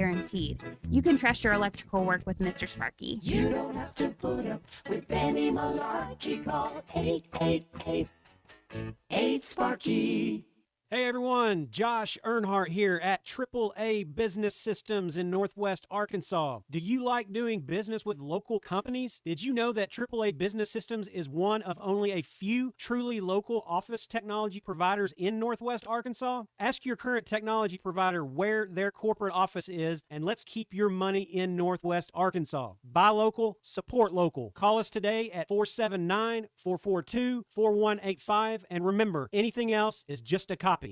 guaranteed. You can trust your electrical work with Mr. Sparky. You don't have to put up with any malarkey. Call 888-8-SPARKY. Hey everyone, Josh Earnhardt here at AAA Business Systems in Northwest Arkansas. Do you like doing business with local companies? Did you know that AAA Business Systems is one of only a few truly local office technology providers in Northwest Arkansas? Ask your current technology provider where their corporate office is, and let's keep your money in Northwest Arkansas. Buy local, support local. Call us today at 479-442-4185, and remember, anything else is just a copy.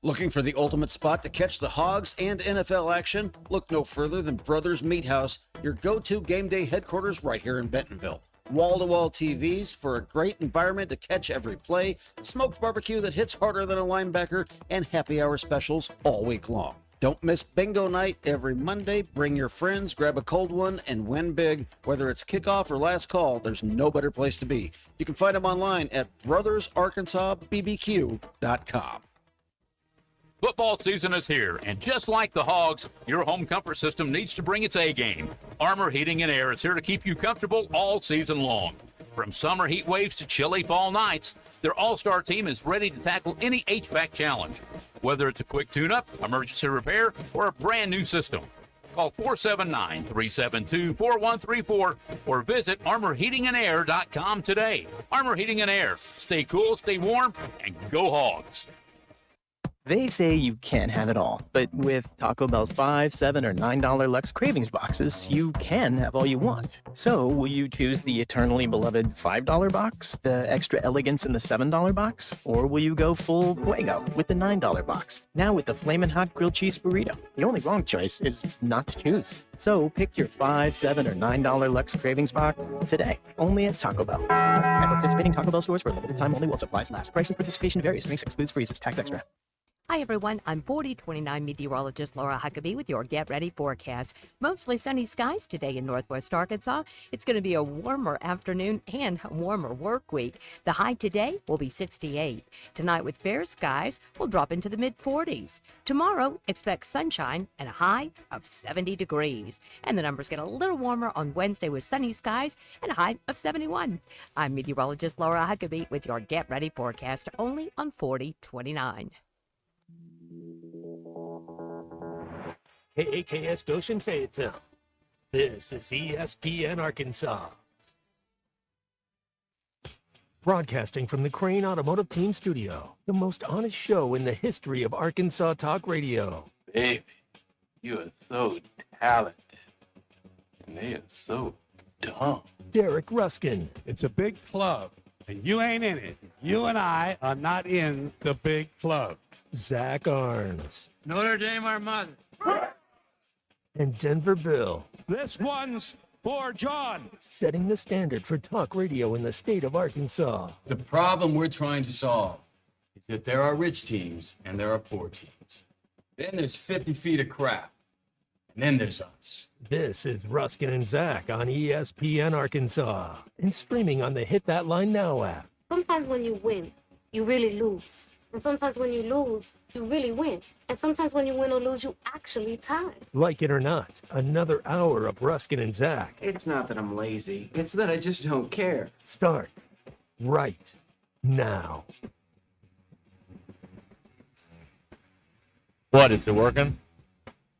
Looking for the ultimate spot to catch the Hogs and NFL action? Look no further than Brothers Meat House, your go-to game day headquarters right here in Bentonville. Wall-to-wall TVs for a great environment to catch every play, smoked barbecue that hits harder than a linebacker, and happy hour specials all week long. Don't miss bingo night every Monday. Bring your friends, grab a cold one, and win big. Whether it's kickoff or last call, there's no better place to be. You can find them online at brothersarkansasbbq.com. Football season is here, and just like the Hogs, your home comfort system needs to bring its A game. Armor Heating and Air is here to keep you comfortable all season long. From summer heat waves to chilly fall nights, their all-star team is ready to tackle any HVAC challenge. Whether it's a quick tune-up, emergency repair, or a brand new system. Call 479-372-4134 or visit armorheatingandair.com today. Armor Heating and Air. Stay cool, stay warm, and go Hogs. They say you can't have it all, but with Taco Bell's $5, $7, or $9 Lux Cravings boxes, you can have all you want. So, will you choose the eternally beloved $5 box, the extra elegance in the $7 box, or will you go full Fuego with the $9 box? Now with the Flamin' Hot Grilled Cheese Burrito, the only wrong choice is not to choose. So, pick your $5, $7, or $9 Lux Cravings box today, only at Taco Bell. At participating Taco Bell stores for a limited time only while supplies last. Price and participation varies. Drinks excludes freezes. Tax extra. Hi, everyone. I'm 4029 meteorologist Laura Huckabee with your Get Ready forecast. Mostly sunny skies today in Northwest Arkansas. It's going to be a warmer afternoon and a warmer work week. The high today will be 68. Tonight with fair skies, we'll drop into the mid-40s. Tomorrow, expect sunshine and a high of 70 degrees. And the numbers get a little warmer on Wednesday with sunny skies and a high of 71. I'm meteorologist Laura Huckabee with your Get Ready forecast only on 4029. KAKS Goshen Fayetteville. This is ESPN Arkansas. Broadcasting from the Crane Automotive Team Studio, the most honest show in the history of Arkansas Talk Radio. Baby, you are so talented, and they are so dumb. Derek Ruscin. It's a big club, and you ain't in it. You and I are not in the big club. Zach Arns. Notre Dame, our mother. And Denver Bill. This one's for John. Setting the standard for talk radio in the state of Arkansas. The problem we're trying to solve is that there are rich teams and there are poor teams. Then there's 50 feet of crap. And then there's us. This is Ruskin and Zach on ESPN Arkansas. And streaming on the Hit That Line Now app. Sometimes when you win, you really lose. And sometimes when you lose, you really win. And sometimes when you win or lose, you actually tie. Like it or not, another hour of Ruskin and Zach. It's not that I'm lazy. It's that I just don't care. Start right now. What, is it working?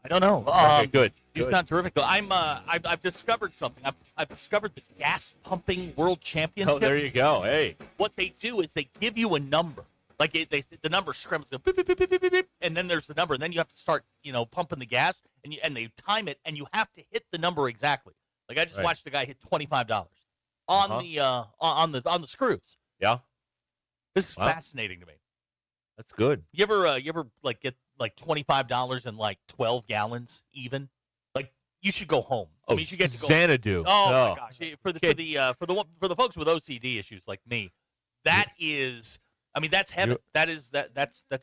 I don't know. Okay, good. You've done terrific. I've discovered something. I've discovered the gas pumping world championship. Oh, there you go. Hey. What they do is they give you a number. Like the number scrambles, beep, beep, beep, beep, beep, beep, and then there's the number, and then you have to start, pumping the gas, and they time it, and you have to hit the number exactly. Like I just watched the guy hit $25 on the screws. Yeah, this is fascinating to me. That's good. You ever like get like $25 and like 12 gallons even? Like you should go home. Oh, you should get to go Xanadu. Oh my gosh! For the folks with OCD issues like me, that is. I mean, that's heaven. That's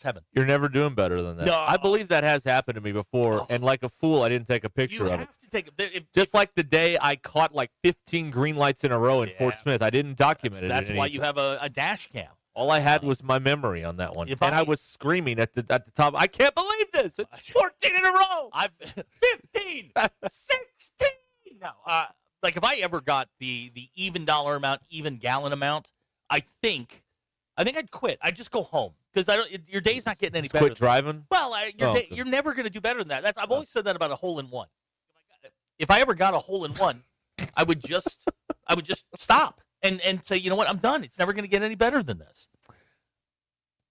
heaven. You're never doing better than that. No. I believe that has happened to me before, and like a fool, I didn't take a picture of it. You have to take it. Just like the day I caught like 15 green lights in a row in Fort Smith. I didn't document it. That's why you have a dash cam. All I had was my memory on that one, and I was screaming at the top. I can't believe this! It's 14 in a row. 15, 16. No, like if I ever got the even dollar amount, even gallon amount, I think I'd quit. I'd just go home because your day's not getting any better. Quit driving. Well, you're never going to do better than that. I've always said that about a hole in one. If I ever got a hole in one, I would just stop and say, you know what, I'm done. It's never going to get any better than this.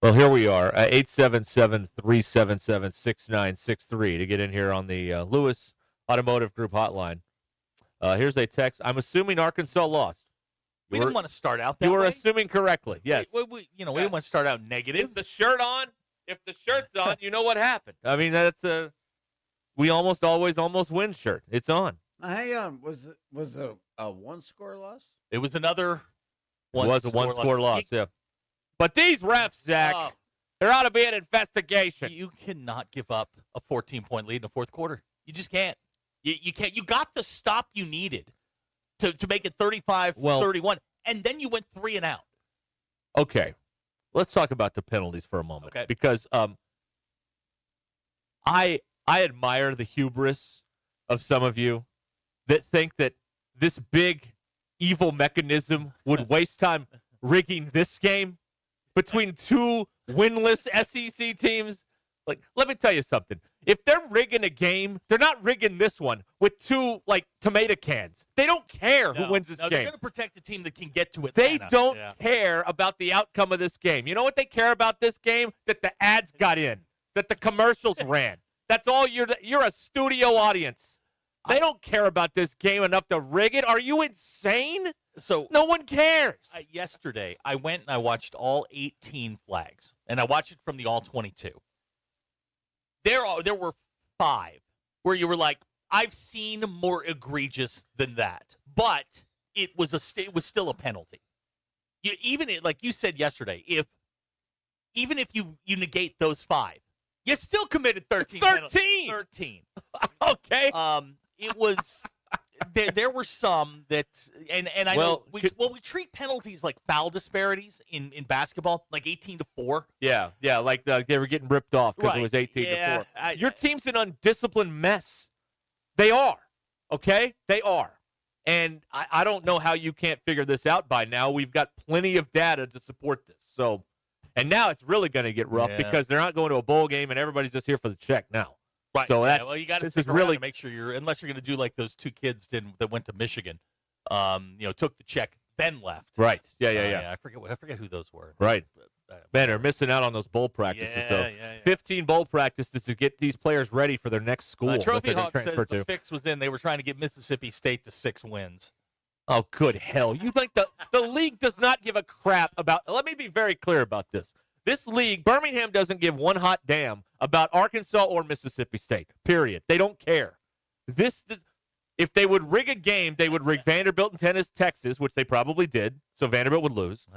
Well, here we are, 877-377-6963 to get in here on the Lewis Automotive Group hotline. Here's a text. I'm assuming Arkansas lost. We didn't want to start out that way. You were assuming correctly, yes. We didn't want to start out negative. Is the shirt on? If the shirt's on, you know what happened. I mean, that's we almost always win shirt. It's on. Hang on. Was it a one-score loss? It was another one. It was a one-score loss, yeah. But these refs, Zach, there ought to be an investigation. You cannot give up a 14-point lead in the fourth quarter. You just can't. You can't. You got the stop you needed to make it 35-31, and then you went 3 and out. Okay. Let's talk about the penalties for a moment. Okay. Because I admire the hubris of some of you that think that this big evil mechanism would waste time rigging this game between two winless SEC teams. Like, let me tell you something. If they're rigging a game, they're not rigging this one with two, tomato cans. They don't care who wins this game. They're going to protect the team that can get to it. They don't care about the outcome of this game. You know what they care about this game? That the ads got in, that the commercials ran. That's all. You're a studio audience. They don't care about this game enough to rig it. Are you insane? So no one cares. Yesterday, I went and I watched all 18 flags, and I watched it from the all 22. There were 5 where you were like, I've seen more egregious than that, but it was still a penalty. Like you said yesterday, even if you negate those 5, you still committed 13. It's 13. 13. Okay. It was there were some that and I know we treat penalties like foul disparities in basketball, like 18-4. Yeah, like they were getting ripped off because it was 18-4. Your team's an undisciplined mess. They are. Okay? They are. And I don't know how you can't figure this out by now. We've got plenty of data to support this. So, and now it's really going to get rough because they're not going to a bowl game and everybody's just here for the check now. Right. So you got to really make sure unless you're going to do like those 2 kids that went to Michigan, took the check then left. Right. Yeah. I forget who those were. Right. Man, they're missing out on those bowl practices. 15 bowl practices to get these players ready for their next school. Trophy Hawk says the fix was in. They were trying to get Mississippi State to 6 wins. Oh, good hell! You think the league does not give a crap about? Let me be very clear about this. This league, Birmingham doesn't give one hot damn about Arkansas or Mississippi State, period. They don't care. This if they would rig a game, they would rig Vanderbilt and Texas, which they probably did, so Vanderbilt would lose,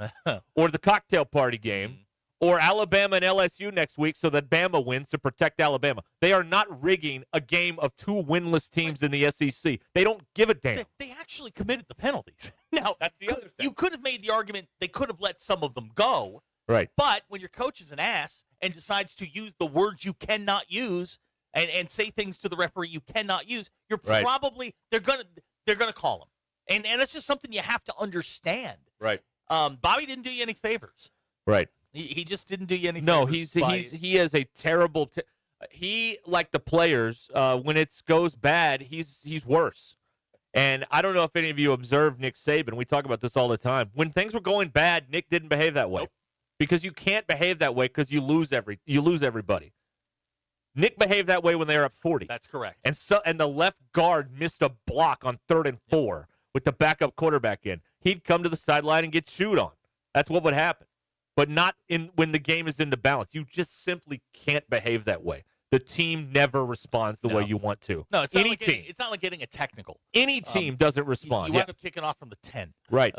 or the cocktail party game, or Alabama and LSU next week so that Bama wins to protect Alabama. They are not rigging a game of 2 winless teams in the SEC. They don't give a damn. They actually committed the penalties. Now, that's the other thing. You could have made the argument they could have let some of them go. Right. But when your coach is an ass and decides to use the words you cannot use and say things to the referee you cannot use, you're probably they're gonna call him. And it's just something you have to understand. Right. Bobby didn't do you any favors. Right. He just didn't do you any favors. No, he is a terrible he, like the players, when it goes bad, he's worse. And I don't know if any of you observed Nick Saban. We talk about this all the time. When things were going bad, Nick didn't behave that way. Nope. Because you can't behave that way because you lose everybody. Nick behaved that way when they were up 40. That's correct. And the left guard missed a block on 3rd and 4 with the backup quarterback in. He'd come to the sideline and get chewed on. That's what would happen. But not when the game is in the balance. You just simply can't behave that way. The team never responds the way you want to. No, it's not like getting a technical. Any team doesn't respond. You wind up kicking off from the 10. Right.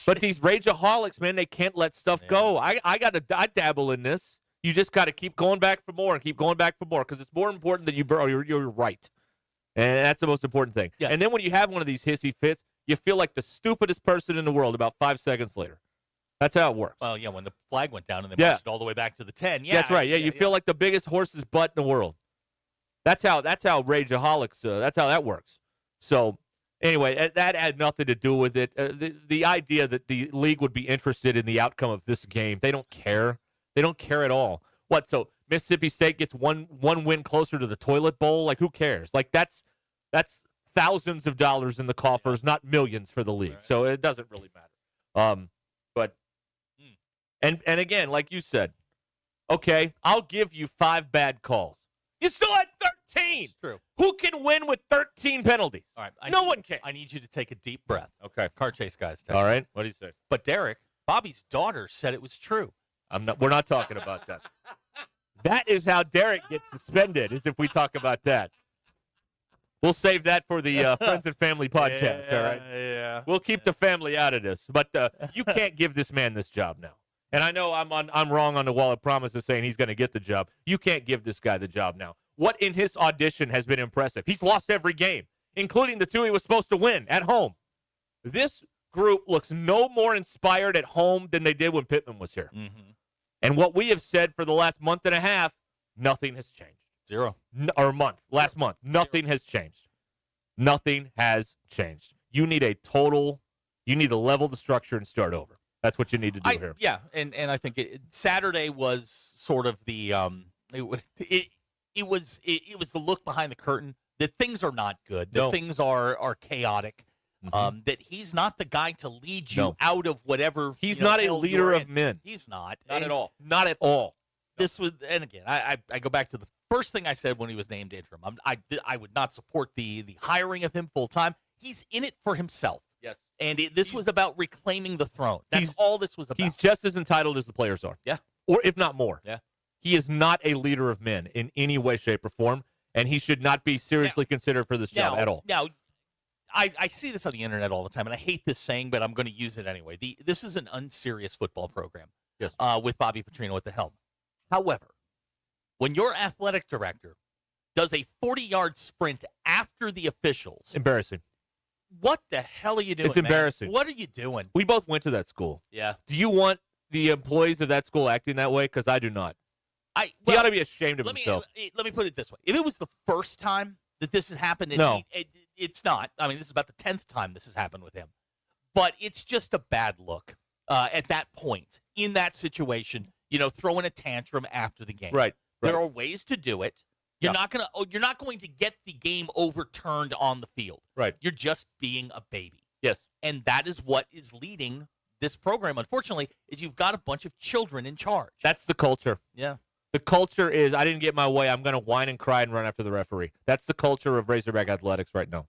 But these rageaholics, man, they can't let stuff go. I dabble in this. You just got to keep going back for more and keep going back for more because it's more important that you're right. And that's the most important thing. Yeah. And then when you have one of these hissy fits, you feel like the stupidest person in the world about 5 seconds later. That's how it works. Well, yeah, when the flag went down and they Yeah. marched all the way back to the 10. Yeah, That's right. Yeah, you feel like the biggest horse's butt in the world. That's how Rageaholics. That's how that works. So anyway, that had nothing to do with it. The idea that the league would be interested in the outcome of this game, they don't care. They don't care at all. What? So Mississippi State gets one win closer to the toilet bowl. Like, who cares? Like, that's thousands of dollars in the coffers, not millions for the league. Right. So it doesn't really matter. But and again, like you said, okay, I'll give you 5 bad calls. You still had 13. It's true. Who can win with 13 penalties? All right. No one can. I need you to take a deep breath. Okay. Car chase guys. Text. All right. What do you say? But Derek, Bobby's daughter said it was true. We're not talking about that. That is how Derek gets suspended, is if we talk about that. We'll save that for the Friends and Family podcast, all right? Yeah. We'll keep the family out of this. But you can't give this man this job now. And I know I'm wrong on the wall of promises saying he's going to get the job. You can't give this guy the job now. What in his audition has been impressive? He's lost every game, including the 2 he was supposed to win at home. This group looks no more inspired at home than they did when Pittman was here. Mm-hmm. And what we have said for the last month and a half, nothing has changed. Zero. Last month, nothing has changed. Nothing has changed. You need to level the structure and start over. That's what you need to do here. Yeah, and I think Saturday was sort of the it was the look behind the curtain that things are not good, that things are chaotic, that he's not the guy to lead you out of whatever. He's not a leader of men. He's not. Not at all. Not at all. This was, and again, I go back to the first thing I said when he was named interim. I would not support the hiring of him full time. He's in it for himself. Yes. And this was about reclaiming the throne. That's all this was about. He's just as entitled as the players are. Yeah. Or if not more. Yeah. He is not a leader of men in any way, shape, or form, and he should not be seriously consideed for this job at all. Now, I see this on the internet all the time, and I hate this saying, but I'm going to use it anyway. This is an unserious football program with Bobby Petrino at the helm. However, when your athletic director does a 40-yard sprint after the officials. Embarrassing. What the hell are you doing, It's embarrassing. Man? What are you doing? We both went to that school. Yeah. Do you want the employees of that school acting that way? Because I do not. He ought to be ashamed of himself. Let me put it this way. If it was the first time that this had happened, it's not. I mean, this is about the 10th time this has happened with him. But it's just a bad look at that point, in that situation, throwing a tantrum after the game. Right. There are ways to do it. You're not going to get the game overturned on the field. Right. You're just being a baby. Yes. And that is what is leading this program, unfortunately, is you've got a bunch of children in charge. That's the culture. Yeah. The culture is, I didn't get my way, I'm going to whine and cry and run after the referee. That's the culture of Razorback athletics right now.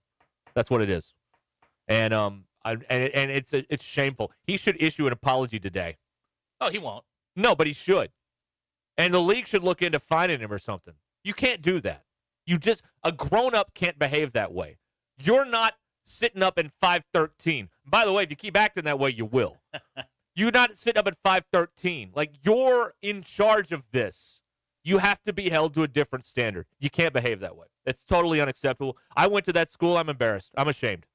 That's what it is. And it's shameful. He should issue an apology today. Oh, he won't. No, but he should. And the league should look into fining him or something. You can't do that. A grown-up can't behave that way. You're not sitting up in 513. By the way, if you keep acting that way, you will. You're not sitting up at 513. Like, you're in charge of this. You have to be held to a different standard. You can't behave that way. It's totally unacceptable. I went to that school. I'm embarrassed. I'm ashamed.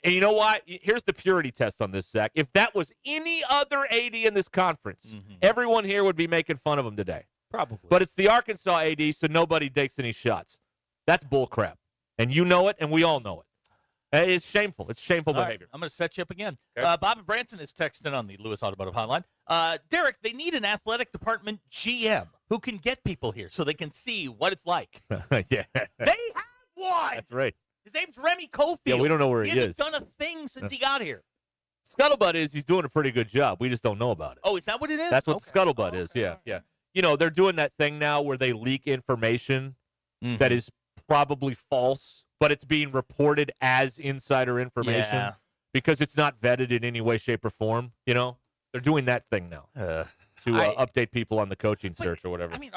And you know what? Here's the purity test on this, Zach. If that was any other AD in this conference, everyone here would be making fun of him today. Probably. But it's the Arkansas AD, so nobody takes any shots. That's bullcrap. And you know it, and we all know it. It's shameful. It's shameful behavior. Right, I'm going to set you up again. Okay. Bob Branson is texting on the Lewis Automotive Hotline. Derek, they need an athletic department GM who can get people here so they can see what it's like. Yeah. They have one. That's right. His name's Remy Cofield. Yeah, we don't know where he hasn't is. done a thing since he got here. Scuttlebutt is he's doing a pretty good job. We just don't know about it. Oh, is that what it is? That's what scuttlebutt is. Yeah, yeah. They're doing that thing now where they leak information that is probably false, but it's being reported as insider information because it's not vetted in any way, shape, or form. They're doing that thing now to update people on the coaching search or whatever. I mean,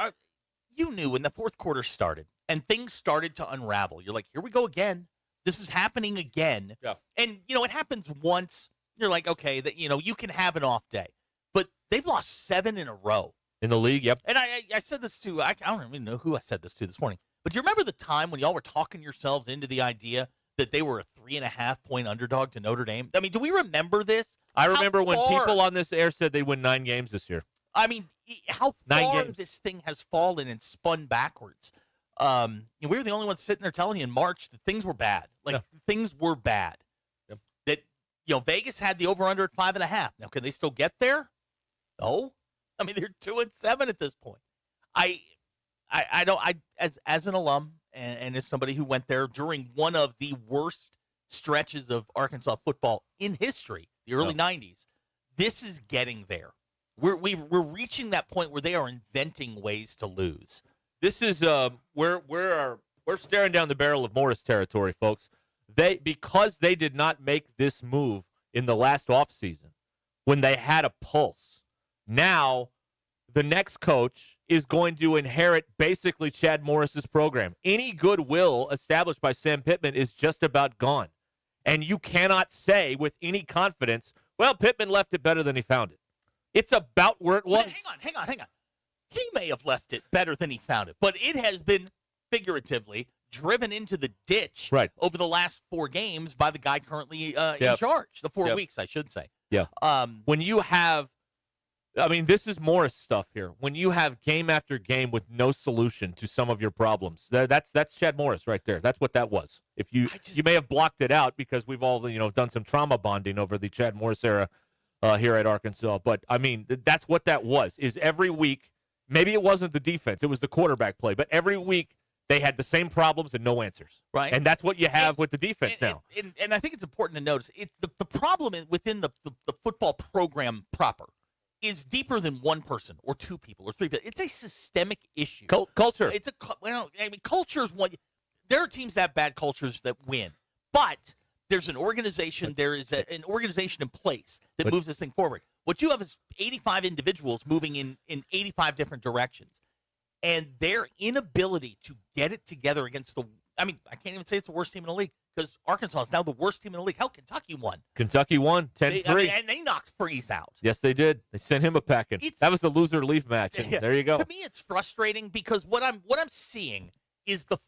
you knew when the fourth quarter started and things started to unravel. You're like, here we go again. This is happening again. Yeah. And, it happens once. You're like, okay, that you can have an off day. But they've lost 7 in a row. In the league, yep. And I said this to, I don't even know who I said this to this morning. But do you remember the time when y'all were talking yourselves into the idea that they were a 3.5-point underdog to Notre Dame. I mean, do we remember this? I remember when far- people on this air said they win 9 games this year. I mean, how 9 far games. this thing has fallen and spun backwards. We were the only ones sitting there telling you in March that things were bad. Things were bad. Yep. That Vegas had the over/under at 5.5. Now, can they still get there? No. I mean, they're 2-7 at this point. As an alum and as somebody who went there during one of the worst stretches of Arkansas football in history, the early 90s, this is getting there. We're reaching that point where they are inventing ways to lose. This is we're staring down the barrel of Morris territory, folks. Because they did not make this move in the last offseason when they had a pulse. Now the next coach is going to inherit basically Chad Morris's program. Any goodwill established by Sam Pittman is just about gone. And you cannot say with any confidence, well, Pittman left it better than he found it. It's about where it was. Hang on. He may have left it better than he found it, but it has been figuratively driven into the ditch over the last 4 games by the guy currently in charge. The 4 weeks, I should say. Yeah. When you have, I mean, this is Morris stuff here. When you have game after game with no solution to some of your problems, that's Chad Morris right there. That's what that was. If you may have blocked it out because we've all done some trauma bonding over the Chad Morris era here at Arkansas. But I mean, that's what that was. Is every week, maybe it wasn't the defense, it was the quarterback play, but every week they had the same problems and no answers. Right. And that's what you have with the defense now. And I think it's important to notice the problem within the football program proper is deeper than one person or 2 people or 3 people. It's a systemic issue. Culture. Culture is one. There are teams that have bad cultures that win, but there's an organization. There is an organization in place that moves this thing forward. What you have is 85 individuals moving in 85 different directions, and their inability to get it together against I can't even say it's the worst team in the league because Arkansas is now the worst team in the league. Hell, Kentucky won. Kentucky won 10-3. And they knocked Freeze out. Yes, they did. They sent him a packing. That was the loser leave match, and there you go. To me, it's frustrating because what I'm seeing is the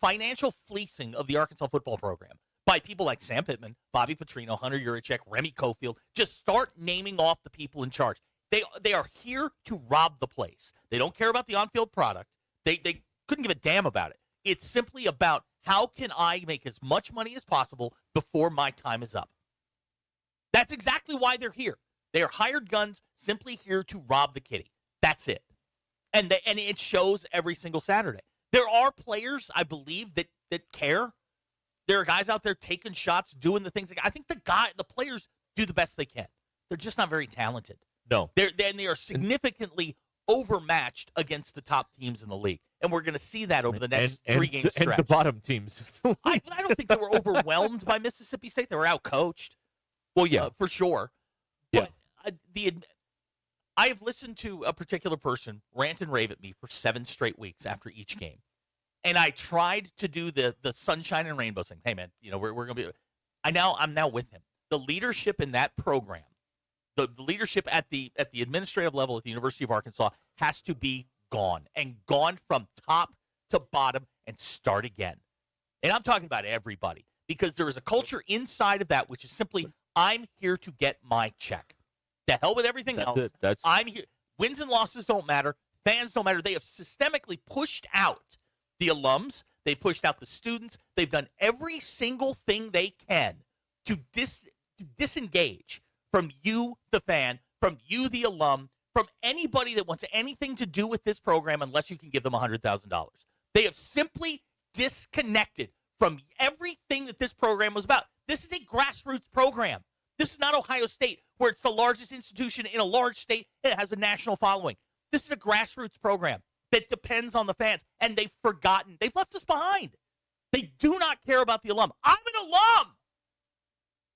financial fleecing of the Arkansas football program by people like Sam Pittman, Bobby Petrino, Hunter Yurichek, Remy Cofield. Just start naming off the people in charge. They are here to rob the place. They don't care about the on-field product. They couldn't give a damn about it. It's simply about how can I make as much money as possible before my time is up. That's exactly why they're here. They are hired guns simply here to rob the kitty. That's it. And it shows every single Saturday. There are players, I believe, that care. There are guys out there taking shots, doing the things. I think the players do the best they can. They're just not very talented. No. They are significantly overmatched against the top teams in the league. And we're going to see that over the next 3-game stretch. And the bottom teams. I don't think they were overwhelmed by Mississippi State. They were outcoached. Well, yeah. For sure. Yeah. But I have listened to a particular person rant and rave at me for 7 straight weeks after each game. And I tried to do the sunshine and rainbow thing. Hey, man, we're going to be – I'm now with him. The leadership in that program, the leadership at the administrative level at the University of Arkansas has to be gone from top to bottom and start again. And I'm talking about everybody because there is a culture inside of that which is simply I'm here to get my check. The hell with everything else. I'm here. Wins and losses don't matter. Fans don't matter. They have systemically pushed out the alums. They've pushed out the students. They've done every single thing they can to disengage from you, the fan, from you, the alum, from anybody that wants anything to do with this program unless you can give them $100,000. They have simply disconnected from everything that this program was about. This is a grassroots program. This is not Ohio State, where it's the largest institution in a large state and it has a national following. This is a grassroots program that depends on the fans, and they've forgotten. They've left us behind. They do not care about the alum. I'm an alum!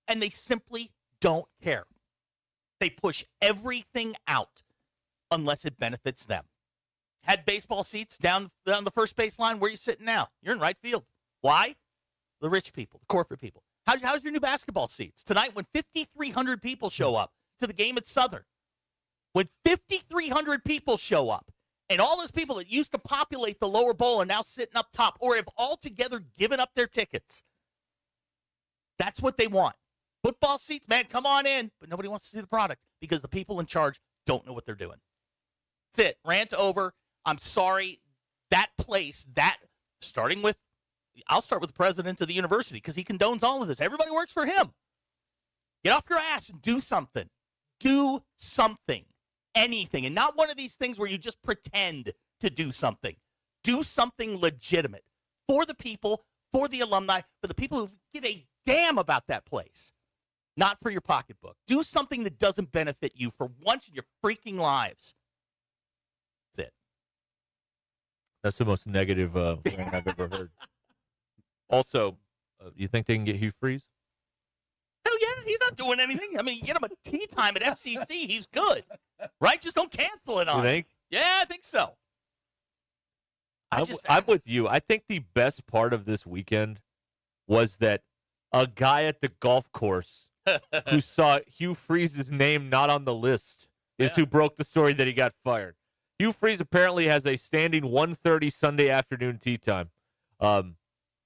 And they simply don't care. They push everything out unless it benefits them. Had baseball seats down the first base line. Where are you sitting now? You're in right field. Why? The rich people, the corporate people. How's your new basketball seats? Tonight when 5,300 people show up to the game at Southern, when 5,300 people show up, and all those people that used to populate the lower bowl are now sitting up top or have altogether given up their tickets, That's what they want. Football seats, man, come on in. But nobody wants to see the product because the people in charge don't know what they're doing. That's it. Rant over. I'm sorry. That place, I'll start with the president of the university because he condones all of this. Everybody works for him. Get off your ass and do something. Do something. Anything. And not one of these things where you just pretend to do something. Do something legitimate for the people, for the alumni, for the people who give a damn about that place. Not for your pocketbook. Do something that doesn't benefit you for once in your freaking lives. That's it. That's the most negative rant I've ever heard. Also, you think they can get Hugh Freeze? Hell yeah, he's not doing anything. I mean, you get him a tea time at FCC, he's good. Right? Just don't cancel it on him. You think? Yeah, I think so. I'm with you. I think the best part of this weekend was that a guy at the golf course who saw Hugh Freeze's name not on the list is who broke the story that he got fired. Hugh Freeze apparently has a standing 1:30 Sunday afternoon tee time,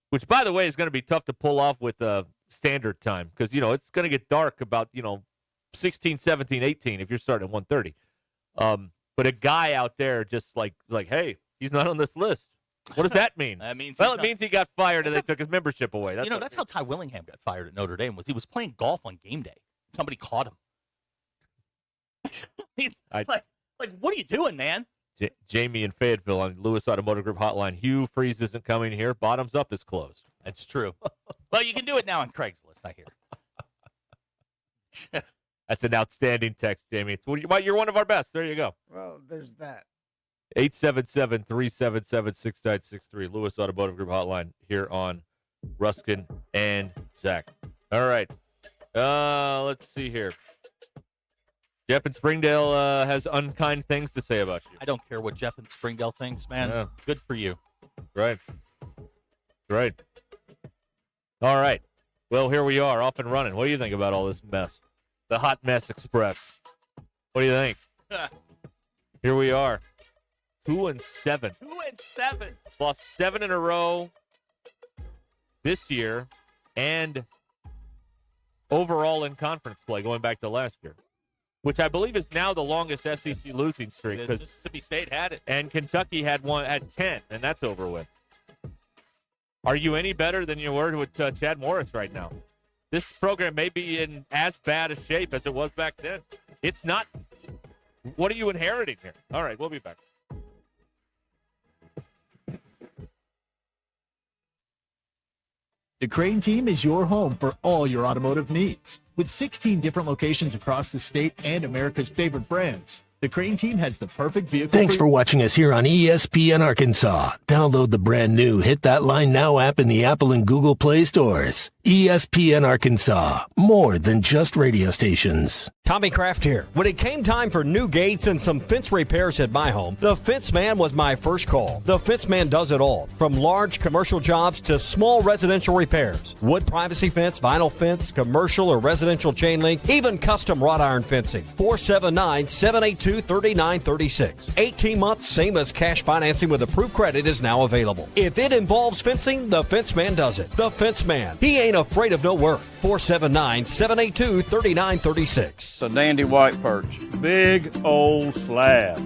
which, by the way, is going to be tough to pull off with standard time because, it's going to get dark about, 16, 17, 18 if you're starting at 1:30. But a guy out there just like, hey, he's not on this list. What does that mean? That means it means he got fired and they took his membership away. That's how Ty Willingham got fired at Notre Dame. He was playing golf on game day. Somebody caught him. What are you doing, man? Jamie in Fayetteville on Lewis Automotive Group hotline. Hugh Freeze isn't coming here. Bottoms Up is closed. That's true. Well, you can do it now on Craigslist, I hear. That's an outstanding text, Jamie. You're one of our best. There you go. Well, there's that. 877-377-6963. Lewis Automotive Group hotline here on Ruscin and Zach. All right. Let's see here. Jeff in Springdale has unkind things to say about you. I don't care what Jeff in Springdale thinks, man. Yeah. Good for you. Right. All right. Well, here we are, off and running. What do you think about all this mess? The Hot Mess Express. What do you think? Here we are. 2-7. 2-7. Lost 7 in a row this year and overall in conference play going back to last year, which I believe is now the longest SEC losing streak. Because Mississippi State had it. And Kentucky had 10, and that's over with. Are you any better than you were with Chad Morris right now? This program may be in as bad a shape as it was back then. It's not. What are you inheriting here? All right, we'll be back. The Crane team is your home for all your automotive needs. With 16 different locations across the state and America's favorite brands, the Crane team has the perfect vehicle. Thanks for watching us here on ESPN Arkansas. Download the brand new Hit That Line Now app in the Apple and Google Play stores. ESPN Arkansas, more than just radio stations. Tommy Kraft here. When it came time for new gates and some fence repairs at my home, the Fence Man was my first call. The Fence Man does it all, from large commercial jobs to small residential repairs. Wood privacy fence, vinyl fence, commercial or residential chain link, even custom wrought iron fencing. 479-782-3936. 18 months, same as cash financing with approved credit is now available. If it involves fencing, the Fence Man does it. The Fence Man. He ain't afraid of no work. 479-782-3936. It's a dandy white perch. Big old slab.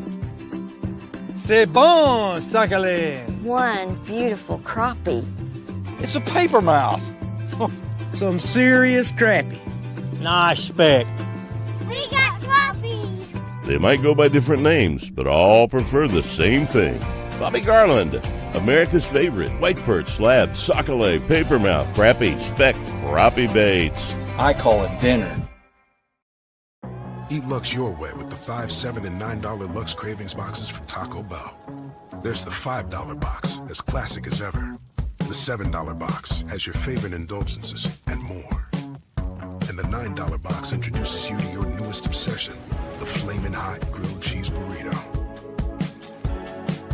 C'est bon, Sakhalin. One beautiful crappie. It's a paper mouth. Some serious crappie. Nice speck. We got crappies. They might go by different names, but all prefer the same thing. Bobby Garland, America's favorite white perch, slab, sockeye, papermouth, crappie, speck, crappie baits. I call it dinner. Eat Lux your way with the $5, $7, and $9 Lux Cravings boxes from Taco Bell. There's the $5 box, as classic as ever. The $7 box has your favorite indulgences and more. And the $9 box introduces you to your newest obsession, the flaming hot grilled cheese burrito.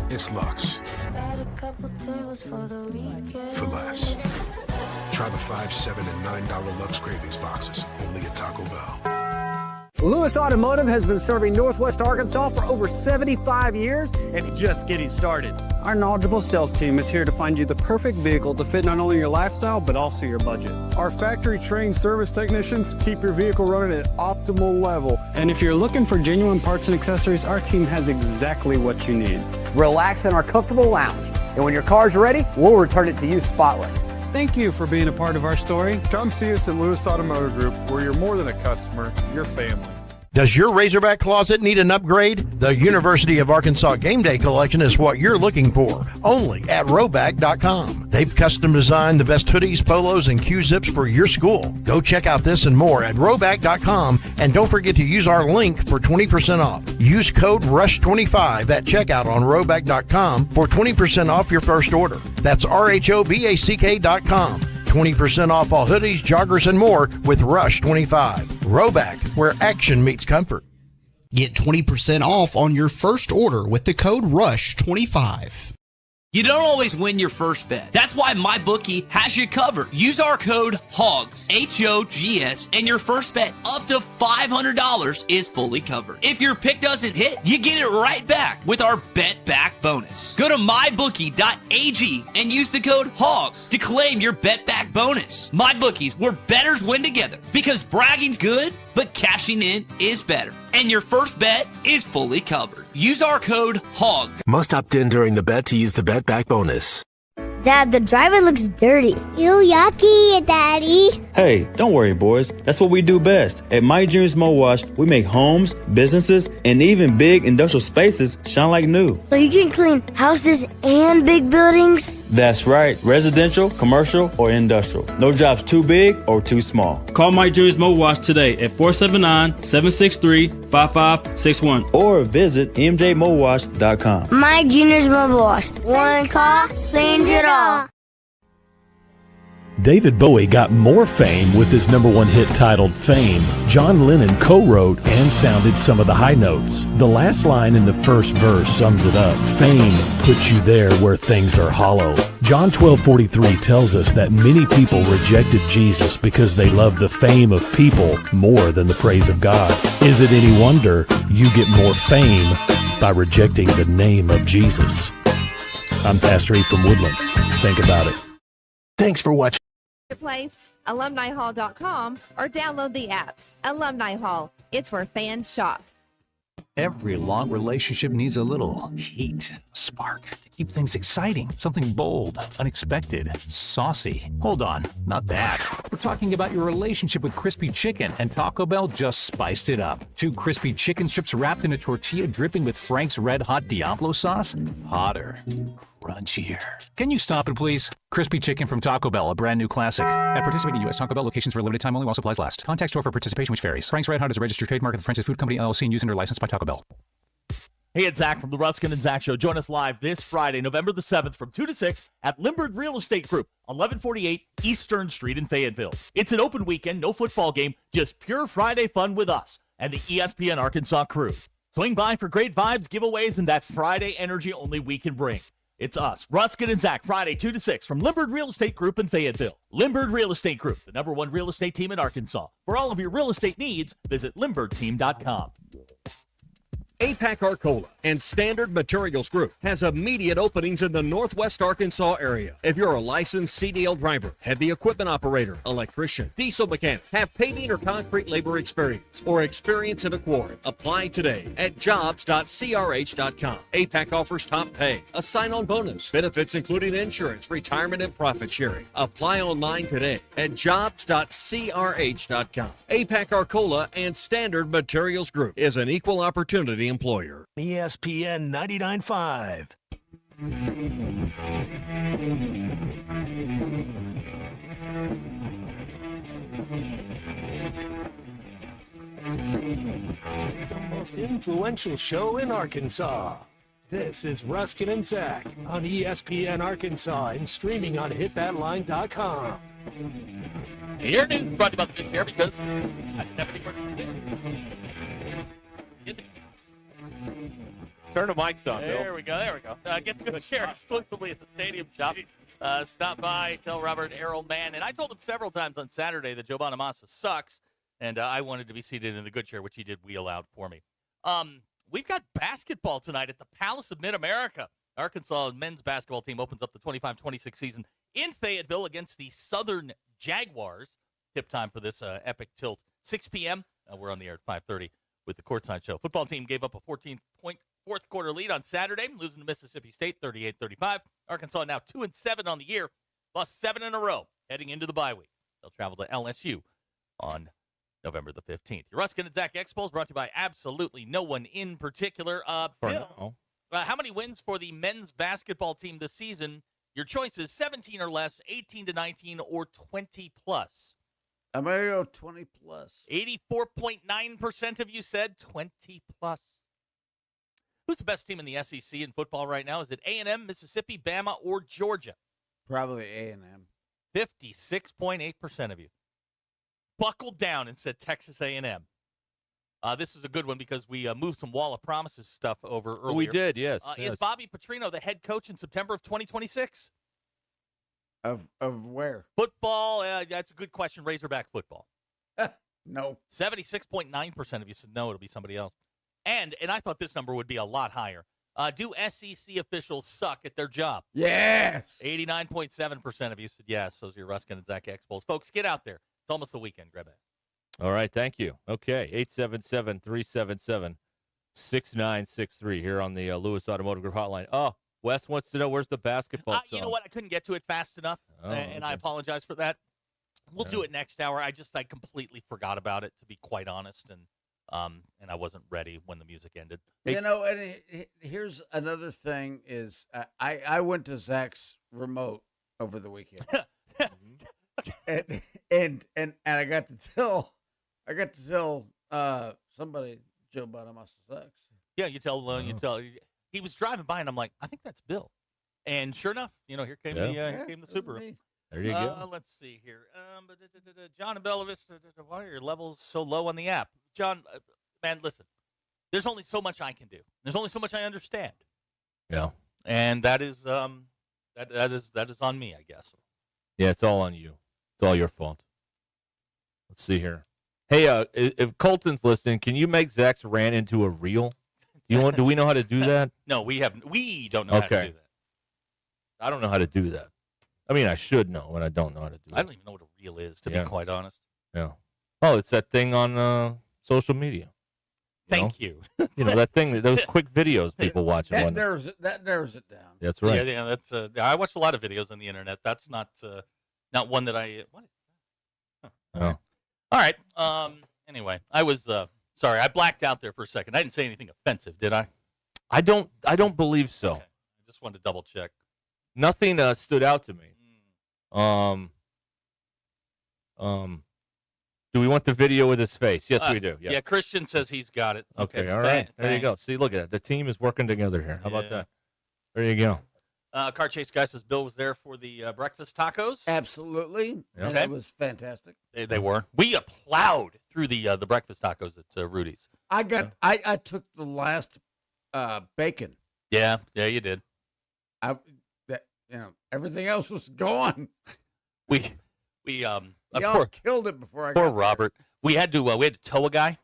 It's Lux. For less. Try the $5, $7, and $9 Lux Cravings boxes, only at Taco Bell. Lewis Automotive has been serving Northwest Arkansas for over 75 years and just getting started. Our knowledgeable sales team is here to find you the perfect vehicle to fit not only your lifestyle, but also your budget. Our factory-trained service technicians keep your vehicle running at optimal level. And if you're looking for genuine parts and accessories, our team has exactly what you need. Relax in our comfortable lounge. And when your car's ready, we'll return it to you spotless. Thank you for being a part of our story. Come see us at Lewis Automotive Group, where you're more than a customer, you're family. Does your Razorback closet need an upgrade? The University of Arkansas Game Day Collection is what you're looking for, only at Roback.com. They've custom designed the best hoodies, polos, and Q-zips for your school. Go check out this and more at Roback.com, and don't forget to use our link for 20% off. Use code RUSH25 at checkout on Roback.com for 20% off your first order. That's RHOBACK.com. 20% off all hoodies, joggers, and more with Rush 25. Roback, where action meets comfort. Get 20% off on your first order with the code RUSH25. You don't always win your first bet. That's why MyBookie has you covered. Use our code HOGS, H-O-G-S, and your first bet up to $500 is fully covered. If your pick doesn't hit, you get it right back with our Bet Back bonus. Go to MyBookie.ag and use the code HOGS to claim your Bet Back bonus. MyBookie's, where bettors win together, because bragging's good, but cashing in is better. And your first bet is fully covered. Use our code HOGS. Must opt in during the bet to use the Bet Back bonus. Dad, the driver looks dirty. You yucky, Daddy. Hey, don't worry, boys. That's what we do best. At My Dreams Mo Wash, we make homes, businesses, and even big industrial spaces shine like new. So you can clean houses and big buildings? That's right. Residential, commercial, or industrial. No job's too big or too small. Call My Dreams Mo Wash today at 479-763-5561 or visit mjmowash.com. My Junior's Mobile Wash. One call cleans it all. David Bowie got more fame with his #1 hit titled Fame. John Lennon co-wrote and sounded some of the high notes. The last line in the first verse sums it up. Fame puts you there where things are hollow. John 12:43 tells us that many people rejected Jesus because they loved the fame of people more than the praise of God. Is it any wonder you get more fame by rejecting the name of Jesus? I'm Pastor E from Woodland. Think about it. Thanks for watching. Place, alumnihall.com, or download the app. Alumni Hall. It's where fans shop. Every long relationship needs a little heat, spark, to keep things exciting. Something bold, unexpected, saucy. Hold on, not that. We're talking about your relationship with crispy chicken, and Taco Bell just spiced it up. 2 crispy chicken strips wrapped in a tortilla dripping with Frank's Red Hot Diablo sauce. Hotter, crunchier. Can you stop it, please? Crispy chicken from Taco Bell, a brand new classic. At participating U.S. Taco Bell locations for a limited time only while supplies last. Contact store for participation, which varies. Frank's Red Hot is a registered trademark of the French's Food Company, LLC, and used under license by Taco Bell. Hey, it's Zach from the Ruscin and Zach Show. Join us live this Friday, November the 7th from 2 to 6 at Limbard Real Estate Group, 1148 Eastern Street in Fayetteville. It's an open weekend, no football game, just pure Friday fun with us and the ESPN Arkansas crew. Swing by for great vibes, giveaways, and that Friday energy only we can bring. It's us, Ruscin and Zach, Friday 2 to 6 from Limbard Real Estate Group in Fayetteville. Limbard Real Estate Group, the #1 real estate team in Arkansas. For all of your real estate needs, visit limbardteam.com. APAC Arcola and Standard Materials Group has immediate openings in the Northwest Arkansas area. If you're a licensed CDL driver, heavy equipment operator, electrician, diesel mechanic, have paving or concrete labor experience, or experience in a quarry, apply today at jobs.crh.com. APAC offers top pay, a sign-on bonus, benefits including insurance, retirement, and profit sharing. Apply online today at jobs.crh.com. APAC Arcola and Standard Materials Group is an equal opportunity employer. ESPN 99.5. The most influential show in Arkansas. This is Ruscin and Zach on ESPN Arkansas and streaming on hitthatline.com. Your news brought to you by the Good Chair because I didn't have any work to do. Turn the mics on, Bill. There we go. Get the Good Chair exclusively at the Stadium Shop. Stop by, tell Robert Errol-Mann. And I told him several times on Saturday that Joe Bonamassa sucks, and I wanted to be seated in the Good Chair, which he did wheel out for me. We've got basketball tonight at the Palace of Mid-America. Arkansas men's basketball team opens up the 25-26 season in Fayetteville against the Southern Jaguars. Tip time for this epic tilt, 6 p.m. We're on the air at 5:30 with the Courtside Show. Football team gave up a 14-point fourth-quarter lead on Saturday, losing to Mississippi State 38-35. Arkansas now 2-7 on the year, lost 7 in a row heading into the bye week. They'll travel to LSU on November the 15th. Your Ruscin and Zach Expos brought to you by absolutely no one in particular. Bill, how many wins for the men's basketball team this season? Your choices, 17 or less, 18-19, or 20-plus. I'm going to go 20-plus. 84.9% of you said 20-plus. Who's the best team in the SEC in football right now? Is it A&M, Mississippi, Bama, or Georgia? Probably A&M. 56.8% of you buckled down and said Texas A&M. This is a good one because we moved some Wall of Promises stuff over earlier. We did, yes. Is Bobby Petrino the head coach in September of 2026? Of where? Football, that's a good question. Razorback football. No. 76.9% of you said no, it'll be somebody else. And I thought this number would be a lot higher. Do SEC officials suck at their job? Yes. 89.7% of you said yes. Those are your Ruscin and Zach Expos. Folks, get out there. It's almost the weekend. Grab it. All right, thank you. Okay, 877-377-6963 here on the Lewis Automotive Group hotline. Oh, Wes wants to know where's the basketball song. You know what? I couldn't get to it fast enough, and I apologize for that. We'll do it next hour. I completely forgot about it, to be quite honest, and I wasn't ready when the music ended. Hey, you know, and here's another thing is I went to Zach's remote over the weekend, and I got to tell somebody Joe bought him us Zach's. Yeah, you tell. He was driving by, and I'm like, I think that's Bill. And sure enough, here came the Subaru. There you go. Let's see here. John and Bella Vista, why are your levels so low on the app? John, man, listen. There's only so much I can do. There's only so much I understand. Yeah. And that is on me, I guess. Yeah, it's all on you. It's all your fault. Let's see here. Hey, if Colton's listening, can you make Zach's rant into a reel? Do we know how to do that? No, we don't know how to do that. I don't know how to do that. I mean, I should know, but I don't know how to do it. I don't even know what a reel is, to be quite honest. Yeah. Oh, it's that thing on social media. Thank you. That thing, those quick videos people watch. That narrows it down. That's right. Yeah, that's. I watch a lot of videos on the internet. That's not one that I. What is that? Huh. Oh. All right. Anyway, I was sorry. I blacked out there for a second. I didn't say anything offensive, did I? I don't believe so. Okay. I just wanted to double check. Nothing stood out to me. Do we want the video with his face? Yes, we do. Yes. Yeah, Christian says he's got it. Okay, all right. There you go. See, look at it. The team is working together here. How about that? There you go. Car Chase Guy says Bill was there for the breakfast tacos. Absolutely. And that was fantastic. They were. We plowed through the breakfast tacos at Rudy's. I took the last bacon. Yeah, you did. Everything else was gone. We y'all killed it before I got poor Robert. there. We had to tow a guy.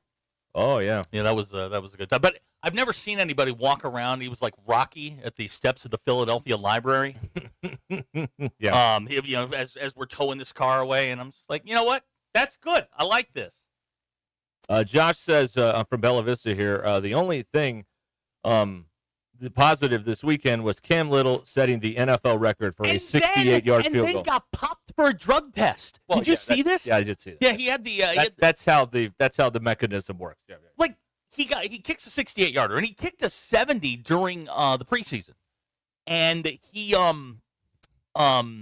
Oh yeah. Yeah, that was a good time. But I've never seen anybody walk around. He was like Rocky at the steps of the Philadelphia Library. Yeah. As we're towing this car away, and I'm just like, you know what? That's good. I like this. Josh says, I'm from Bella Vista here. The only thing, the positive this weekend was Cam Little setting the NFL record for a 68-yard field goal. And then got popped for a drug test. Well, did you see this? Yeah, I did see that. Yeah, he had the. That's how the mechanism works. Yeah. Like he kicks a 68-yarder, and he kicked a 70 during the preseason, and he I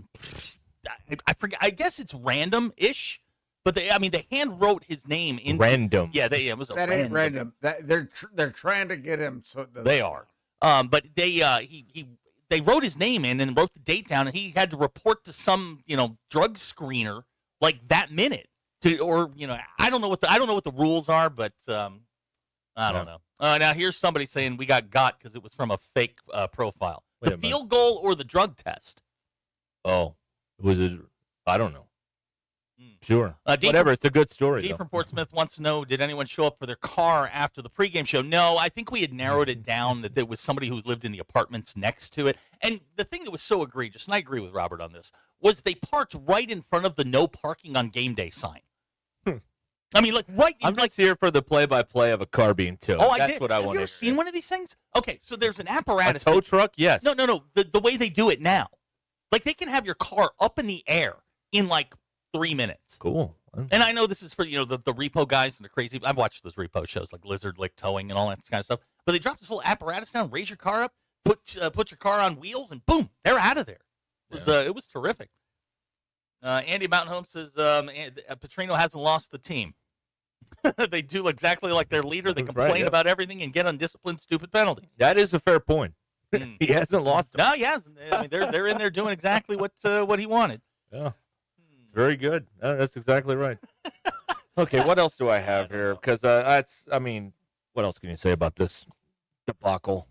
forget. I guess it's random-ish. But they hand wrote his name in random. Yeah, it was that ain't random. They're trying to get him. So they are. But they wrote his name in and wrote the date down, and he had to report to some drug screener like that minute I don't know what the rules are, but I don't know. Now here's somebody saying we got because it was from a fake profile. The field goal or the drug test? Oh, was it? I don't know. Sure. Dave Whatever. It's a good story. Dave though. from Portsmouth wants to know, did anyone show up for their car after the pregame show? No, I think we had narrowed it down that there was somebody who lived in the apartments next to it. And the thing that was so egregious, and I agree with Robert on this, was they parked right in front of the no parking on game day sign. I mean, like right. I'm just here for the play-by-play of a car being towed. Oh, I That's did. what I Have want you to ever seen one of these things? Okay, so there's an apparatus. A tow truck? Yes. No. The way they do it now. Like, they can have your car up in the air in, like, 3 minutes. Cool. And I know this is for, the repo guys and the crazy. I've watched those repo shows, like Lizard Lick Towing and all that kind of stuff. But they drop this little apparatus down, raise your car up, put your car on wheels, and boom, they're out of there. It was terrific. Andy Mountain Home says Petrino hasn't lost the team. They do exactly like their leader. They complain about everything and get undisciplined, stupid penalties. That is a fair point. He hasn't lost them. No, he hasn't. I mean, they're in there doing exactly what he wanted. Yeah, it's very good. That's exactly right. Okay, what else do I have here? Because what else can you say about this debacle?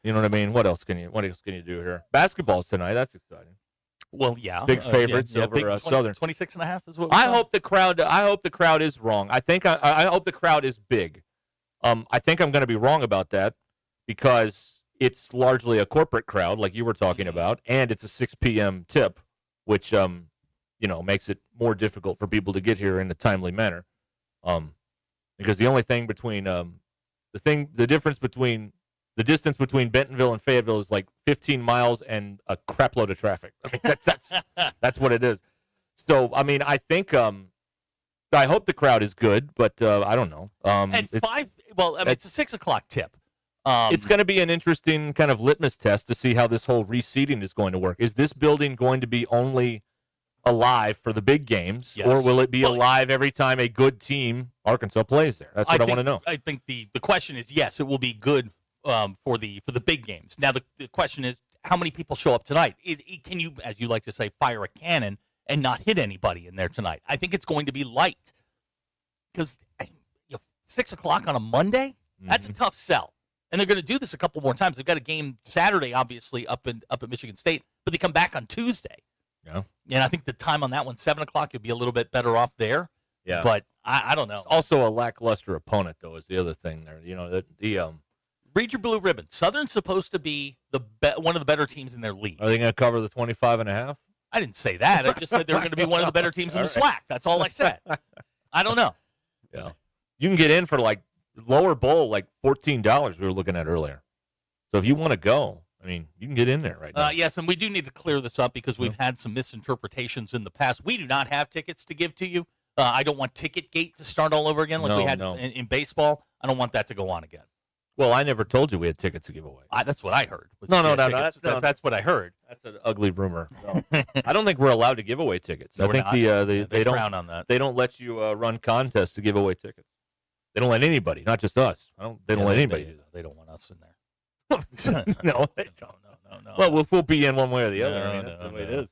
You know what I mean? What else can you do here? Basketball's tonight. That's exciting. Well, yeah, big favorites over big Southern. 26.5 is what. I hope the crowd is wrong. I hope the crowd is big. I think I'm going to be wrong about that because it's largely a corporate crowd, like you were talking about, and it's a 6 p.m. tip, which makes it more difficult for people to get here in a timely manner. Because the only thing between the distance between Bentonville and Fayetteville is like 15 miles and a crap load of traffic. I mean, that's what it is. So, I mean, I think I hope the crowd is good, but I don't know. At 5, it's a 6 o'clock tip. It's going to be an interesting kind of litmus test to see how this whole reseeding is going to work. Is this building going to be only alive for the big games, or will it be alive every time a good team, Arkansas, plays there? That's what I want to know. I think the question is, yes, it will be good for the big games. Now the question is, how many people show up tonight? Can you, as you like to say, fire a cannon and not hit anybody in there tonight? I think it's going to be light because 6 o'clock on a Monday, that's a tough sell. And they're going to do this a couple more times. They've got a game Saturday, obviously, up at Michigan State, but they come back on Tuesday. Yeah. And I think the time on that one, 7 o'clock, you'll be a little bit better off there. Yeah. But I don't know. It's also a lackluster opponent, though, is the other thing there. Read your blue ribbon. Southern's supposed to be one of the better teams in their league. Are they going to cover the 25.5? I didn't say that. I just said they're going to be one of the better teams in the SWAC. That's all I said. I don't know. Yeah. You can get in for like lower bowl, like $14 we were looking at earlier. So if you want to go, I mean, you can get in there right now. Yes, and we do need to clear this up because we've had some misinterpretations in the past. We do not have tickets to give to you. I don't want Ticketgate to start all over again like we had in baseball. I don't want that to go on again. Well, I never told you we had tickets to give away. That's what I heard. No. That's what I heard. That's an ugly rumor. No. I don't think we're allowed to give away tickets. I think they don't frown on that. They don't let you run contests to give away tickets. They don't let anybody, not just us. They don't let anybody do that. They don't want us in there. No, they don't. No. Well, we'll be in one way or the other. I mean, that's the way it is.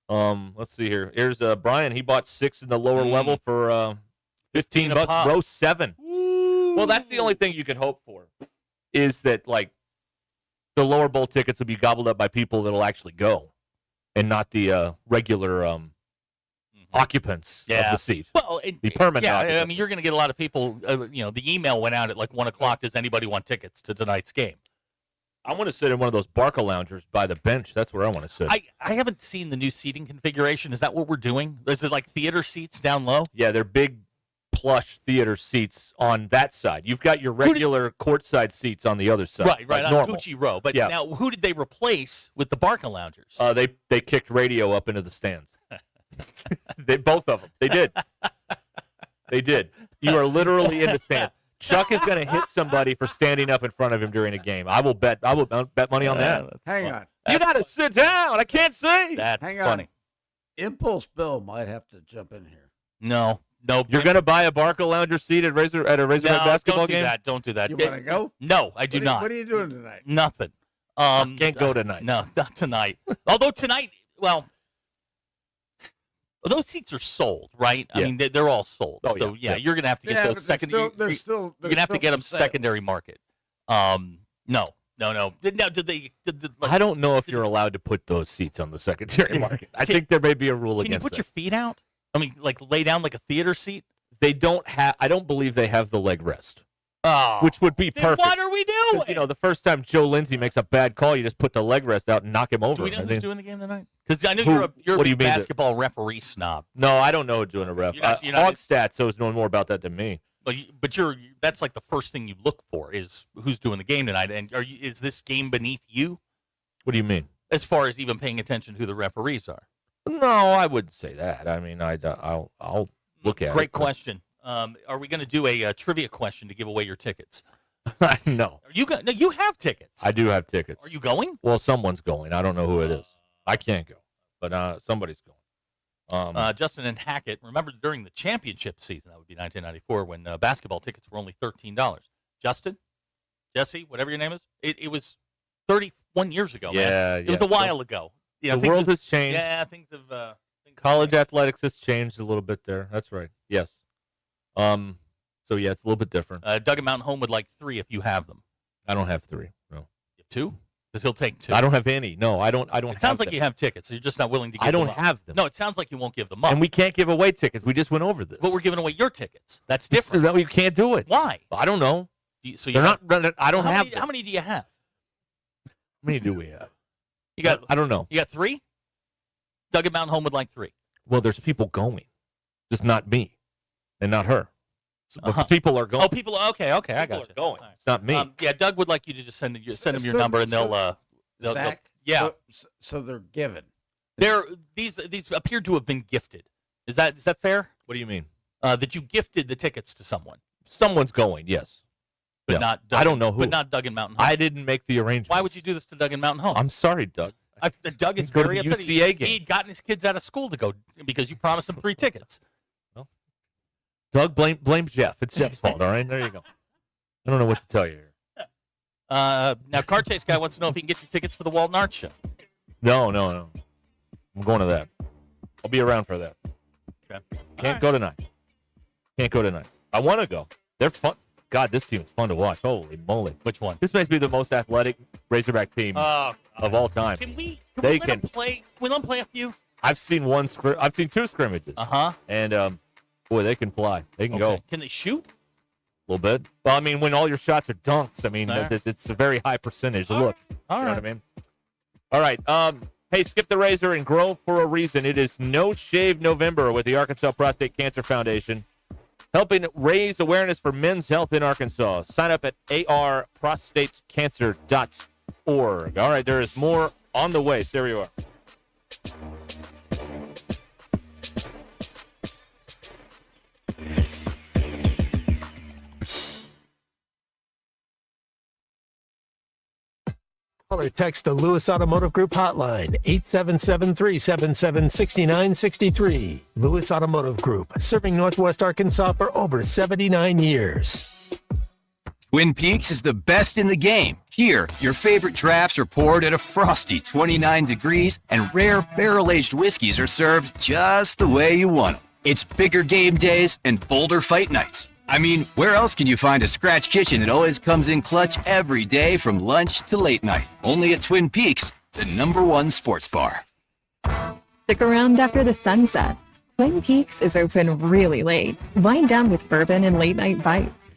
Let's see here. Here's Brian. He bought 6 in the lower level for $15. Row 7. Well, that's the only thing you can hope for, is that like the lower bowl tickets will be gobbled up by people that'll actually go, and not the regular occupants of the seat. Well, the permanent. Yeah, occupants. I mean, you're going to get a lot of people. The email went out at like 1 o'clock. Does anybody want tickets to tonight's game? I want to sit in one of those Barca loungers by the bench. That's where I want to sit. I haven't seen the new seating configuration. Is that what we're doing? Is it like theater seats down low? Yeah, they're big plush theater seats on that side. You've got your regular courtside seats on the other side. Right, like on normal. Gucci Row. But now, who did they replace with the Barca loungers? They kicked radio up into the stands. Both of them. They did. They did. You are literally in the stands. Chuck is going to hit somebody for standing up in front of him during a game. I will bet money on that. Hang on. You got to sit down. I can't see. Hang on. Impulse Bill might have to jump in here. No. You're going to buy a Barca lounger seat at Razorback basketball game? Don't do that. You want to go? No, I do not. What are you doing tonight? Nothing. Can't go tonight. No, not tonight. Although tonight, those seats are sold, right? Yeah. I mean, they're all sold. Oh, so yeah. you're going to have to get those secondary. You're going to have to get them secondary market. No. Now, did they? I don't know if you're allowed to put those seats on the secondary market. I think there may be a rule against that. Can you put your feet out? I mean, like lay down like a theater seat? They don't have. I don't believe they have the leg rest. Oh, which would be then perfect. what are we doing? You know, the first time Joe Lindsay makes a bad call, you just put the leg rest out and knock him over. Do we know I who's think. doing the game tonight? Because I know Who- you're what do a you mean basketball referee snob. No, I don't know who's doing a ref. You're not- Hogstat knows more about that than me. But that's like the first thing you look for is who's doing the game tonight. And is this game beneath you? What do you mean? As far as even paying attention to who the referees are. No, I wouldn't say that. I mean, I'll look at it. Great question. Are we going to do a trivia question to give away your tickets? No. Are you no, you have tickets. I do have tickets. Are you going? Well, someone's going. I don't know who it is. I can't go, but somebody's going. Justin and Hackett, remember during the championship season, that would be 1994, when basketball tickets were only $13. Justin, Jesse, whatever your name is, it was 31 years ago, man. It was a while ago. The world has changed. Yeah, things have. College athletics has changed a little bit there. That's right. Yes. So yeah, it's a little bit different. Doug and Mountain Home would like 3 if you have them. I don't have 3. No. You have 2? Because he'll take 2. I don't have any. No, I don't. It sounds like you have tickets. So you're just not willing to give I them don't up. have them. No, it sounds like you won't give them up. And we can't give away tickets. We just went over this. But we're giving away your tickets. That's different. That you can't do it. Why? I don't know. So They're not running. I don't how have many, them. how many do you have? How many do we have? You got. I don't know. You got 3. Doug and Mountain Home would like 3. Well, there's people going, just not me, and not her. But people are going. Oh, people. Okay, I got you. Going. It's not me. Yeah, Doug would like you to just send them your number, and they'll Zach, yeah. So they're given. These appear to have been gifted. Is that fair? What do you mean? That you gifted the tickets to someone, Someone's going. Yes. but Yeah. not. Doug I don't know who. But not Doug and Mountain Home. I didn't make the arrangement. Why would you do this to Doug and Mountain Home? I'm sorry, Doug. Doug is Go to very the upset. UCA game. He'd gotten his kids out of school to go because you promised him 3 tickets. Doug, blame Jeff. It's Jeff's fault. All right, there you go. I don't know what to tell you here. Now, Car Chase Guy wants to know if he can get you tickets for the Walton Arts show. No. I'm going to that. I'll be around for that. Okay. Can't go tonight. I want to go. They're fun. God, this team is fun to watch. Holy moly. Which one? This makes me the most athletic Razorback team of all time. Can we They let them play? Can we let them play a few? I've seen 2 scrimmages. And boy, they can fly. They can go. Can they shoot? A little bit. Well, I mean, when all your shots are dunks, I mean, There. it's a very high percentage. Look. All You know right. what I mean? All right. Hey, skip the razor and grow for a reason. It is No Shave November with the Arkansas Prostate Cancer Foundation, helping raise awareness for men's health in Arkansas. Sign up at arprostatecancer.org. All right, there is more on the way. So there you are. Call or text the Lewis Automotive Group hotline, 877-377-6963. Lewis Automotive Group, serving Northwest Arkansas for over 79 years. Twin Peaks is the best in the game. Here, your favorite drafts are poured at a frosty 29 degrees, and rare barrel-aged whiskeys are served just the way you want them. It's bigger game days and bolder fight nights. I mean, where else can you find a scratch kitchen that always comes in clutch every day from lunch to late night? Only at Twin Peaks, the #1 sports bar. Stick around after the sun sets. Twin Peaks is open really late. Wind down with bourbon and late night bites.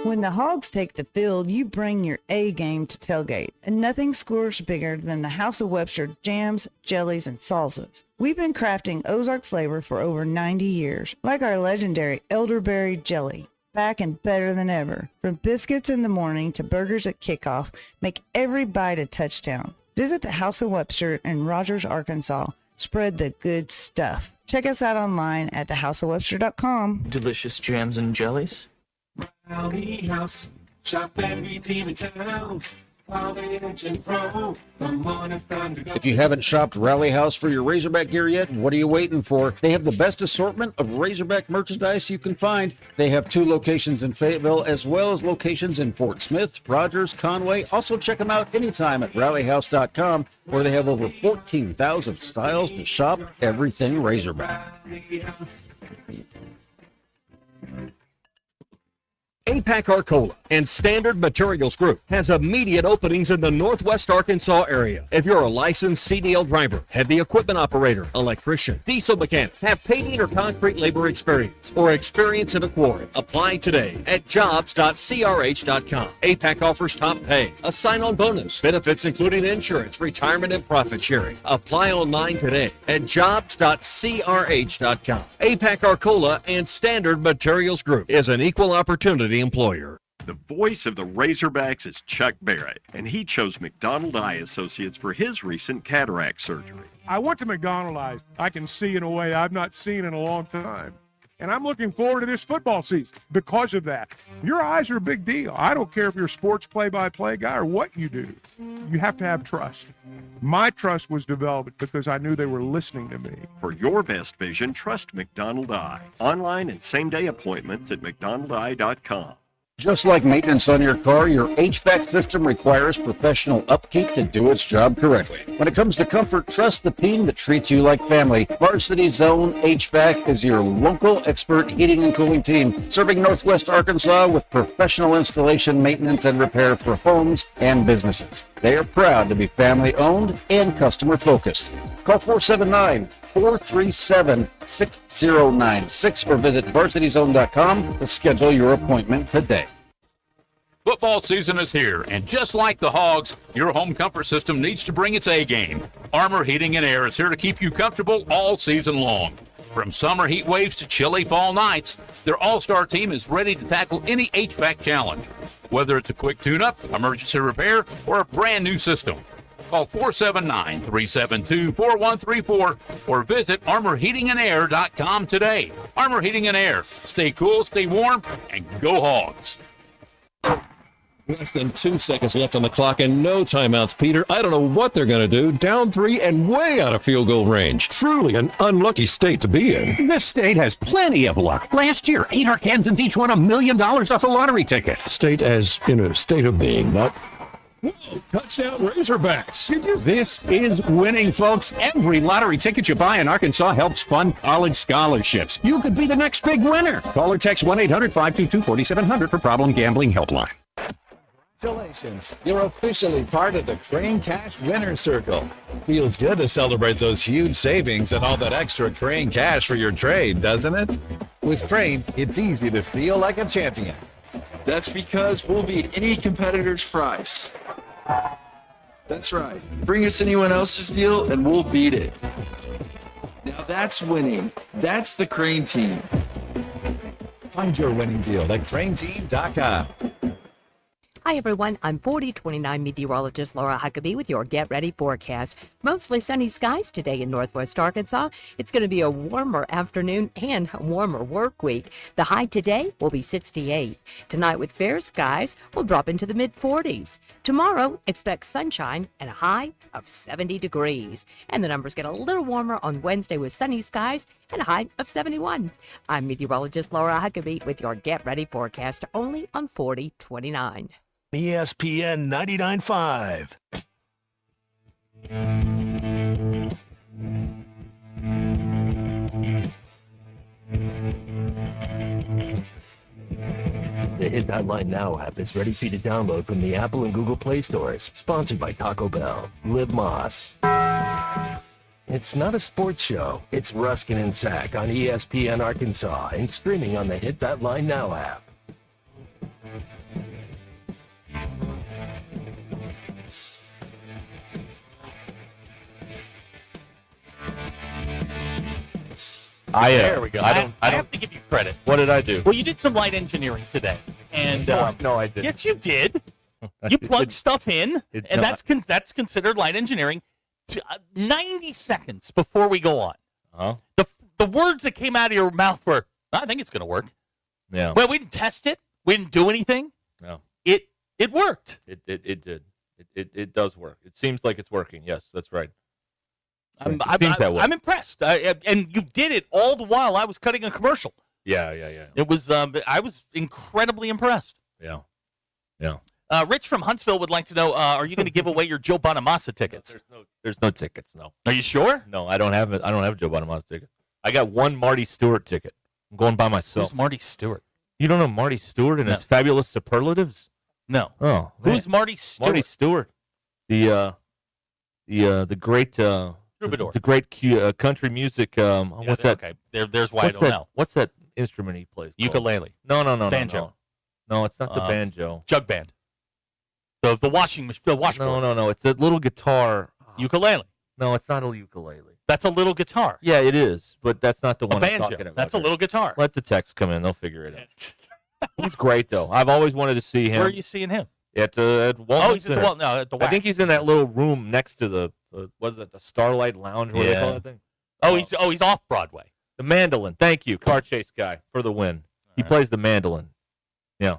When the Hogs take the field, you bring your A game to tailgate, and nothing scores bigger than the House of Webster jams, jellies, and salsas. We've been crafting Ozark flavor for over 90 years, like our legendary elderberry jelly. Back and better than ever. From biscuits in the morning to burgers at kickoff, make every bite a touchdown. Visit the House of Webster in Rogers, Arkansas. Spread the good stuff. Check us out online at thehouseofwebster.com. Delicious jams and jellies. Rally House, shop every team in town. If you haven't shopped Rally House for your Razorback gear yet, what are you waiting for? They have the best assortment of Razorback merchandise you can find. They have 2 locations in Fayetteville as well as locations in Fort Smith, Rogers, Conway. Also check them out anytime at rallyhouse.com, where they have over 14,000 styles to shop everything Razorback. APAC Arcola and Standard Materials Group has immediate openings in the Northwest Arkansas area. If you're a licensed CDL driver, heavy equipment operator, electrician, diesel mechanic, have paving or concrete labor experience, or experience in a quarry, apply today at jobs.crh.com. APAC offers top pay, a sign-on bonus, benefits including insurance, retirement, and profit sharing. Apply online today at jobs.crh.com. APAC Arcola and Standard Materials Group is an equal opportunity employer. The voice of the Razorbacks is Chuck Barrett, and he chose McDonald Eye Associates for his recent cataract surgery. I went to McDonald Eyes. I can see in a way I've not seen in a long time. And I'm looking forward to this football season because of that. Your eyes are a big deal. I don't care if you're a sports play-by-play guy or what you do. You have to have trust. My trust was developed because I knew they were listening to me. For your best vision, trust McDonald Eye. Online and same-day appointments at mcdonaldeye.com. Just like maintenance on your car, your HVAC system requires professional upkeep to do its job correctly. When it comes to comfort, trust the team that treats you like family. Varsity Zone HVAC is your local expert heating and cooling team, serving Northwest Arkansas with professional installation, maintenance, and repair for homes and businesses. They are proud to be family-owned and customer-focused. Call 479-437-6096 or visit varsityzone.com to schedule your appointment today. Football season is here, and just like the Hogs, your home comfort system needs to bring its A game. Armor Heating and Air is here to keep you comfortable all season long. From summer heat waves to chilly fall nights, their all-star team is ready to tackle any HVAC challenge. Whether it's a quick tune-up, emergency repair, or a brand new system. Call 479-372-4134 or visit armorheatingandair.com today. Armor Heating and Air. Stay cool, stay warm, and go Hogs. Less than 2 seconds left on the clock and no timeouts, Peter. I don't know what they're going to do. Down 3 and way out of field goal range. Truly an unlucky state to be in. This state has plenty of luck. Last year, 8 Arkansans each won $1 million off a lottery ticket. State as in a state of being, not... Whoa, touchdown Razorbacks. This is winning, folks. Every lottery ticket you buy in Arkansas helps fund college scholarships. You could be the next big winner. Call or text 1-800-522-4700 for Problem Gambling Helpline. Congratulations, you're officially part of the Crane Cash Winner Circle. Feels good to celebrate those huge savings and all that extra Crane cash for your trade, doesn't it? With Crane, it's easy to feel like a champion. That's because we'll beat any competitor's price. That's right. Bring us anyone else's deal and we'll beat it. Now that's winning. That's the Crane Team. Find your winning deal at craneteam.com. Hi, everyone. I'm 4029 meteorologist Laura Huckabee with your Get Ready forecast. Mostly sunny skies today in Northwest Arkansas. It's going to be a warmer afternoon and a warmer work week. The high today will be 68. Tonight with fair skies, we'll drop into the mid-40s. Tomorrow, expect sunshine and a high of 70 degrees. And the numbers get a little warmer on Wednesday with sunny skies and a high of 71. I'm meteorologist Laura Huckabee with your Get Ready forecast only on 4029. ESPN 99.5. The Hit That Line Now app is ready for you to download from the Apple and Google Play stores. Sponsored by Taco Bell. Live Moss. It's not a sports show. It's Ruscin and Zach on ESPN Arkansas and streaming on the Hit That Line Now app. There we go. I have to give you credit. What did I do? Well, you did some light engineering today, and no, I didn't. Yes, you did. You plugged stuff in, and that's considered light engineering. 90 seconds before we go on, the words that came out of your mouth were, "I think it's going to work." Yeah. Well, we didn't test it. We didn't do anything. No. It worked. It did. It does work. It seems like it's working. Yes, that's right. I'm impressed. And you did it all the while I was cutting a commercial. Yeah. It was. I was incredibly impressed. Yeah. Rich from Huntsville would like to know: are you going to give away your Joe Bonamassa tickets? There's no tickets. No. Are you sure? No, I don't have it. I don't have a Joe Bonamassa ticket. I got one Marty Stewart ticket. I'm going by myself. Who's Marty Stewart? You don't know Marty Stewart and his fabulous superlatives? No. Oh, Who's Marty Stewart? Marty Stewart, the great Troubadour. the great country music. What's that? Okay, there's why I don't know. What's that instrument he plays? called? Ukulele. No, Banjo. No, it's not the banjo. Jug band. The washing machine. The washboard. No. It's that little guitar. Ukulele. No, it's not a ukulele. That's a little guitar. Yeah, it is, but that's not the one I'm banjo. talking about. That's a little guitar. Let the text come in; they'll figure it out. He's great, though. I've always wanted to see him. Where are you seeing him? At Walton he's Center. at the I think he's in that little room next to the was it the Starlight Lounge? What do they call that thing? He's off Broadway. The mandolin. Thank you, car chase guy, for the win. He plays the mandolin. Yeah.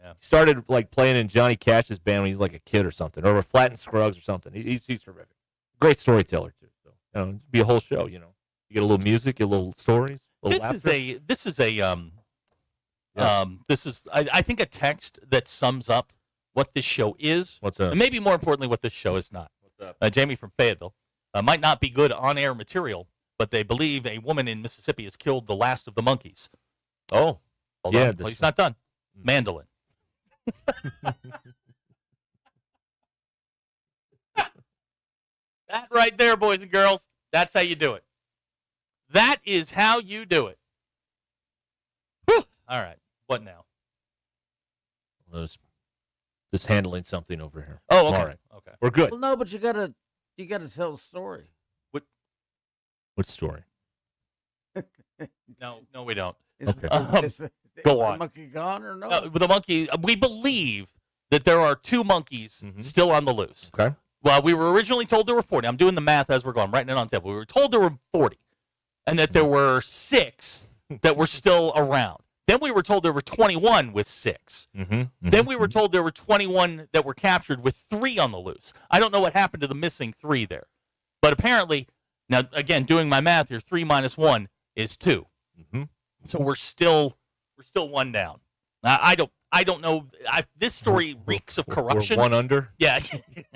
He started playing in Johnny Cash's band when he was like a kid or something, or Flat and Scruggs or something. He's terrific. Great storyteller too. So it'd be a whole show. You get a little music, a little stories. This is I think a text that sums up what this show is. What's that? And maybe more importantly, what this show is not. What's up? Jamie from Fayetteville might not be good on-air material, but they believe a woman in Mississippi has killed the last of the monkeys. Oh, hold on. Well, he's not done. Mandolin. That right there, boys and girls, that's how you do it. That is how you do it. Whew. All right. What now? Just handling something over here. Oh, okay. All right. Okay. We're good. Well, no, but you gotta tell the story. What story? No, we don't. Is Go the on. monkey gone or no? The monkey. We believe that there are 2 monkeys still on the loose. Okay. Well, we were originally told there were 40. I'm doing the math as we're going. I'm writing it on the table. We were told there were 40, and that there were 6 that were still around. Then we were told there were 21 with 6. Then we were told there were 21 that were captured with 3 on the loose. I don't know what happened to the missing 3 there, but apparently, now again doing my math here, 3 minus 1 is 2. So we're still 1 down. I don't know. This story reeks of corruption. We're 1 under. Yeah.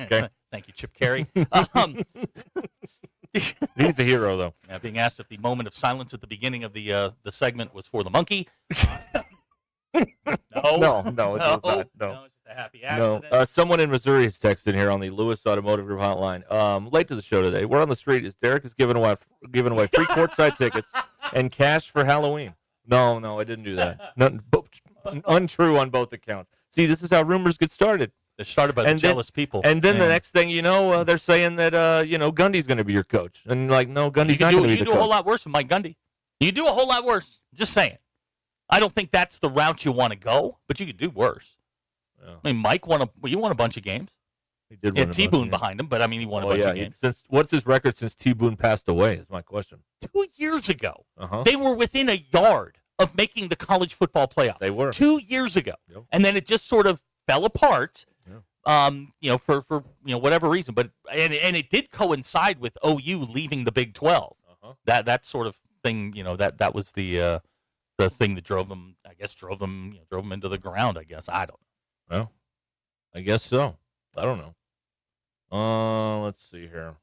Okay. Thank you, Chip Carey. He's a hero, though. Now, being asked if the moment of silence at the beginning of the segment was for the monkey. No, it was not. No. It's just a happy accident. No. Someone in Missouri has texted here on the Lewis Automotive Group hotline. Late to the show today. We're on the street. Derek is giving away free courtside tickets and cash for Halloween. No, I didn't do that. Untrue on both accounts. See, this is how rumors get started. They're started by the jealous people. And then the next thing you know, they're saying that Gundy's going to be your coach, and no, Gundy's not going to be the coach. You can do a whole lot worse than Mike Gundy. You do a whole lot worse. Just saying. I don't think that's the route you want to go, but you could do worse. Yeah. I mean, Mike won a bunch of games. He did. He had T Boone behind him, but I mean, he won a bunch of games. What's his record since T Boone passed away? Is my question. 2 years ago, they were within a yard of making the college football playoff. They were 2 years ago, and then it just sort of fell apart. For whatever reason, but and it did coincide with OU leaving the Big 12. That sort of thing, that was the thing that drove them into the ground. I guess I don't know. Well, I guess so. I don't know. Let's see here.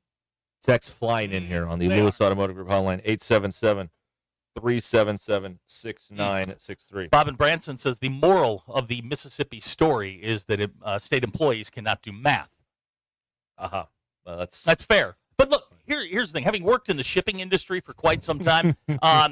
Text flying in here on the Lewis Automotive Group hotline 877-377-6963. Bob and Branson says the moral of the Mississippi story is that state employees cannot do math. Well, that's fair. But look, here's the thing. Having worked in the shipping industry for quite some time,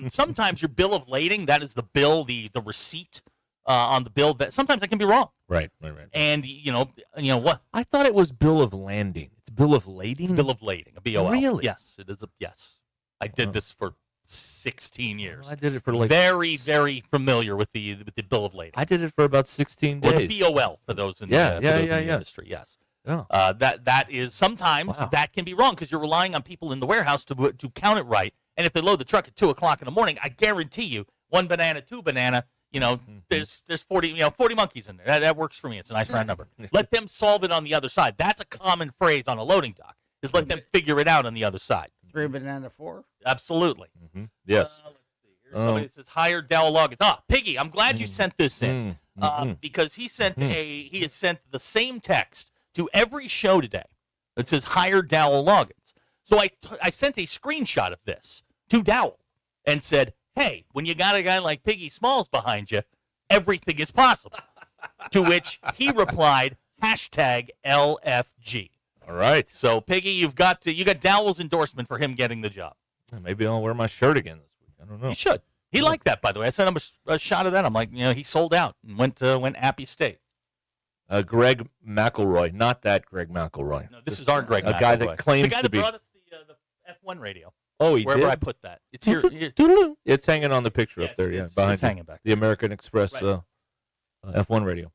sometimes your bill of lading, that is the bill, the receipt on the bill, that sometimes that can be wrong. Right. And you know what? I thought it was bill of landing. It's bill of lading. It's bill of lading. A BOL. Really? Yes, it is. Yes, I did this for 16 years. I did it for very, very familiar with the bill of lading. I did it for about 16 days. Or the BOL for those in the industry. Yes. Yeah. That is sometimes that can be wrong because you're relying on people in the warehouse to count it right. And if they load the truck at 2:00 in the morning, I guarantee you 1 banana, 2 banana. There's 40 monkeys in there. That works for me. It's a nice round number. Let them solve it on the other side. That's a common phrase on a loading dock. Is let them figure it out on the other side. 3 banana 4. Absolutely. Yes. Let's see. Here's somebody that says hired Dowell Loggins. Piggy, I'm glad you sent this in because he has sent the same text to every show today that says hired Dowell Loggins. So I sent a screenshot of this to Dowell and said, hey, when you got a guy like Piggy Smalls behind you, everything is possible. To which he replied, #LFG. All right. So, Piggy, you got Dowell's endorsement for him getting the job. Maybe I'll wear my shirt again this week. I don't know. You should. He liked that, by the way. I sent him a shot of that. I'm like, he sold out and went Appy State. Greg McElroy, not that Greg McElroy. No, this is our Greg McElroy. A guy that claims the guy to that be. brought us the F1 radio. Oh, he Wherever did? I put that. It's here. It's hanging on the picture up there, behind it's you. hanging back The American Express F1 radio.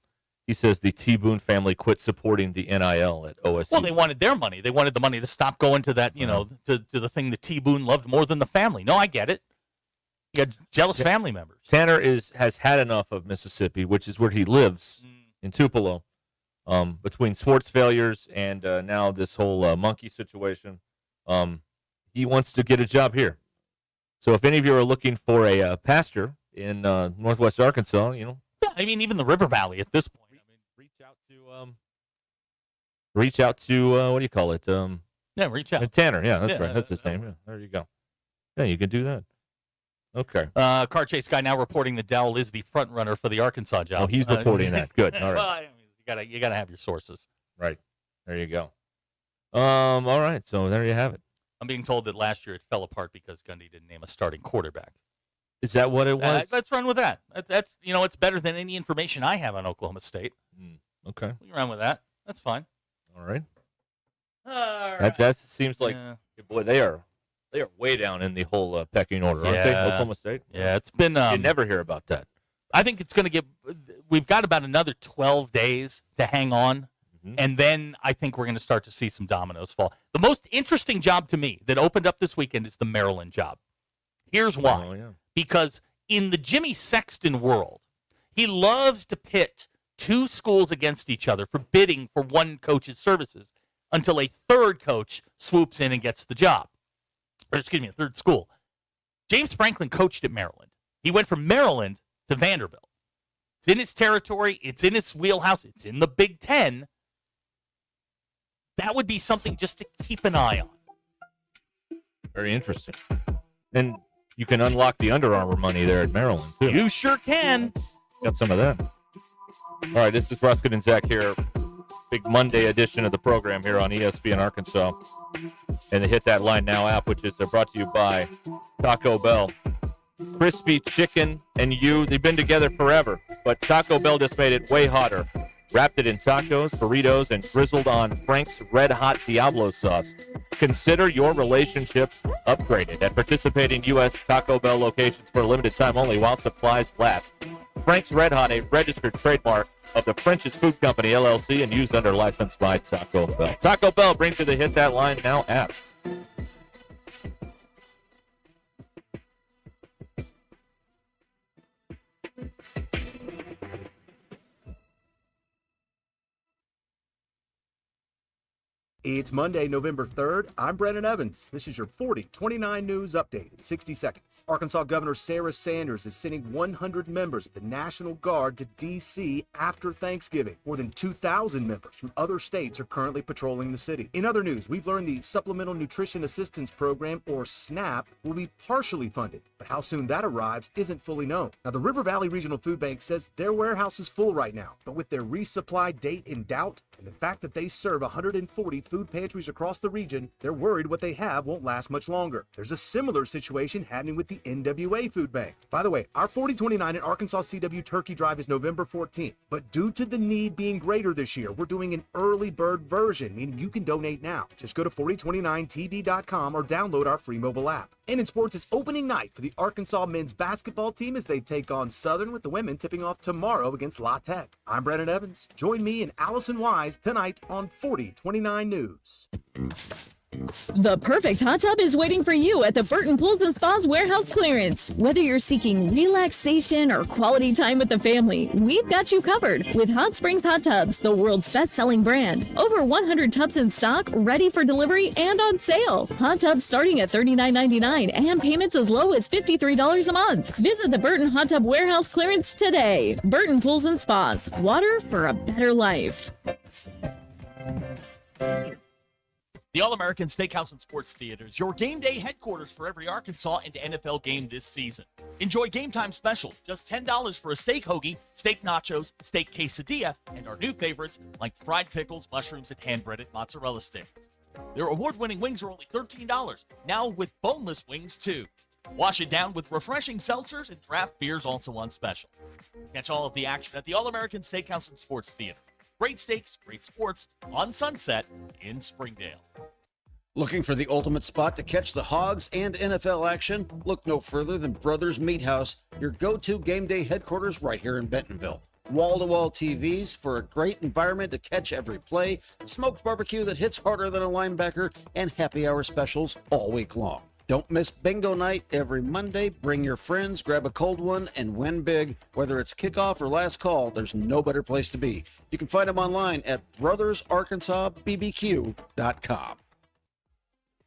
He says the T. Boone family quit supporting the NIL at OSU. Well, they wanted their money. They wanted the money to stop going to that, to the thing that T. Boone loved more than the family. No, I get it. You got jealous family members. Tanner has had enough of Mississippi, which is where he lives in Tupelo. Between sports failures and now this whole monkey situation, he wants to get a job here. So if any of you are looking for a pastor in Northwest Arkansas, Yeah, I mean, even the River Valley at this point. reach out to what do you call it? Reach out. Tanner. Yeah, that's right. That's his name. Yeah, there you go. Yeah, you can do that. Okay. Car Chase Guy now reporting that Dowell is the front runner for the Arkansas job. Oh, he's reporting that. Good. All right. Well, I mean, you gotta have your sources. Right. There you go. All right. So there you have it. I'm being told that last year it fell apart because Gundy didn't name a starting quarterback. Is that what it was? Let's run with that. That's it's better than any information I have on Oklahoma State. Okay. We can run with that. That's fine. All right. All right. That seems like boy, they are way down in the whole pecking order, aren't they? Oklahoma State. Yeah, it's been. You never hear about that. I think it's going to get. We've got about another 12 days to hang on, and then I think we're going to start to see some dominoes fall. The most interesting job to me that opened up this weekend is the Maryland job. Here's why. Oh, yeah. Because in the Jimmy Sexton world, he loves to pit two schools against each other for bidding for one coach's services until a third coach swoops in and gets the job. Or excuse me, a third school. James Franklin coached at Maryland. He went from Maryland to Vanderbilt. It's in his territory. It's in his wheelhouse. It's in the Big Ten. That would be something just to keep an eye on. Very interesting. And you can unlock the Under Armour money there at Maryland, too. You sure can. Got some of that. All right, this is Ruscin and Zach here. Big Monday edition of the program here on ESPN Arkansas. And the Hit That Line Now app, which is brought to you by Taco Bell. Crispy chicken and they've been together forever, but Taco Bell just made it way hotter. Wrapped it in tacos, burritos, and drizzled on Frank's Red Hot Diablo sauce. Consider your relationship upgraded at participating U.S. Taco Bell locations for a limited time only while supplies last. Frank's Red Hot, a registered trademark of the French's Food Company, LLC, and used under license by Taco Bell. Taco Bell brings you the Hit That Line Now app. It's Monday, November 3rd. I'm Brennan Evans. This is your 40-29 News Update in 60 seconds. Arkansas Governor Sarah Sanders is sending 100 members of the National Guard to D.C. after Thanksgiving. More than 2,000 members from other states are currently patrolling the city. In other news, we've learned the Supplemental Nutrition Assistance Program, or SNAP, will be partially funded, but how soon that arrives isn't fully known. Now, the River Valley Regional Food Bank says their warehouse is full right now, but with their resupply date in doubt, and the fact that they serve 140 food pantries across the region, they're worried what they have won't last much longer. There's a similar situation happening with the NWA Food Bank. By the way, our 4029 in Arkansas CW Turkey Drive is November 14th, but due to the need being greater this year, we're doing an early bird version, meaning you can donate now. Just go to 4029tv.com or download our free mobile app. And in sports, it's opening night for the Arkansas men's basketball team as they take on Southern, with the women tipping off tomorrow against La Tech. I'm Brennan Evans. Join me and Allison Wise tonight on 4029 News. The perfect hot tub is waiting for you at the Burton Pools & Spas warehouse clearance. Whether you're seeking relaxation or quality time with the family, we've got you covered with Hot Springs Hot Tubs, the world's best-selling brand. Over 100 tubs in stock, ready for delivery and on sale. Hot tubs starting at $39.99 and payments as low as $53 a month. Visit the Burton Hot Tub warehouse clearance today. Burton Pools & Spas, water for a better life. The All-American Steakhouse and Sports Theater is your game day headquarters for every Arkansas and NFL game this season. Enjoy game time specials, just $10 for a steak hoagie, steak nachos, steak quesadilla, and our new favorites like fried pickles, mushrooms, and hand-breaded mozzarella sticks. Their award-winning wings are only $13, now with boneless wings too. Wash it down with refreshing seltzers and draft beers also on special. Catch all of the action at the All-American Steakhouse and Sports Theater. Great steaks, great sports on Sunset in Springdale. Looking for the ultimate spot to catch the Hogs and NFL action? Look no further than Brothers Meat House, your go-to game day headquarters right here in Bentonville. Wall-to-wall TVs for a great environment to catch every play, smoked barbecue that hits harder than a linebacker, and happy hour specials all week long. Don't miss bingo night every Monday. Bring your friends, grab a cold one, and win big. Whether it's kickoff or last call, there's no better place to be. You can find them online at brothersarkansasbbq.com.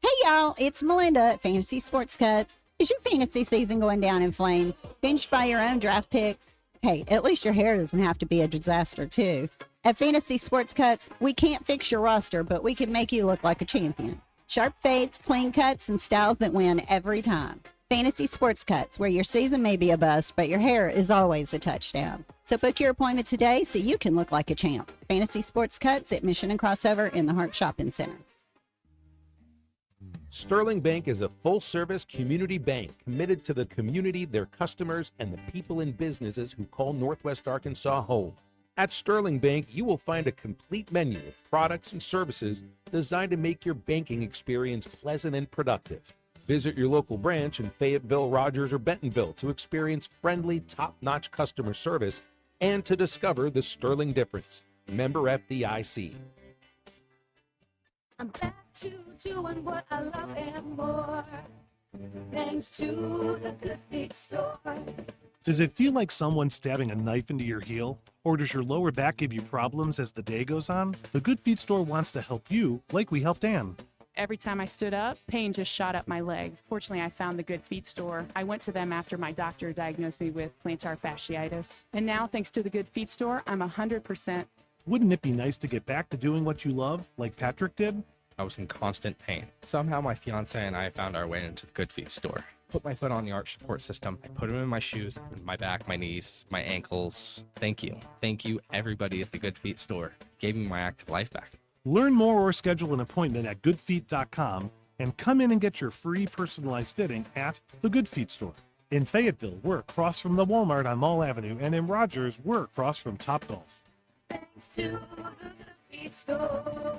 Hey y'all, it's Melinda at Fantasy Sports Cuts. Is your fantasy season going down in flames? Finished by your own draft picks? Hey, at least your hair doesn't have to be a disaster too. At Fantasy Sports Cuts, we can't fix your roster, but we can make you look like a champion. Sharp fades, clean cuts, and styles that win every time. Fantasy Sports Cuts, where your season may be a bust, but your hair is always a touchdown. So book your appointment today so you can look like a champ. Fantasy Sports Cuts at Mission and Crossover in the Hart Shopping Center. Sterling Bank is a full-service community bank committed to the community, their customers, and the people and businesses who call Northwest Arkansas home. At Sterling Bank, you will find a complete menu of products and services designed to make your banking experience pleasant and productive. Visit your local branch in Fayetteville, Rogers, or Bentonville to experience friendly, top-notch customer service and to discover the Sterling difference. Member FDIC. I'm back to doing what I love and more, thanks to the Good Feet store. Does it feel like someone's stabbing a knife into your heel? Or does your lower back give you problems as the day goes on? The Good Feet store wants to help you like we helped Ann. Every time I stood up, pain just shot up my legs. Fortunately, I found the Good Feet store. I went to them after my doctor diagnosed me with plantar fasciitis. And now, thanks to the Good Feet store, I'm 100%. Wouldn't it be nice to get back to doing what you love, like Patrick did? I was in constant pain. Somehow my fiance and I found our way into the Good Feet store. Put my foot on the arch support system. I put them in my shoes, my back, my knees, my ankles. Thank you. Thank you, everybody at the Good Feet store. Gave me my active life back. Learn more or schedule an appointment at goodfeet.com and come in and get your free personalized fitting at the Good Feet store. In Fayetteville, we're across from the Walmart on Mall Avenue, and in Rogers, we're across from Topgolf. Thanks to the Good Feet store.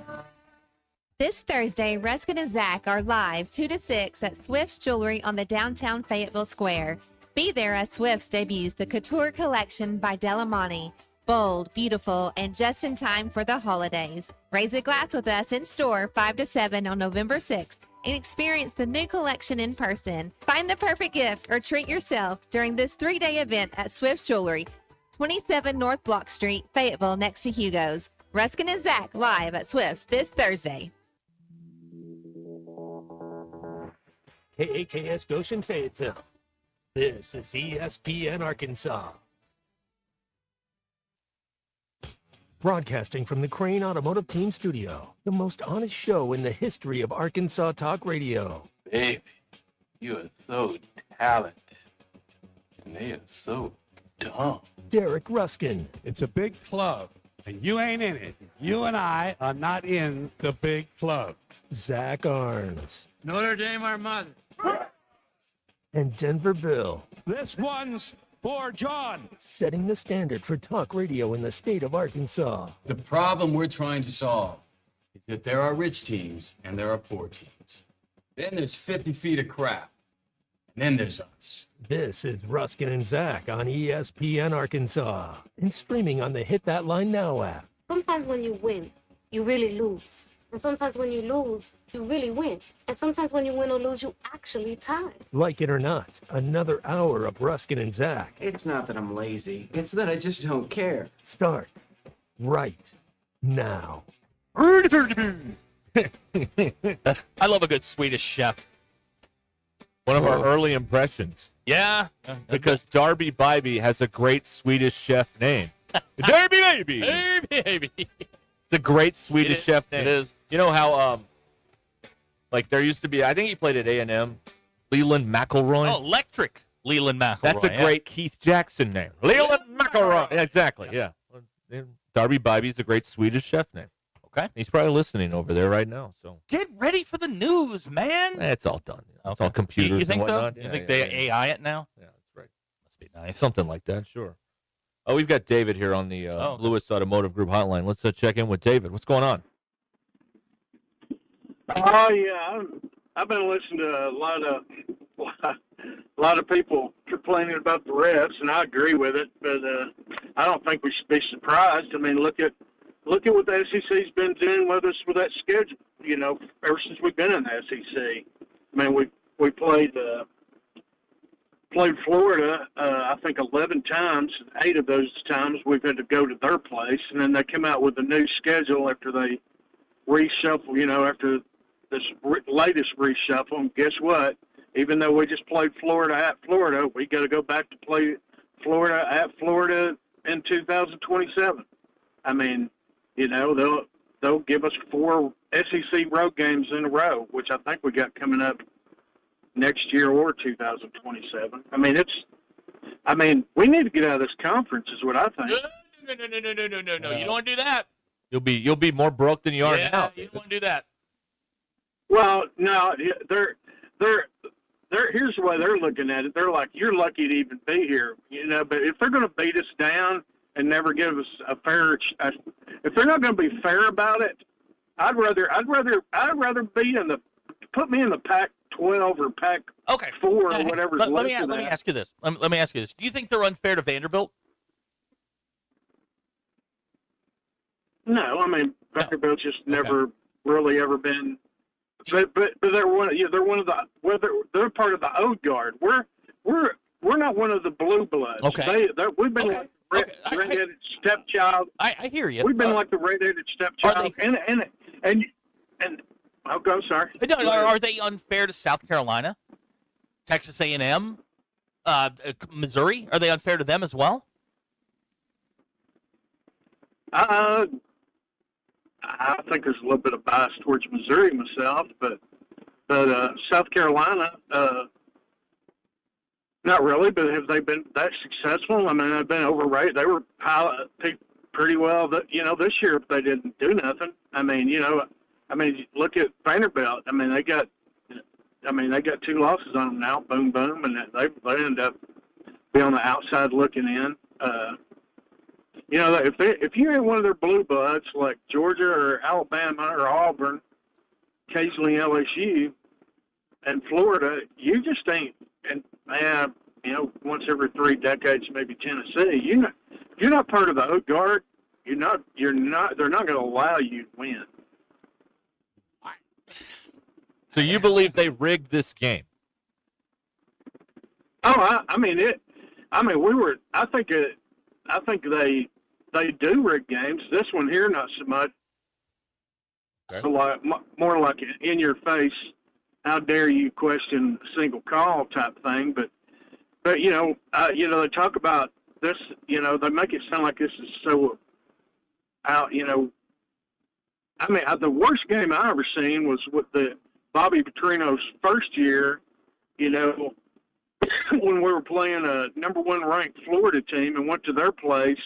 This Thursday, Ruscin and Zach are live 2 to 6 at Swift's Jewelry on the downtown Fayetteville Square. Be there as Swift's debuts the Couture Collection by Delamani. Bold, beautiful, and just in time for the holidays. Raise a glass with us in store 5 to 7 on November 6th and experience the new collection in person. Find the perfect gift or treat yourself during this 3-day event at Swift's Jewelry, 27 North Block Street, Fayetteville, next to Hugo's. Ruscin and Zach live at Swift's this Thursday. KAKS Goshen Fayetteville. This is ESPN Arkansas. Broadcasting from the Crane Automotive Team Studio, the most honest show in the history of Arkansas Talk Radio. Baby, you are so talented, and they are so dumb. Derek Ruskin. It's a big club, and you ain't in it. You and I are not in the big club. Zach Arns. Notre Dame, our mother. And Denver Bill. This one's for John. Setting the standard for talk radio in the state of Arkansas. The problem we're trying to solve is that there are rich teams and there are poor teams. Then there's 50 feet of crap. And then there's us. This is Ruskin and Zach on ESPN Arkansas and streaming on the Hit That Line Now app. Sometimes when you win, you really lose. And sometimes when you lose, you really win. And sometimes when you win or lose, you actually tie. Like it or not, another hour of Ruskin and Zach. It's not that I'm lazy. It's that I just don't care. Starts right now. I love a good Swedish chef. One of our early impressions. Yeah. Because Darby Bybee has a great Swedish chef name. Darby Baby. Darby Baby. It's a great Swedish chef name. It is. You know how Like there used to be, I think he played at A&M, Leland McElroy. Oh, Electric Leland McElroy. That's a great Keith Jackson name. Leland McElroy. Yeah, exactly, yeah. Darby Bybee's a great Swedish chef name. Okay. He's probably listening over there right now. So Get ready for the news, man. it's all done. It's all computers You think and whatnot. so? You think they AI it now? Yeah, that's right. Must be nice. Something like that, sure. Oh, we've got David here on the Lewis Automotive Group hotline. Let's check in with David. What's going on? Oh yeah, I've been listening to a lot of people complaining about the refs, and I agree with it. But I don't think we should be surprised. I mean, look at what the SEC's been doing with us with that schedule. You know, ever since we've been in the SEC. I mean, we played Florida, I think 11 times. 8 of those times we've had to go to their place, and then they come out with a new schedule after they reshuffle. You know, after this latest reshuffle. And guess what? Even though we just played Florida at Florida, we got to go back to play Florida at Florida in 2027. I mean, you know, they'll give us 4 SEC road games in a row, which I think we got coming up next year or 2027. I mean, we need to get out of this conference, is what I think. No. You don't want to do that. You'll be more broke than you are now. You don't want to do that. Well, no, they're here's the way they're looking at it. They're like, you're lucky to even be here, you know. But if they're going to beat us down and never give us a fair, if they're not going to be fair about it, I'd rather be put me in the Pac-12 or Pac-4 or whatever. Let me ask you this. Let me ask you this. Do you think they're unfair to Vanderbilt? No, I mean Vanderbilt's just never really ever been. But they're one. Yeah, they're one of the. They're part of the old guard. We're not one of the blue bloods. Okay. We've been like redheaded stepchild. I hear you. We've been like the redheaded stepchild. And I'll go. Sorry. Are they unfair to South Carolina, Texas A&M, Missouri? Are they unfair to them as well? I think there's a little bit of bias towards Missouri myself, but South Carolina, not really. But have they been that successful? I mean, they've been overrated. They were picked pretty well. This year they didn't do nothing. I mean, look at Vanderbilt. I mean, they got 2 losses on them now. Boom, boom, and they end up being on the outside looking in. If you ain't one of their blue bloods like Georgia or Alabama or Auburn, occasionally LSU, and Florida, you just ain't. And once every 3 decades, maybe Tennessee. You're not part of the old guard. You're not. They're not going to allow you to win. So you believe they rigged this game? Oh, I think they do rig games. This one here, not so much. Okay. More like an in your face, how dare you question a single call type thing. But they talk about this. They make it sound like this is so out. The worst game I ever seen was with the Bobby Petrino's first year. When we were playing a number 1 ranked Florida team and went to their place,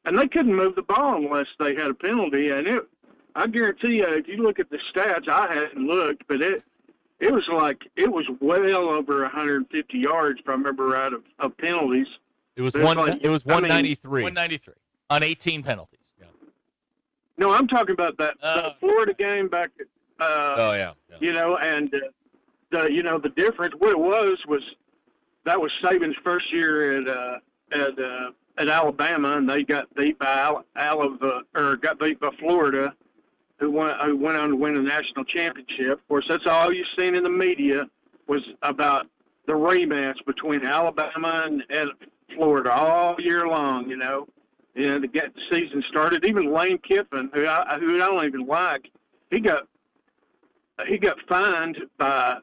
and they couldn't move the ball unless they had a penalty. And I guarantee you, if you look at the stats, I hadn't looked, but it was well over 150 yards, if I remember right, of penalties. It was 193. 193 on 18 penalties. Yeah. No, I'm talking about the Florida game back at. Yeah. And the difference. What it was that was Saban's first year at Alabama, and they got beat by Florida, who went on to win a national championship. Of course, that's all you've seen in the media was about the rematch between Alabama and Florida all year long. To get the season started. Even Lane Kiffin, who I don't even like, he got fined by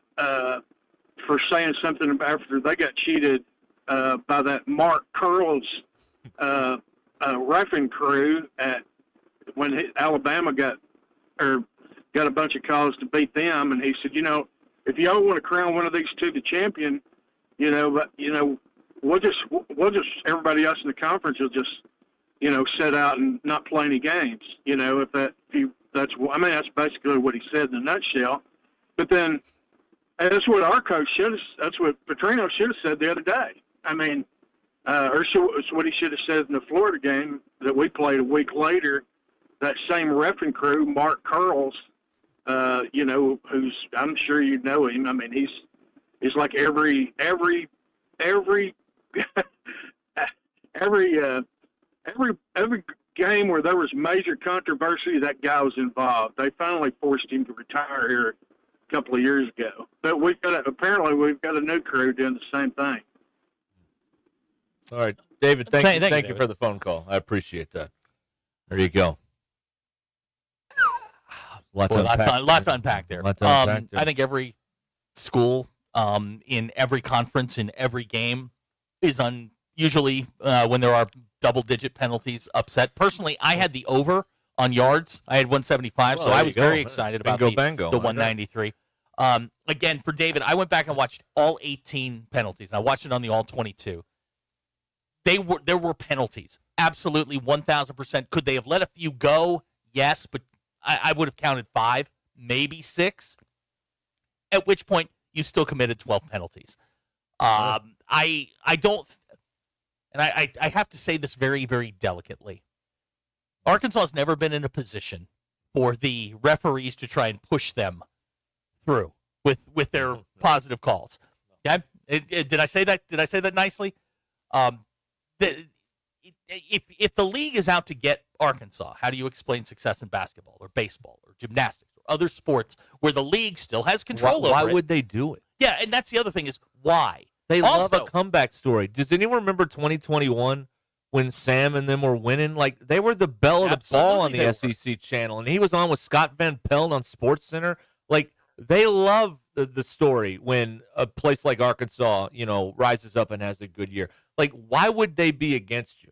for saying something after they got cheated by that Mark Curl's reffing crew when Alabama got, or got a bunch of calls to beat them, and he said, if y'all want to crown one of these two the champion, we'll just everybody else in the conference will just sit out and not play any games. That's basically what he said in a nutshell. But then that's what our coach that's what Petrino should have said the other day. It's what he should have said in the Florida game that we played a week later. That same reffing crew, Mark Curls, who's, I'm sure you know him. He's like every game where there was major controversy, that guy was involved. They finally forced him to retire here a couple of years ago. But apparently we've got a new crew doing the same thing. All right, David, thank you David. for the phone call. I appreciate that. There you go. Lots to unpack there. Lots to unpack there. I think every school in every conference, in every game, is usually when there are double-digit penalties upset. Personally, I had the over on yards. I had 175, so I was very excited about the 193. Again, for David, I went back and watched all 18 penalties. And I watched it on the all 22. There were penalties. Absolutely, 1,000%. Could they have let a few go? Yes, but I would have counted 5, maybe 6. At which point, you still committed 12 penalties. I don't, and I have to say this very, very delicately. Arkansas has never been in a position for the referees to try and push them through with their positive calls. Okay? Did I say that? Did I say that nicely? If the league is out to get Arkansas, how do you explain success in basketball or baseball or gymnastics or other sports where the league still has control over it? Why would they do it? Yeah, and that's the other thing is why. They love a comeback story. Does anyone remember 2021 when Sam and them were winning? Like, they were the belle of the ball on the SEC channel, and he was on with Scott Van Pelt on SportsCenter. Like, they love the story when a place like Arkansas, rises up and has a good year. Like, why would they be against you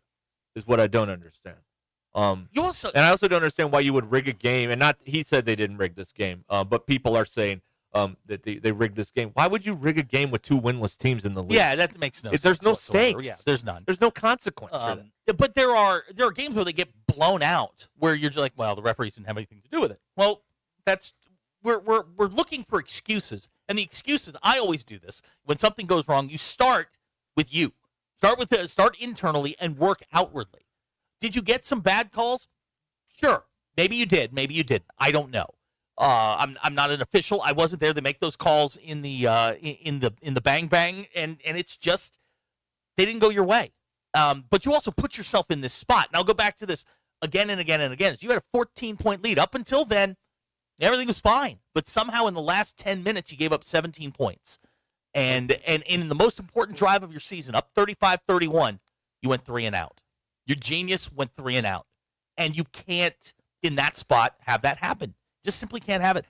is what I don't understand. And I also don't understand why you would rig a game. And he said they didn't rig this game, but people are saying that they rigged this game. Why would you rig a game with 2 winless teams in the league? Yeah, that makes no sense. There's no whatsoever. stakes. Yeah, there's none. There's no consequence for that. But there are games where they get blown out where you're just like, well, the referees didn't have anything to do with it. Well, we're looking for excuses. And the excuses, I always do this. When something goes wrong, you start with you. Start internally and work outwardly. Did you get some bad calls? Sure. Maybe you did. Maybe you didn't. I don't know. I'm not an official. I wasn't there to make those calls in the bang bang, and it's just they didn't go your way. But you also put yourself in this spot. And I'll go back to this again and again and again. You had a 14-point lead. Up until then, everything was fine. But somehow in the last 10 minutes, you gave up 17 points. And in the most important drive of your season, up 35-31, you went 3 and out. Your genius went 3 and out. And you can't, in that spot, have that happen. Just simply can't have it.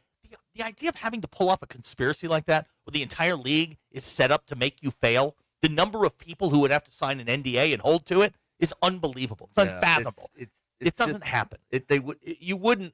The idea of having to pull off a conspiracy like that, where the entire league is set up to make you fail, the number of people who would have to sign an NDA and hold to it is unbelievable. It's unfathomable. It doesn't happen. You wouldn't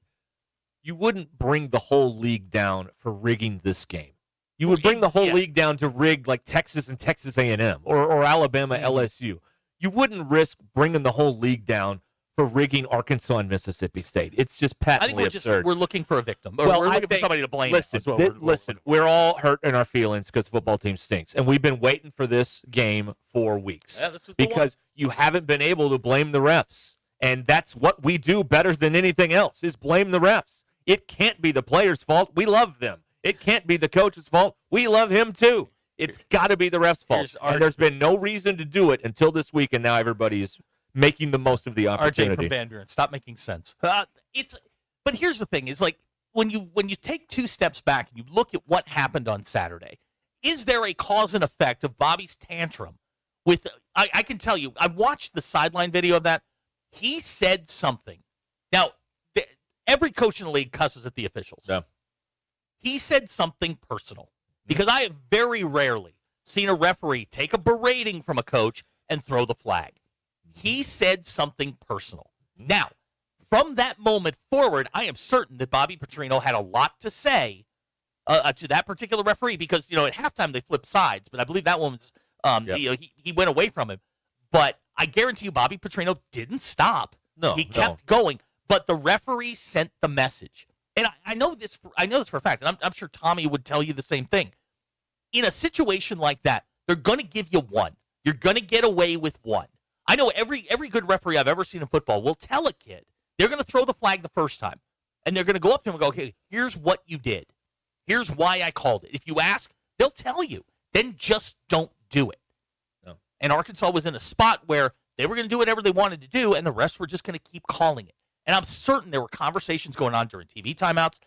bring the whole league down for rigging this game. You would bring the whole league down to rig like Texas and Texas A&M or Alabama LSU. You wouldn't risk bringing the whole league down for rigging Arkansas and Mississippi State. It's just patently absurd. We're looking for a victim. We're looking for somebody to blame. Listen, we're all hurt in our feelings because the football team stinks. And we've been waiting for this game for weeks because you haven't been able to blame the refs. And that's what we do better than anything else is blame the refs. It can't be the players' fault. We love them. It can't be the coach's fault. We love him too. It's got to be the ref's fault. And there's been no reason to do it until this week, and now everybody is making the most of the opportunity. RJ from Van Buren, stop making sense. But here's the thing: is like when you take 2 steps back and you look at what happened on Saturday. Is there a cause and effect of Bobby's tantrum? With I can tell you, I watched the sideline video of that. He said something. Now, every coach in the league cusses at the officials. Yeah. He said something personal because I have very rarely seen a referee take a berating from a coach and throw the flag. He said something personal. Now, from that moment forward, I am certain that Bobby Petrino had a lot to say to that particular referee because, at halftime they flipped sides, but I believe that one was, he went away from him. But I guarantee you Bobby Petrino didn't stop. No, he kept going, but the referee sent the message. And I know this for a fact, and I'm sure Tommy would tell you the same thing. In a situation like that, they're going to give you one. You're going to get away with one. I know every good referee I've ever seen in football will tell a kid they're going to throw the flag the first time, and they're going to go up to him and go, okay, here's what you did. Here's why I called it. If you ask, they'll tell you. Then just don't do it. No. And Arkansas was in a spot where they were going to do whatever they wanted to do, and the refs were just going to keep calling it. And I'm certain there were conversations going on during TV timeouts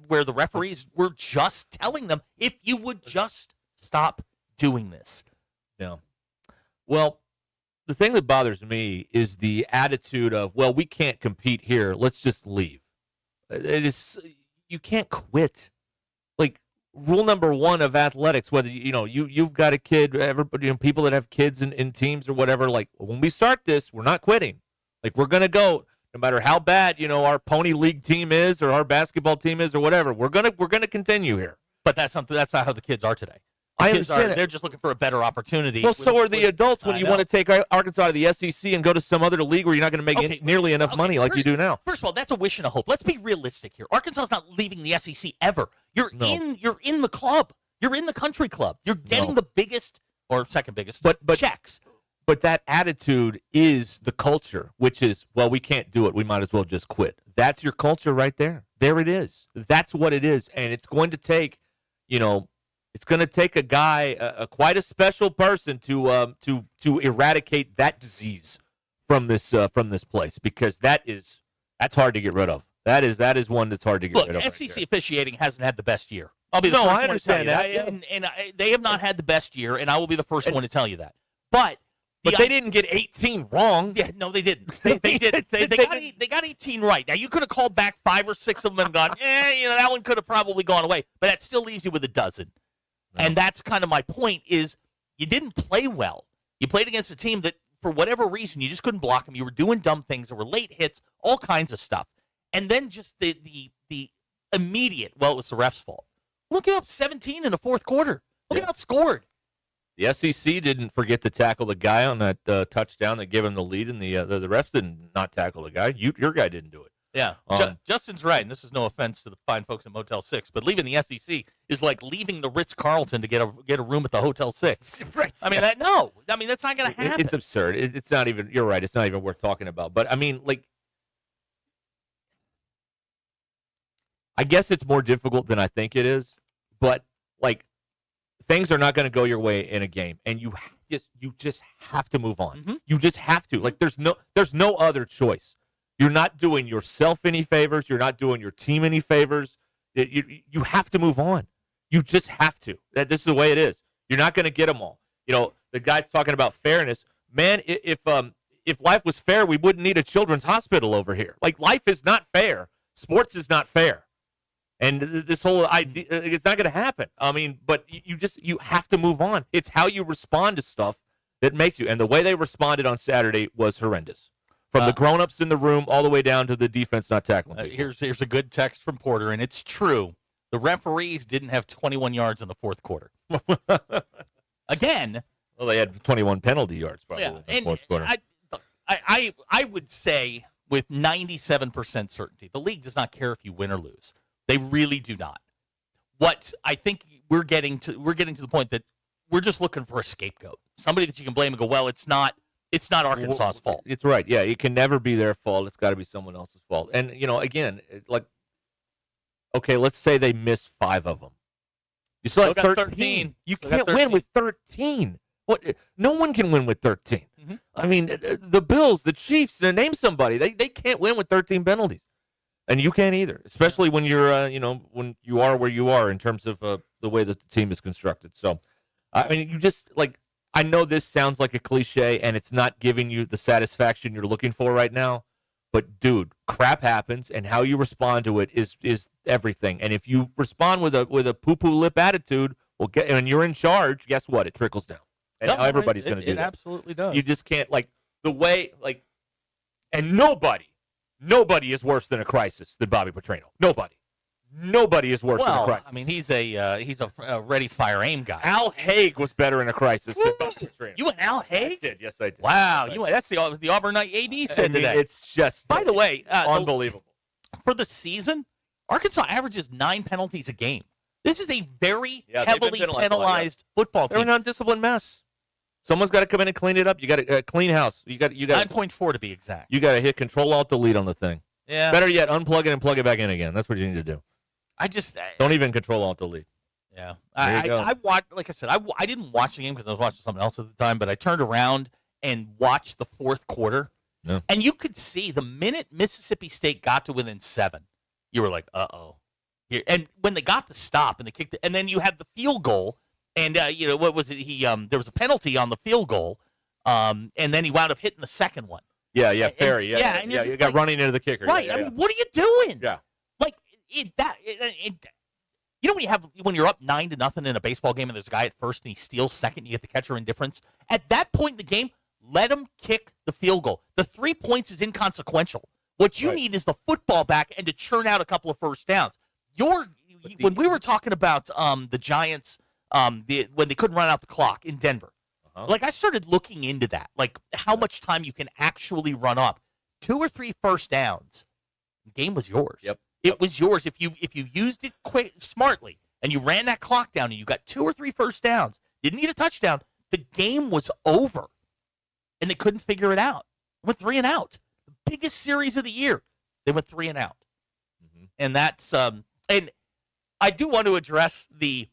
where the referees were just telling them, if you would just stop doing this. Yeah. Well, the thing that bothers me is the attitude of, well, we can't compete here. Let's just leave. It is, you can't quit. Like, rule number one of athletics, whether, you've got a kid, everybody, people that have kids in teams or whatever, like, when we start this, we're not quitting. Like, we're going to go, no matter how bad, our pony league team is or our basketball team is or whatever, we're going to continue here. But that's not how the kids are today. I understand. They're just looking for a better opportunity. Well, so are the adults when you want to take Arkansas out of the SEC and go to some other league where you're not going to make nearly enough money like you do now. First of all, that's a wish and a hope. Let's be realistic here. Arkansas's not leaving the SEC ever. You're in the club. You're in the country club. You're getting the biggest or second biggest checks. But that attitude is the culture, which is, well, we can't do it. We might as well just quit. That's your culture right there. There it is. That's what it is. And it's going to take, it's going to take a guy, quite a special person, to eradicate that disease from this place, because that's hard to get rid of. That is one that's hard to get rid of. SEC officiating hasn't had the best year. I'll be the first one to tell you that. And they have not had the best year, and I will be the first one to tell you that. But they didn't get 18 wrong. Yeah, no, they didn't. They didn't. They got 18 right. Now, you could have called back 5 or 6 of them and gone, that one could have probably gone away. But that still leaves you with a dozen. And that's kind of my point is you didn't play well. You played against a team that, for whatever reason, you just couldn't block them. You were doing dumb things. There were late hits, all kinds of stuff. And then just the immediate, well, it was the ref's fault. Look up 17 in the fourth quarter. Look at outscored. The SEC didn't forget to tackle the guy on that touchdown that gave him the lead, and the refs did not tackle the guy. Your guy didn't do it. Yeah, Justin's right, and this is no offense to the fine folks at Motel 6, but leaving the SEC is like leaving the Ritz-Carlton to get a room at the Hotel 6. Right. I mean, that's not going to happen. It's absurd. It's not even. You're right. It's not even worth talking about. But I mean, like, I guess it's more difficult than I think it is. But like, things are not going to go your way in a game, and you just have to move on. Mm-hmm. You just have to. Like, there's no other choice. You're not doing yourself any favors. You're not doing your team any favors. You have to move on. You just have to. This is the way it is. You're not going to get them all. The guy's talking about fairness. Man, if life was fair, we wouldn't need a children's hospital over here. Like, life is not fair. Sports is not fair. And this whole idea, it's not going to happen. I mean, but you have to move on. It's how you respond to stuff that makes you. And the way they responded on Saturday was horrendous. From the grown-ups in the room all the way down to the defense not tackling. Here's a good text from Porter, and it's true. The referees didn't have 21 yards in the fourth quarter. Again. Well, they had 21 penalty yards probably in the fourth quarter. I would say with 97% certainty, the league does not care if you win or lose. They really do not. What I think we're getting to the point that we're just looking for a scapegoat. Somebody that you can blame and go, well, it's not Arkansas's fault. It's right. Yeah, it can never be their fault. It's got to be someone else's fault. And, again, like, okay, let's say they missed 5 of them. You still have 13. You can't win with 13. What? No one can win with 13. Mm-hmm. I mean, the Bills, the Chiefs, name somebody. They can't win with 13 penalties. And you can't either, especially when you're, when you are where you are in terms of the way that the team is constructed. So, I mean, you just, like, I know this sounds like a cliche, and it's not giving you the satisfaction you're looking for right now. But, dude, crap happens, and how you respond to it is everything. And if you respond with a poo-poo lip attitude, and you're in charge, guess what? It trickles down. And now everybody's going to do that. It absolutely does. You just can't, like, the way, like, and nobody Nobody is worse than a crisis than Bobby Petrino. Nobody is worse than a crisis. I mean, he's a ready, fire, aim guy. Al Haig was better in a crisis than Bobby Petrino. You went Al Haig? I did. Yes, I did. Wow. Yes, That's the Auburn AD said today. It's just by the way, unbelievable. For the season, Arkansas averages 9 penalties a game. This is a very heavily penalized football team. They're an undisciplined mess. Someone's got to come in and clean it up. You got to clean house. You got 9.4 to be exact. You got to hit Control-Alt-Delete on the thing. Yeah. Better yet, unplug it and plug it back in again. That's what you need to do. Don't even Control-Alt-Delete. Yeah. I watched. Like I said, I didn't watch the game because I was watching something else at the time. But I turned around and watched the fourth quarter, and you could see the minute Mississippi State got to within 7, you were like, "Uh-oh." And when they got the stop and they kicked it, and then you had the field goal, and what was it? There was a penalty on the field goal, and then he wound up hitting the second one. Yeah, Ferry. Yeah. You got running into the kicker. Right. Yeah. I mean, what are you doing? Yeah. Like when you're up 9-0 in a baseball game and there's a guy at first and he steals second, and you get the catcher indifference. At that point in the game, let him kick the field goal. The 3 points is inconsequential. What you need is the football back and to churn out a couple of first downs. When we were talking about the Giants, when they couldn't run out the clock in Denver, like I started looking into that, like how much time you can actually run up. 2 or 3 first downs, the game was yours. Yep. It was yours if you used it smartly and you ran that clock down and you got 2 or 3 first downs. Didn't need a touchdown. The game was over, and they couldn't figure it out. Went 3 and out. The biggest series of the year. They went 3 and out, and that's and I do want to address the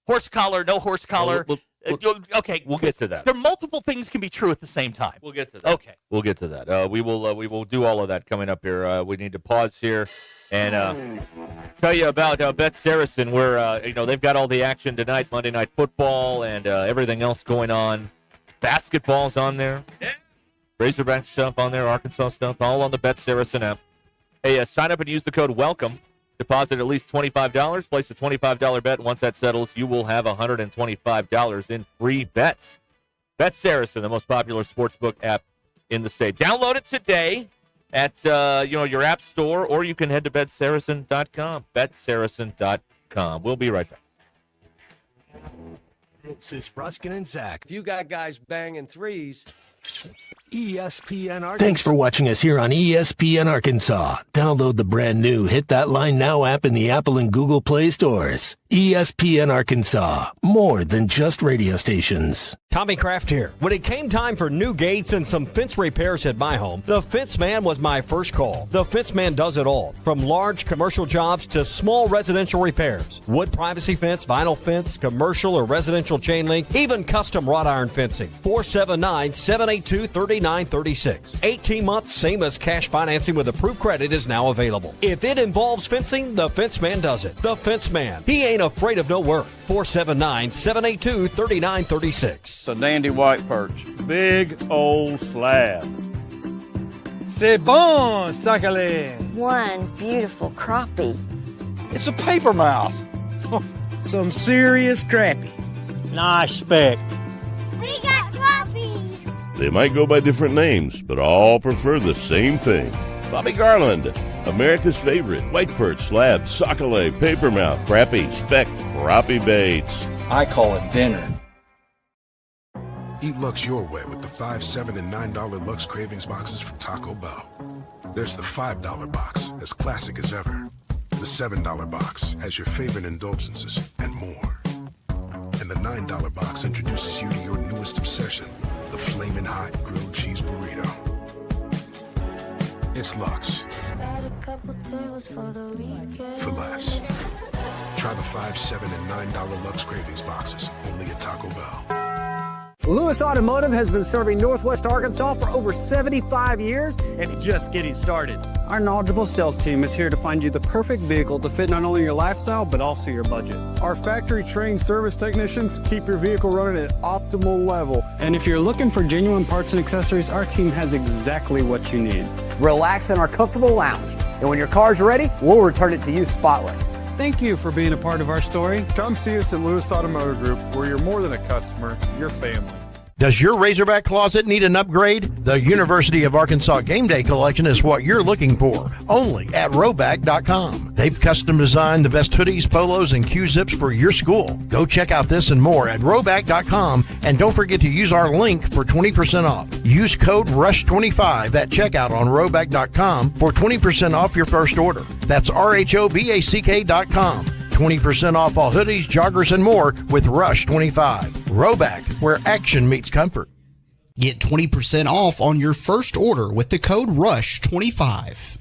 horse collar, no horse collar. Okay, we'll get to that. There are multiple things can be true at the same time. We'll get to that. Okay, we'll get to that. We will do all of that coming up here. We need to pause here and tell you about Bet Saracen, where they've got all the action tonight, Monday Night Football, and everything else going on. Basketball's on there. Razorback stuff on there, Arkansas stuff, all on the Bet Saracen app. Hey, sign up and use the code WELCOME. Deposit at least $25. Place a $25 bet. Once that settles, you will have $125 in free bets. Bet Saracen, the most popular sportsbook app in the state. Download it today at your app store, or you can head to betsaracen.com. Betsaracen.com. We'll be right back. This is Ruscin and Zach. If you got guys banging threes, ESPN Arkansas. Thanks for watching us here on ESPN Arkansas. Download the brand new Hit That Line Now app in the Apple and Google Play stores. ESPN Arkansas, more than just radio stations. Tommy Kraft here. When it came time for new gates and some fence repairs at my home, the Fence Man was my first call. The Fence Man does it all, from large commercial jobs to small residential repairs. Wood privacy fence, vinyl fence, commercial or residential chain link, even custom wrought iron fencing. 479-782-3936. 18 months, same as cash financing with approved credit is now available. If it involves fencing, the Fence Man does it. The Fence Man. He ain't afraid of no work. 479-782-3936. It's a dandy white perch. Big old slab. C'est bon, Sakhalin. One beautiful crappie. It's a paper mouth. Some serious crappie. Nice speck. We got crappie. They might go by different names, but all prefer the same thing. Bobby Garland, America's favorite white perch, slab, sockeye, papermouth, crappie, speck, crappie baits. I call it dinner. Eat Lux your way with the $5, $7, and $9 Lux Cravings boxes from Taco Bell. There's the $5 box, as classic as ever. The $7 box has your favorite indulgences and more. And the $9 box introduces you to your newest obsession, the Flamin' Hot Grilled Cheese Burrito. It's Lux. For less. Try the $5, $7, and $9 Lux Cravings boxes, only at Taco Bell. Lewis Automotive has been serving Northwest Arkansas for over 75 years and just getting started. Our knowledgeable sales team is here to find you the perfect vehicle to fit not only your lifestyle, but also your budget. Our factory-trained service technicians keep your vehicle running at optimal level. And if you're looking for genuine parts and accessories, our team has exactly what you need. Relax in our comfortable lounge. And when your car's ready, we'll return it to you spotless. Thank you for being a part of our story. Come see us at Lewis Automotive Group, where you're more than a customer, you're family. Does your Razorback closet need an upgrade? The University of Arkansas Game Day Collection is what you're looking for, only at Roback.com. They've custom designed the best hoodies, polos, and Q-zips for your school. Go check out this and more at Roback.com, and don't forget to use our link for 20% off. Use code RUSH25 at checkout on Roback.com for 20% off your first order. That's RHOBACK.com. 20% off all hoodies, joggers, and more with Rush 25. Roback, where action meets comfort. Get 20% off on your first order with the code RUSH25.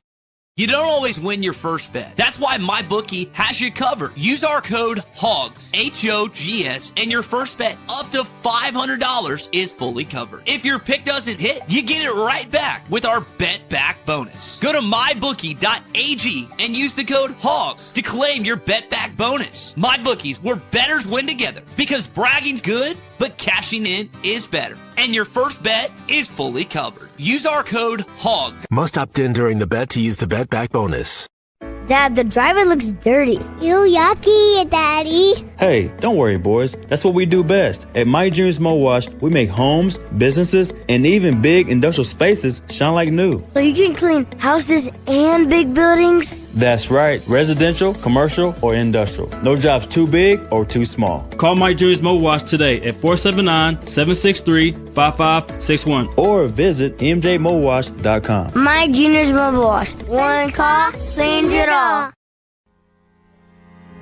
You don't always win your first bet. That's why MyBookie has you covered. Use our code HOGS, H-O-G-S, and your first bet up to $500 is fully covered. If your pick doesn't hit, you get it right back with our Bet Back bonus. Go to mybookie.ag and use the code HOGS to claim your Bet Back bonus. MyBookie's where bettors win together, because bragging's good, but cashing in is better. And your first bet is fully covered. Use our code HOGS. Must opt in during the bet to use the Bet Back bonus. Dad, the driver looks dirty. Ew, yucky, Daddy. Hey, don't worry, boys. That's what we do best. At My Dreams Mo Wash, we make homes, businesses, and even big industrial spaces shine like new. So you can clean houses and big buildings? That's right. Residential, commercial, or industrial. No job's too big or too small. Call My Dreams Mo Wash today at 479-763-5561 or visit mjmowash.com. My Junior's Mobile Wash. One call, cleans it all.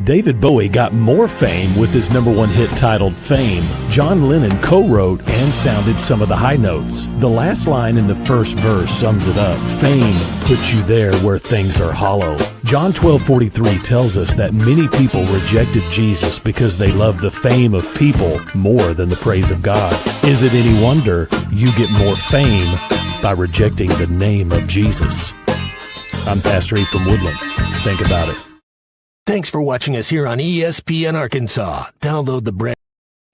David Bowie got more fame with his #1 hit titled Fame. John Lennon co-wrote and sounded some of the high notes. The last line in the first verse sums it up. Fame puts you there where things are hollow. John 12:43 tells us that many people rejected Jesus because they loved the fame of people more than the praise of God. Is it any wonder you get more fame by rejecting the name of Jesus? I'm Pastor E from Woodland. Think about it. Thanks for watching us here on ESPN Arkansas. Download the brand.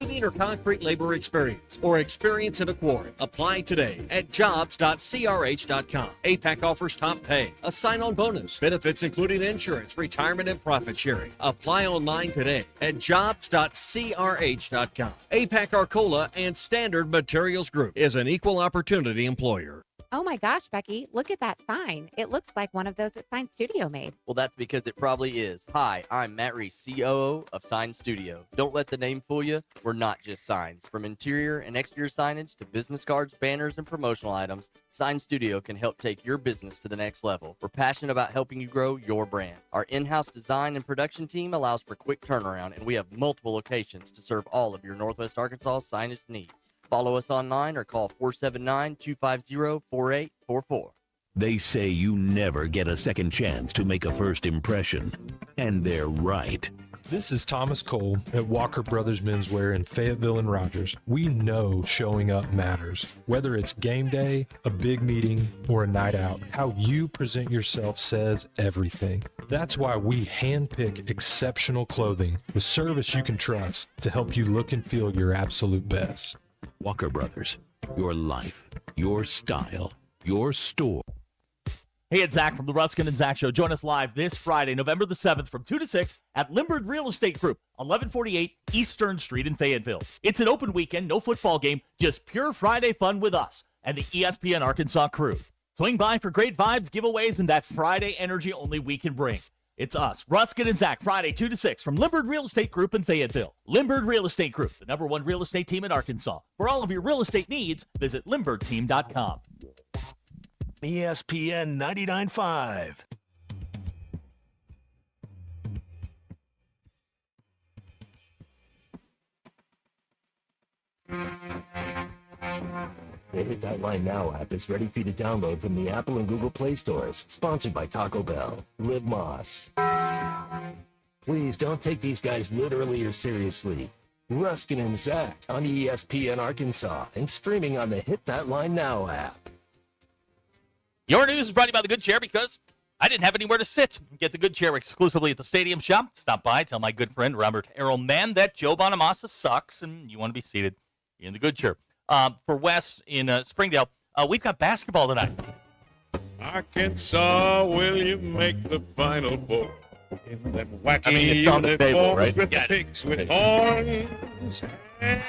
Paving or concrete labor experience or experience in a quarry. Apply today at jobs.crh.com. APAC offers top pay, a sign-on bonus, benefits including insurance, retirement, and profit sharing. Apply online today at jobs.crh.com. APAC Arcola and Standard Materials Group is an equal opportunity employer. Oh my gosh, Becky, look at that sign. It looks like one of those that Sign Studio made. Well, that's because it probably is. Hi, I'm Matt Reese, COO of Sign Studio. Don't let the name fool you. We're not just signs. From interior and exterior signage to business cards, banners, and promotional items, Sign Studio can help take your business to the next level. We're passionate about helping you grow your brand. Our in-house design and production team allows for quick turnaround, and we have multiple locations to serve all of your Northwest Arkansas signage needs. Follow us online or call 479-250-4844. They say you never get a second chance to make a first impression. And they're right. This is Thomas Cole at Walker Brothers Menswear in Fayetteville and Rogers. We know showing up matters. Whether it's game day, a big meeting, or a night out, how you present yourself says everything. That's why we handpick exceptional clothing with service you can trust to help you look and feel your absolute best. Walker Brothers, your life, your style, your store. Hey, it's Zach from the Ruscin and Zach Show. Join us live this Friday, November the 7th from 2 to 6 at Limbard Real Estate Group, 1148 Eastern Street in Fayetteville. It's an open weekend, no football game, just pure Friday fun with us and the ESPN Arkansas crew. Swing by for great vibes, giveaways, and that Friday energy only we can bring. It's us, Ruscin and Zach, Friday 2 to 6 from Limbard Real Estate Group in Fayetteville. Limbard Real Estate Group, the #1 real estate team in Arkansas. For all of your real estate needs, visit limbardteam.com. ESPN 99.5. The Hit That Line Now app is ready for you to download from the Apple and Google Play stores. Sponsored by Taco Bell. Live Moss. Please don't take these guys literally or seriously. Ruscin and Zach on ESPN Arkansas and streaming on the Hit That Line Now app. Your news is brought to you by The Good Chair because I didn't have anywhere to sit. Get The Good Chair exclusively at the Stadium Shop. Stop by, tell my good friend Robert Errolman that Joe Bonamassa sucks and you want to be seated in The Good Chair. For Wes in Springdale, we've got basketball tonight. Arkansas, will you make the Final Four? In them wacky it's on the table, right? with the pigs with horns. And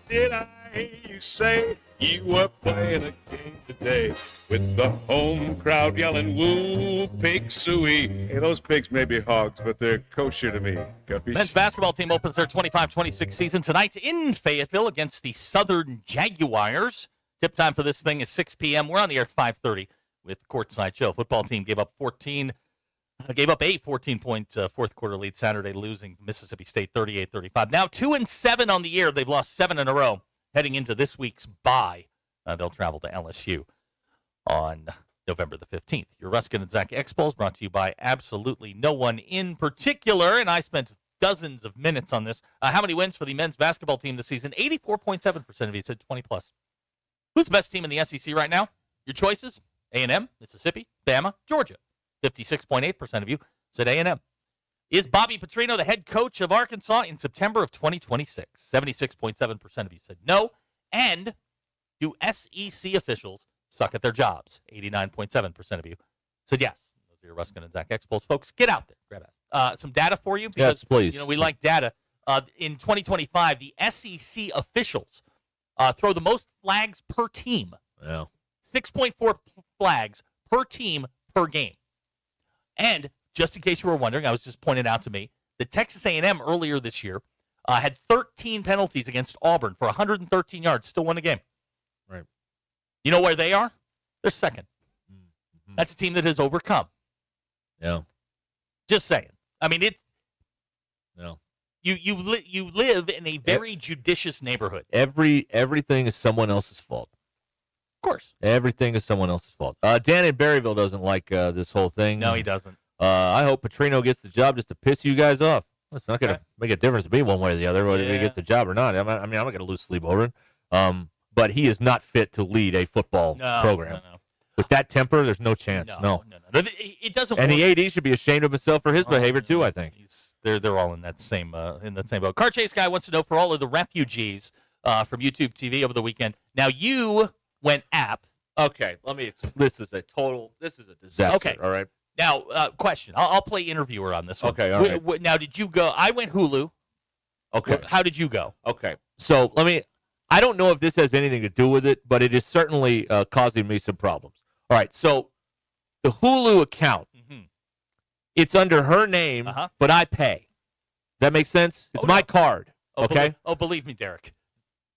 did I You say you were playing a game today with the home crowd yelling, woo, pig suey. Hey, those pigs may be hogs, but they're kosher to me. Capiche? Men's basketball team opens their 25-26 season tonight in Fayetteville against the Southern Jaguars. Tip time for this thing is 6 p.m. We're on the air at 5:30 with Courtside Show. Football team gave up a 14-point fourth quarter lead Saturday, losing Mississippi State 38-35. Now 2-7 on the year. They've lost 7 in a row heading into this week's bye. They'll travel to LSU on November the 15th. Your Ruscin and Zach Expos brought to you by absolutely no one in particular, and I spent dozens of minutes on this. How many wins for the men's basketball team this season? 84.7% of you said 20+. Who's the best team in the SEC right now? Your choices? A&M, Mississippi, Bama, Georgia. 56.8% of you said A&M. Is Bobby Petrino the head coach of Arkansas in September of 2026? 76.7% of you said no. And do SEC officials suck at their jobs? 89.7% of you said yes. Those are your Ruscin and Zach Expos. Folks, get out there. Grab some data for you. Because, yes, please. We like data. In 2025, the SEC officials throw the most flags per team. Yeah. 6.4 flags per team per game. And just in case you were wondering, I was just pointed out to me that Texas A&M earlier this year had 13 penalties against Auburn for 113 yards, still won the game. Right. You know where they are? They're second. Mm-hmm. That's a team that has overcome. Yeah. Just saying. I mean, it's no. You live in a very judicious neighborhood. Everything is someone else's fault. Of course. Everything is someone else's fault. Dan in Berryville doesn't like this whole thing. No, he doesn't. I hope Petrino gets the job just to piss you guys off. It's not going to make a difference to me one way or the other, whether he gets the job or not. I'm not going to lose sleep over it. But he is not fit to lead a football program. No. With that temper, there's no chance. No. It doesn't. And work. the AD should be ashamed of himself for his behavior too. I think they're all in that same boat. Car Chase Guy wants to know, for all of the refugees from YouTube TV over the weekend. Now you went app. Okay, let me explain. This is a disaster. Okay, all right. Now, question. I'll play interviewer on this one. Okay, all right. Now, did you go? I went Hulu. Okay. How did you go? Okay. So I don't know if this has anything to do with it, but it is certainly causing me some problems. All right. So the Hulu account, it's under her name, but I pay. That makes sense? It's my card. Okay. Believe me, Derek.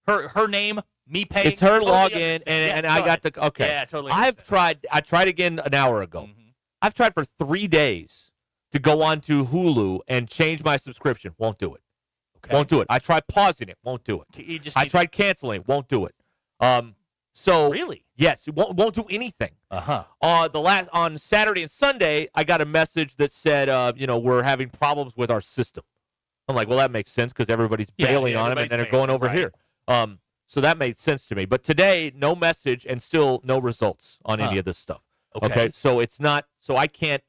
Her name, me paying. It's her totally login, and I got the okay. Yeah, totally. I tried again an hour ago. I've tried for 3 days to go on to Hulu and change my subscription. Won't do it. Okay. Won't do it. I tried pausing it. Won't do it. I tried canceling. Won't do it. So really, yes, it won't do anything. On Saturday and Sunday, I got a message that said, we're having problems with our system. I'm like, well, that makes sense because everybody's bailing on them and then they're going over here. So that made sense to me. But today, no message and still no results on any of this stuff. Okay. So it's not. So I can't.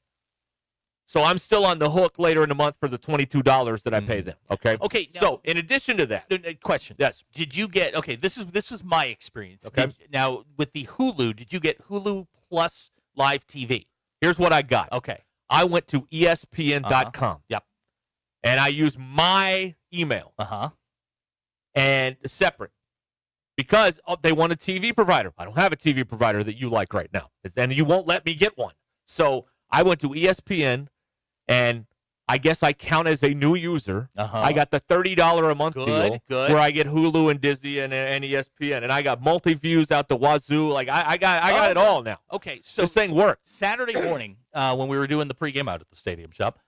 So I'm still on the hook later in the month for the $22 that I pay them. Okay. Okay. Now, so in addition to that, question. Yes. Did you get? Okay. This was my experience. Okay. Now with the Hulu, did you get Hulu Plus Live TV? Here's what I got. Okay. I went to ESPN.com. Yep. And I used my email. And separate. Because they want a TV provider. I don't have a TV provider that you like right now. And you won't let me get one. So I went to ESPN, and I guess I count as a new user. I got the $30 a month deal where I get Hulu and Disney and ESPN. And I got multi-views out the wazoo. Like, I got it all now. Okay, so this thing worked. Saturday morning, when we were doing the pregame out at the Stadium Shop,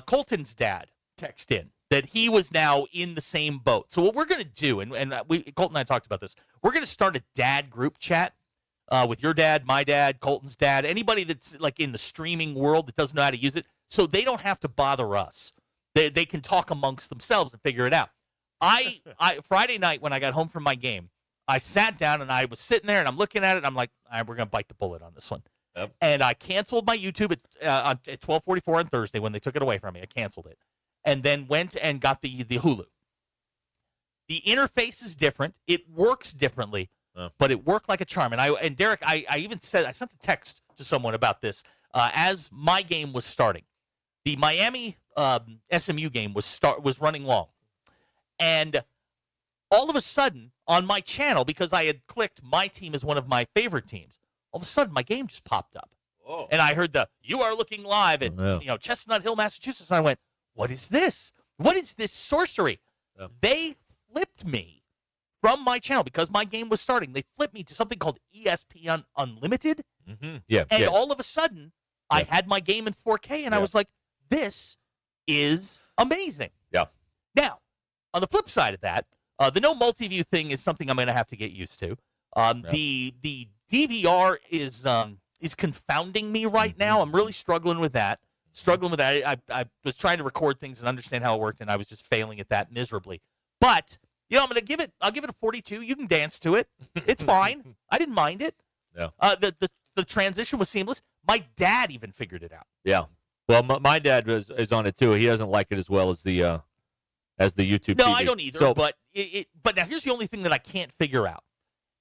Colton's dad texted in that he was now in the same boat. So what we're going to do, and Colton and I talked about this, we're going to start a dad group chat with your dad, my dad, Colton's dad, anybody that's like in the streaming world that doesn't know how to use it, so they don't have to bother us. They can talk amongst themselves and figure it out. I Friday night when I got home from my game, I sat down and I was sitting there and I'm looking at it. And I'm like, all right, we're going to bite the bullet on this one. Yep. And I canceled my YouTube at 12:44 on Thursday when they took it away from me. I canceled it. And then went and got the Hulu. The interface is different. It works differently, but it worked like a charm. And Derek, I even said, I sent a text to someone about this as my game was starting. The Miami SMU game was running long, and all of a sudden on my channel because I had clicked my team as one of my favorite teams. All of a sudden, my game just popped up. Oh. And I heard you are looking live at Chestnut Hill, Massachusetts. And I went, what is this? What is this sorcery? Yeah. They flipped me from my channel because my game was starting. They flipped me to something called ESPN Unlimited. Mm-hmm. Yeah. And all of a sudden, I had my game in 4K, and I was like, this is amazing. Yeah. Now, on the flip side of that, the no multi-view thing is something I'm going to have to get used to. The DVR is confounding me right now. I'm really struggling with that. I was trying to record things and understand how it worked, and I was just failing at that miserably. But I'll give it a 42. You can dance to it. It's fine. I didn't mind it. Yeah. The transition was seamless. My dad even figured it out. Yeah. Well, my dad is on it too. He doesn't like it as well as the YouTube. No, TV. I don't either. So, but but now here's the only thing that I can't figure out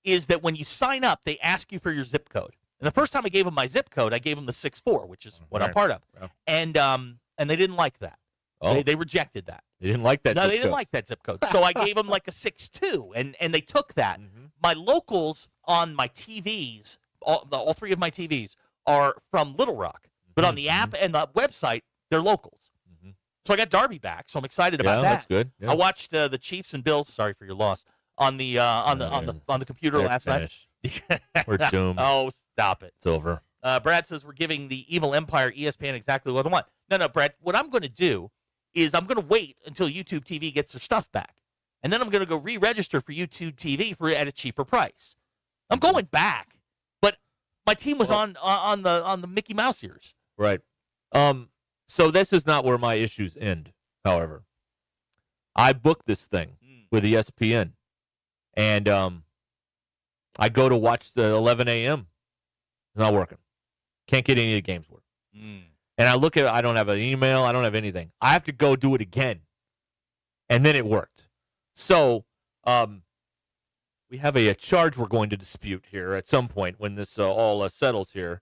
is that when you sign up, they ask you for your zip code. And the first time I gave them my zip code, I gave them the 64, which is what I'm part of. Yeah. And they didn't like that. Oh. They rejected that. They didn't like that. No, zip they didn't code. like that zip code. So I gave them like a 62, and they took that. Mm-hmm. My locals on my TVs, all three of my TVs, are from Little Rock. But on the app and the website, they're locals. Mm-hmm. So I got Darby back, so I'm excited about that. That's good. Yeah. I watched the Chiefs and Bills. Sorry for your loss on the computer They're last finished. night. We're doomed. Oh, stop it! It's over. Brad says we're giving the Evil Empire ESPN exactly what they want. No, Brad. What I'm going to do is I'm going to wait until YouTube TV gets their stuff back, and then I'm going to go re-register for YouTube TV at a cheaper price. I'm going back, but my team was on the Mickey Mouse ears. Right. So this is not where my issues end. However, I booked this thing with ESPN, and I go to watch the 11 a.m. It's not working. Can't get any of the games working. And I look at it. I don't have an email. I don't have anything. I have to go do it again, and then it worked. So we have a charge we're going to dispute here at some point when this all settles here.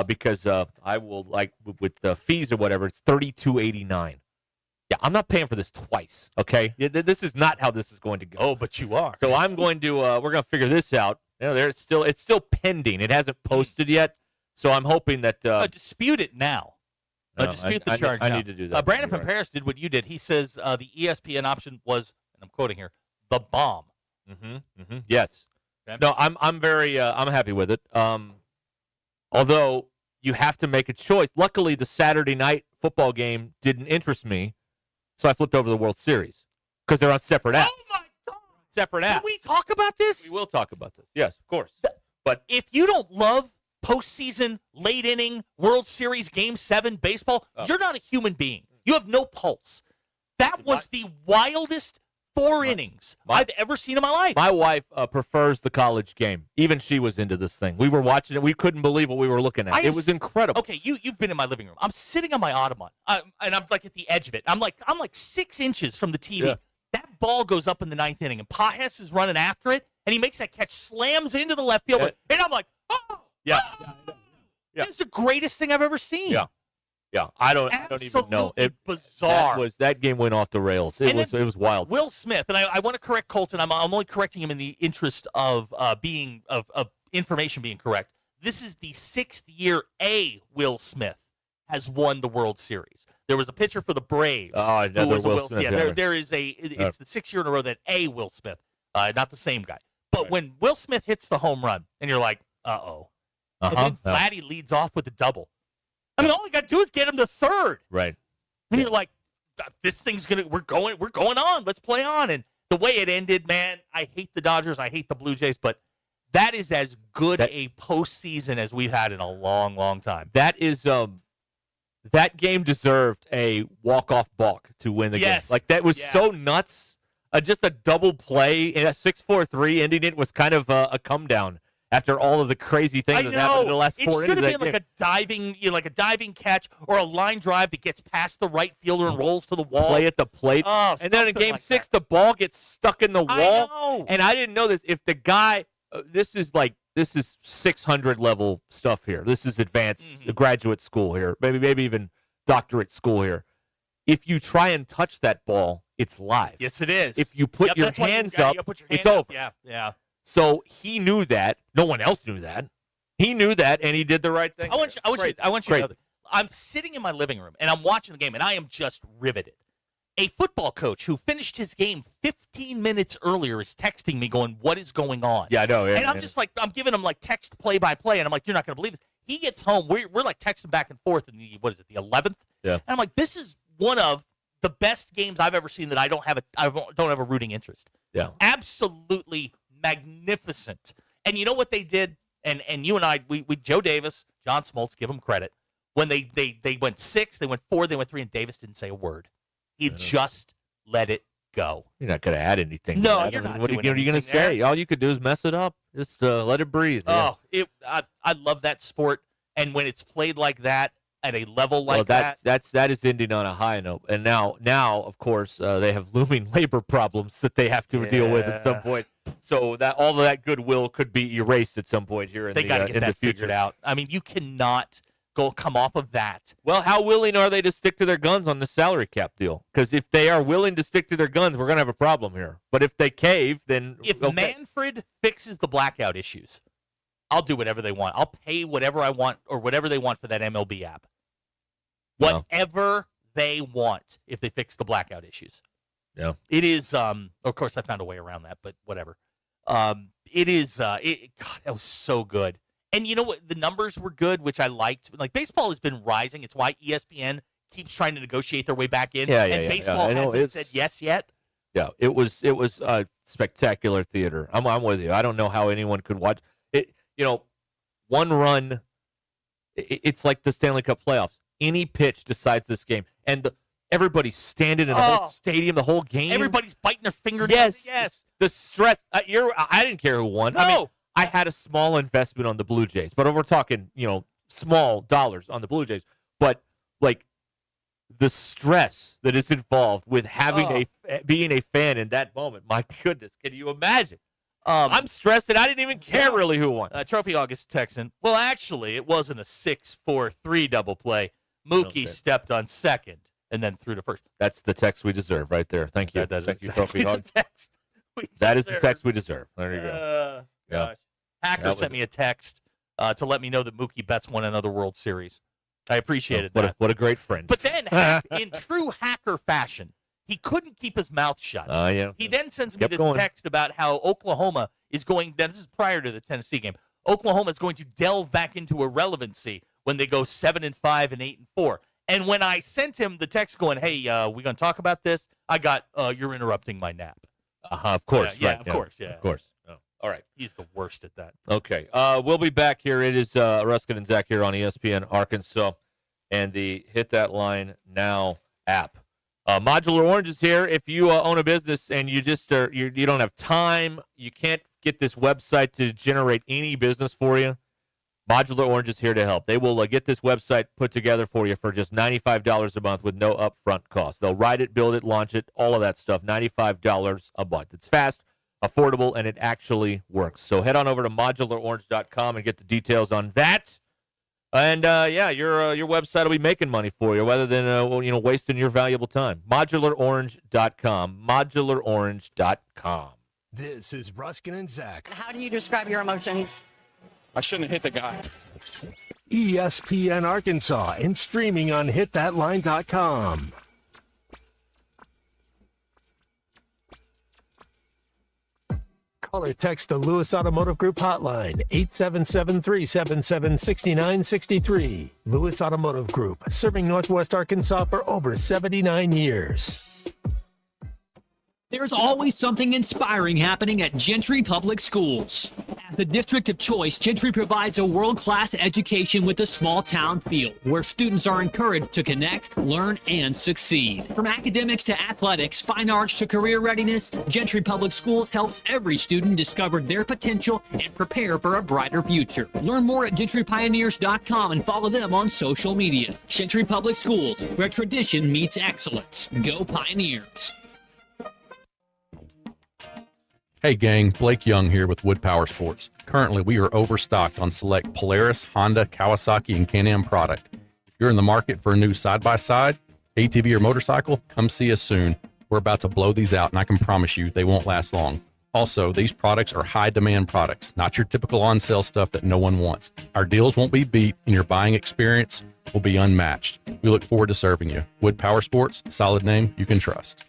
Because I will, like, with the fees or whatever, it's $32.89. Yeah, I'm not paying for this twice, okay? This is not how this is going to go. Oh, but you are. So I'm going to, we're going to figure this out. It's still pending. It hasn't posted yet, so I'm hoping that. Dispute it now. Dispute the charge I now. need to do that. Brandon from Paris did what you did. He says the ESPN option was, and I'm quoting here, the bomb. Yes. Okay. No, I'm very, I'm happy with it. Although you have to make a choice. Luckily, the Saturday night football game didn't interest me, so I flipped over the World Series because they're on separate apps. Oh, my God. Separate apps. Can we talk about this? We will talk about this. Yes, of course. But if you don't love postseason, late inning, World Series, Game 7 baseball, you're not a human being. You have no pulse. That was the wildest 4 innings I've ever seen in my life. My wife prefers the college game. Even she was into this thing. We were watching it. We couldn't believe what we were looking at. It was incredible. Okay, you've been in my living room. I'm sitting on my ottoman, and I'm like at the edge of it. I'm like 6 inches from the TV. Yeah. That ball goes up in the 9th inning, and Pajes is running after it, and he makes that catch, slams into the left field, and I'm like, oh, yeah. This is the greatest thing I've ever seen. Yeah, I don't even know. Bizarre. That game went off the rails. It was wild. Will Smith, and I want to correct Colton. I'm only correcting him in the interest of information being correct. This is the 6th year Will Smith has won the World Series. There was a pitcher for the Braves. Oh, another Will Smith. Yeah, there is it's the 6th year in a row that Will Smith, not the same guy. But when Will Smith hits the home run, and you're like, uh-oh. And then Vladdy leads off with a double. I mean, all you got to do is get him to third. Right. And you're like, this thing's we're going on. Let's play on. And the way it ended, man, I hate the Dodgers. I hate the Blue Jays, but that is as good a postseason as we've had in a long, long time. That is, that game deserved a walk-off balk to win the game. Like, that was so nuts. Just a double play in a 6-4-3 ending it was kind of a come-down. After all of the crazy things that happened in the last 4 innings. It should have been like a diving catch or a line drive that gets past the right fielder and rolls to the wall. Play at the plate. Oh, and then in Game like 6, the ball gets stuck in the wall. And I didn't know this. If the guy, this is 600 level stuff here. This is advanced graduate school here. Maybe even doctorate school here. if you try and touch that ball, it's live. Yes, it is. If you put your that's why hands you up, put your it's hand over. up. Yeah, yeah. So he knew that. No one else knew that. He knew that, and he did the right thing. I want you to know that. I'm sitting in my living room, and I'm watching the game, and I am just riveted. A football coach who finished his game 15 minutes earlier is texting me going, what is going on? Yeah, I know. Yeah, and I'm just like, I'm giving him like text play-by-play, and I'm like, you're not going to believe this. He gets home. We're like texting back and forth in the 11th? Yeah. And I'm like, this is one of the best games I've ever seen that I don't have a rooting interest. Yeah. Absolutely magnificent. And you know what they did? And you and I, we Joe Davis, John Smoltz, give them credit. When they went 6, they went 4, they went 3, and Davis didn't say a word. He just let it go. You're not going to add anything. No, to that. you're not. What are you going to anything say? there. All you could do is mess it up. Just let it breathe. Oh, I love that sport, and when it's played like that at a level like that is ending on a high note. And now, of course, they have looming labor problems that they have to deal with at some point. So that all of that goodwill could be erased at some point here in they got to get that figured out. I mean, you cannot come off of that. Well, how willing are they to stick to their guns on the salary cap deal? Because if they are willing to stick to their guns, we're going to have a problem here. But if they cave, then if Manfred fixes the blackout issues, I'll do whatever they want. I'll pay whatever I want or whatever they want for that MLB app. Whatever they want if they fix the blackout issues. Yeah. It is, of course, I found a way around that, but whatever. It is, God, that was so good. And you know what? The numbers were good, which I liked. Like, baseball has been rising. It's why ESPN keeps trying to negotiate their way back in. And baseball hasn't said yes yet. Yeah, it was spectacular theater. I'm with you. I don't know how anyone could watch it. You know, one run, it's like the Stanley Cup playoffs. Any pitch decides this game. And everybody's standing in the whole stadium, the whole game. Everybody's biting their fingernails. Yes. The stress. I didn't care who won. No. I mean, I had a small investment on the Blue Jays, but we're talking, small dollars on the Blue Jays. But, like, the stress that is involved with having being a fan in that moment, my goodness, can you imagine? I'm stressed that I didn't even care really who won. Trophy August Texan. Well, actually, it wasn't a 6-4-3 double play. Mookie stepped on second and then threw to first. That's the text we deserve right there. Thank you. Thank you, Trophy Hog. That is the text we deserve. There you go. Gosh. Hacker sent me a text to let me know that Mookie Betts won another World Series. I appreciated that. What a great friend. But then, in true hacker fashion, he couldn't keep his mouth shut. Yeah. He then sends me this text about how Oklahoma is going, this is prior to the Tennessee game, Oklahoma is going to delve back into irrelevancy when they go 7-5 and 8-4. And when I sent him the text going, hey, we going to talk about this? I got, you're interrupting my nap. Of course. Yeah, right. of course. Yeah. Of course. Oh. All right. He's the worst at that. Okay. We'll be back here. It is Ruscin and Zach here on ESPN Arkansas and the Hit That Line Now app. Modular Orange is here. If you own a business and you just you don't have time, you can't get this website to generate any business for you, Modular Orange is here to help. They will get this website put together for you for just $95 a month with no upfront cost. They'll write it, build it, launch it, all of that stuff, $95 a month. It's fast, affordable, and it actually works. So head on over to modularorange.com and get the details on that. And, your website will be making money for you rather than, wasting your valuable time. Modularorange.com. Modularorange.com. This is Ruscin and Zach. How do you describe your emotions? I shouldn't have hit the guy. ESPN Arkansas and streaming on hitthatline.com. Call or text the Lewis Automotive Group hotline, 877-377-6963. Lewis Automotive Group, serving Northwest Arkansas for over 79 years. There's always something inspiring happening at Gentry Public Schools. As the district of choice, Gentry provides a world-class education with a small-town feel, where students are encouraged to connect, learn, and succeed. From academics to athletics, fine arts to career readiness, Gentry Public Schools helps every student discover their potential and prepare for a brighter future. Learn more at gentrypioneers.com and follow them on social media. Gentry Public Schools, where tradition meets excellence. Go Pioneers! Hey gang, Blake Young here with Wood Power Sports. Currently, we are overstocked on select Polaris, Honda, Kawasaki, and Can-Am product. If you're in the market for a new side-by-side, ATV or motorcycle? Come see us soon. We're about to blow these out, and I can promise you they won't last long. Also, these products are high-demand products, not your typical on-sale stuff that no one wants. Our deals won't be beat, and your buying experience will be unmatched. We look forward to serving you. Wood Power Sports, solid name you can trust.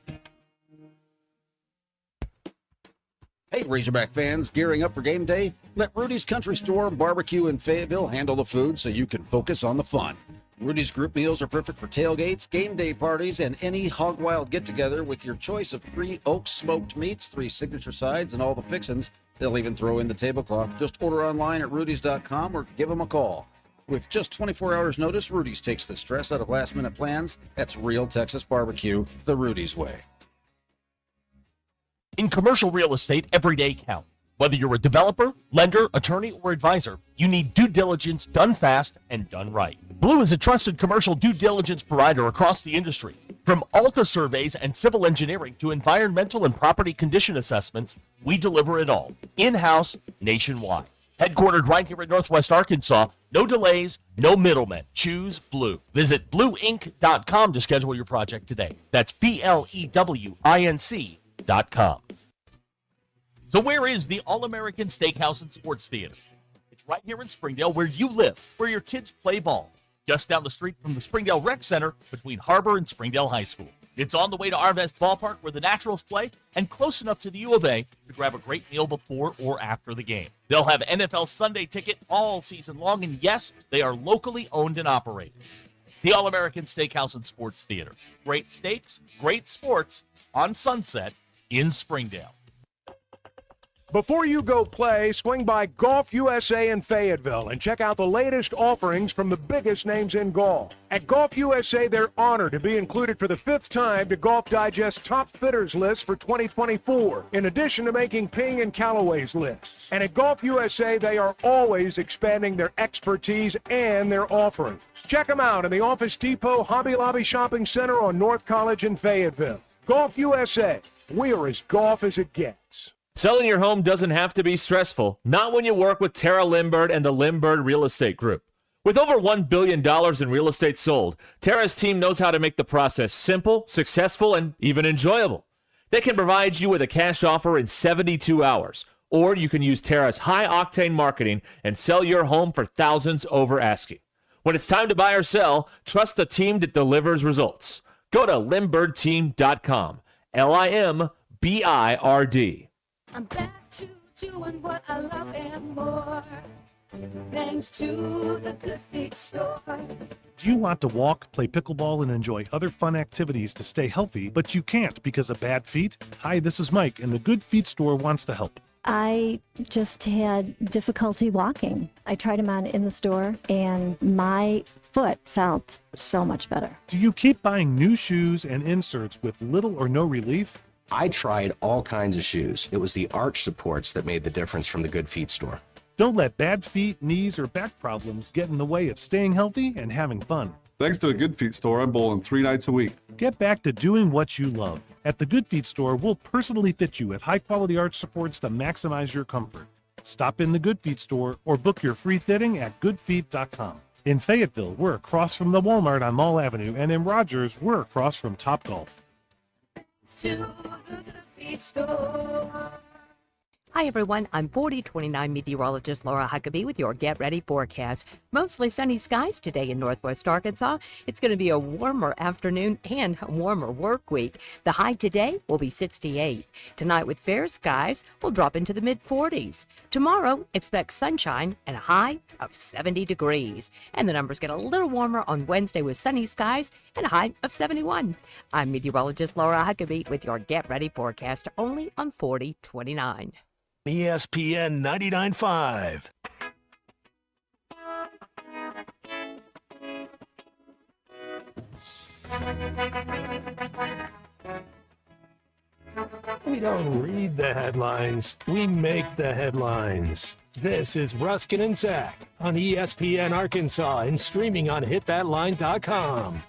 Hey, Razorback fans, gearing up for game day? Let Rudy's Country Store Barbecue in Fayetteville handle the food so you can focus on the fun. Rudy's group meals are perfect for tailgates, game day parties, and any hog wild get-together with your choice of 3 Oaks smoked meats, 3 signature sides, and all the fixins. They'll even throw in the tablecloth. Just order online at rudys.com or give them a call. With just 24 hours notice, Rudy's takes the stress out of last-minute plans. That's real Texas barbecue, the Rudy's way. In commercial real estate, every day counts. Whether you're a developer, lender, attorney, or advisor, you need due diligence done fast and done right. Blue is a trusted commercial due diligence provider across the industry. From Alta surveys and civil engineering to environmental and property condition assessments, we deliver it all, in-house, nationwide. Headquartered right here in Northwest Arkansas, no delays, no middlemen. Choose Blue. Visit blueinc.com to schedule your project today. That's BLEWINC.com. So where is the All-American Steakhouse and Sports Theater? It's right here in Springdale where you live, where your kids play ball. Just down the street from the Springdale Rec Center between Harbor and Springdale High School. It's on the way to Arvest Ballpark where the Naturals play and close enough to the U of A to grab a great meal before or after the game. They'll have NFL Sunday ticket all season long, and yes, they are locally owned and operated. The All-American Steakhouse and Sports Theater. Great steaks, great sports on Sunset in Springdale. Before you go play, swing by Golf USA in Fayetteville and check out the latest offerings from the biggest names in golf. At Golf USA, they're honored to be included for the 5th time to Golf Digest Top Fitters list for 2024, in addition to making Ping and Callaway's lists. And at Golf USA, they are always expanding their expertise and their offerings. Check them out in the Office Depot Hobby Lobby Shopping Center on North College in Fayetteville. Golf USA, we're as golf as it gets. Selling your home doesn't have to be stressful, not when you work with Tara Limbird and the Limbird Real Estate Group. With over $1 billion in real estate sold, Tara's team knows how to make the process simple, successful, and even enjoyable. They can provide you with a cash offer in 72 hours, or you can use Tara's high-octane marketing and sell your home for thousands over asking. When it's time to buy or sell, trust a team that delivers results. Go to LimbirdTeam.com, LIMBIRD. I'm back to doing what I love and more, thanks to the Good Feet store. Do you want to walk, play pickleball, and enjoy other fun activities to stay healthy, but you can't because of bad feet? Hi, this is Mike, and the Good Feet store wants to help. I just had difficulty walking. I tried them on in the store, and my foot felt so much better. Do you keep buying new shoes and inserts with little or no relief? I tried all kinds of shoes. It was the arch supports that made the difference from the Good Feet store. Don't let bad feet, knees, or back problems get in the way of staying healthy and having fun. Thanks to the Good Feet store, I'm bowling 3 nights a week. Get back to doing what you love. At the Good Feet store, we'll personally fit you with high-quality arch supports to maximize your comfort. Stop in the Good Feet store or book your free fitting at goodfeet.com. In Fayetteville, we're across from the Walmart on Mall Avenue, and in Rogers, we're across from Topgolf. To the Good Feet store. Hi, everyone. I'm 4029 meteorologist Laura Huckabee with your Get Ready forecast. Mostly sunny skies today in Northwest Arkansas. It's going to be a warmer afternoon and a warmer work week. The high today will be 68. Tonight with fair skies, we'll drop into the mid-40s. Tomorrow, expect sunshine and a high of 70 degrees. And the numbers get a little warmer on Wednesday with sunny skies and a high of 71. I'm meteorologist Laura Huckabee with your Get Ready forecast only on 4029. ESPN 99.5. We don't read the headlines, we make the headlines. This is Ruscin and Zach on ESPN Arkansas and streaming on hitthatline.com.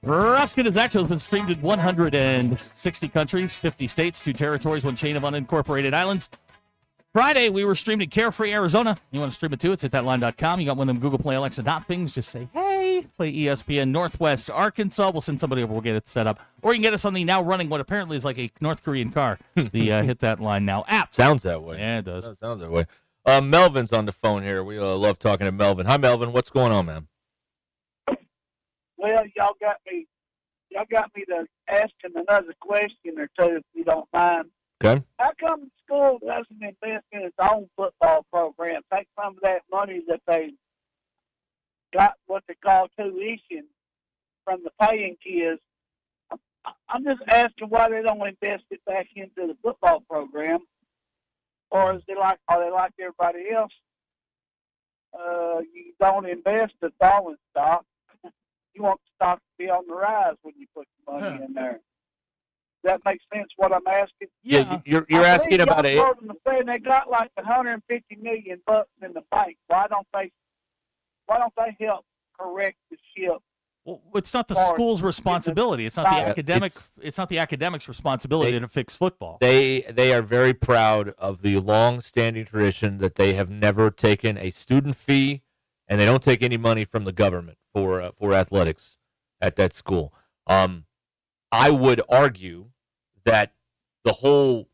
Ruscin is actually has been streamed in 160 countries, 50 states, 2 territories, 1 chain of unincorporated islands. Friday, we were streamed in Carefree, Arizona. You want to stream it too? It's hitthatline.com. You got one of them Google Play Alexa dot things. Just say, hey. play ESPN Northwest Arkansas. We'll send somebody over. We'll get it set up. Or you can get us on the now running what apparently is like a North Korean car. The Hit That Line Now app. Sounds that way. Yeah, it does. Sounds that way. Melvin's on the phone here. We love talking to Melvin. Hi, Melvin. What's going on, man? Well, y'all got me to ask him another question or two, if you don't mind. Okay. How come the school doesn't invest in its own football program? Take some of that money that they got, what they call tuition, from the paying kids. I'm just asking why they don't invest it back into the football program, or are they like everybody else? You don't invest the falling stock. You want the stock to be on the rise when you put the money in there. Does that make sense? What I'm asking? Yeah, you're asking about it. They got like $150 million in the bank. Why don't they help correct the ship? Well, it's not the school's responsibility. It's not the academics. It's not the academics' responsibility to fix football. They are very proud of the long-standing tradition that they have never taken a student fee, and they don't take any money from the government for athletics at that school. I would argue that the whole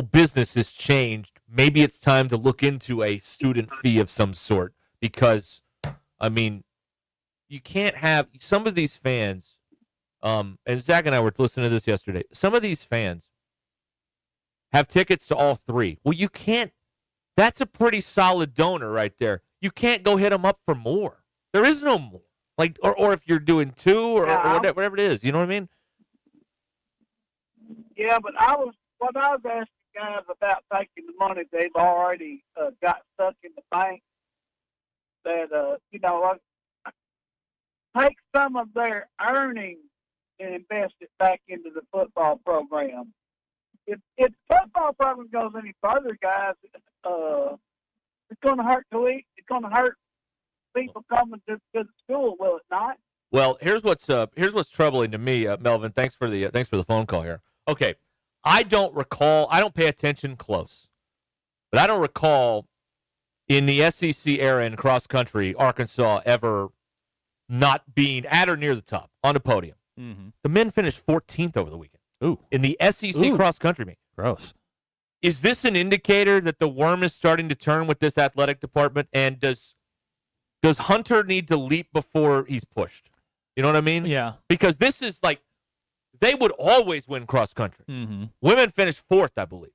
business has changed. Maybe it's time to look into a student fee of some sort, because, I mean, you can't have some of these fans, and Zach and I were listening to this yesterday. Some of these fans have tickets to all three. Well, you can't. That's a pretty solid donor right there. You can't go hit them up for more. There is no more. Like, or if you're doing two or whatever it is, you know what I mean? Yeah, but I was asking guys about taking the money they've already got stuck in the bank. That take some of their earnings and invest it back into the football program. If the football program goes any further, guys, it's going to hurt It's going to hurt people coming to the school, will it not? Well, here's what's troubling to me, Melvin. Thanks for the phone call here. Okay, I don't pay attention close, but I don't recall in the SEC era in cross country Arkansas ever not being at or near the top on the podium. Mm-hmm. The men finished 14th over the weekend. Ooh. In the SEC cross country meet. Gross. Is this an indicator that the worm is starting to turn with this athletic department? And does Hunter need to leap before he's pushed? You know what I mean? Yeah. Because this is like, they would always win cross country. Mm-hmm. Women finished 4th, I believe.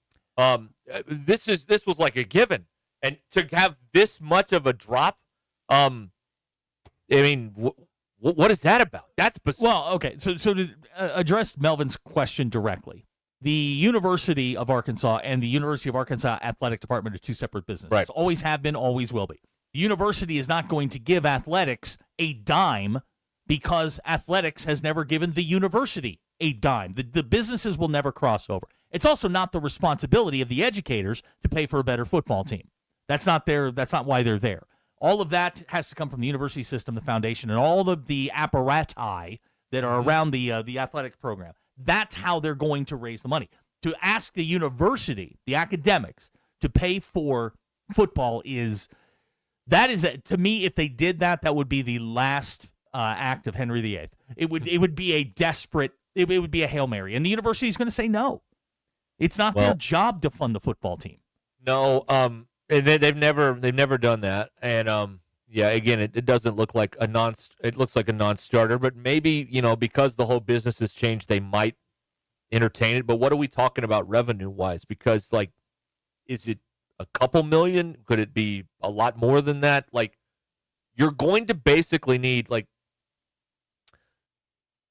This was like a given, and to have this much of a drop, I mean, what is that about? That's bizarre. Well, okay. So to address Melvin's question directly, the University of Arkansas and the University of Arkansas Athletic Department are two separate businesses. Right. Always have been, always will be. The university is not going to give athletics a dime because athletics has never given the university a dime. The businesses will never cross over. It's also not the responsibility of the educators to pay for a better football team. That's not why they're there. All of that has to come from the university system, the foundation, and all of the apparati that are around the athletic program. That's how they're going to raise the money. To ask the university, the academics, to pay for football to me, if they did that, that would be the last act of Henry VIII. It would be a desperate, it would be a Hail Mary. And the university is going to say no. It's not their job to fund the football team. No, and they've never done that. And yeah, again, it doesn't look like it looks like a non-starter, but maybe, because the whole business has changed, they might entertain it. But what are we talking about revenue-wise? Because, is it a couple million? Could it be a lot more than that? You're going to basically need,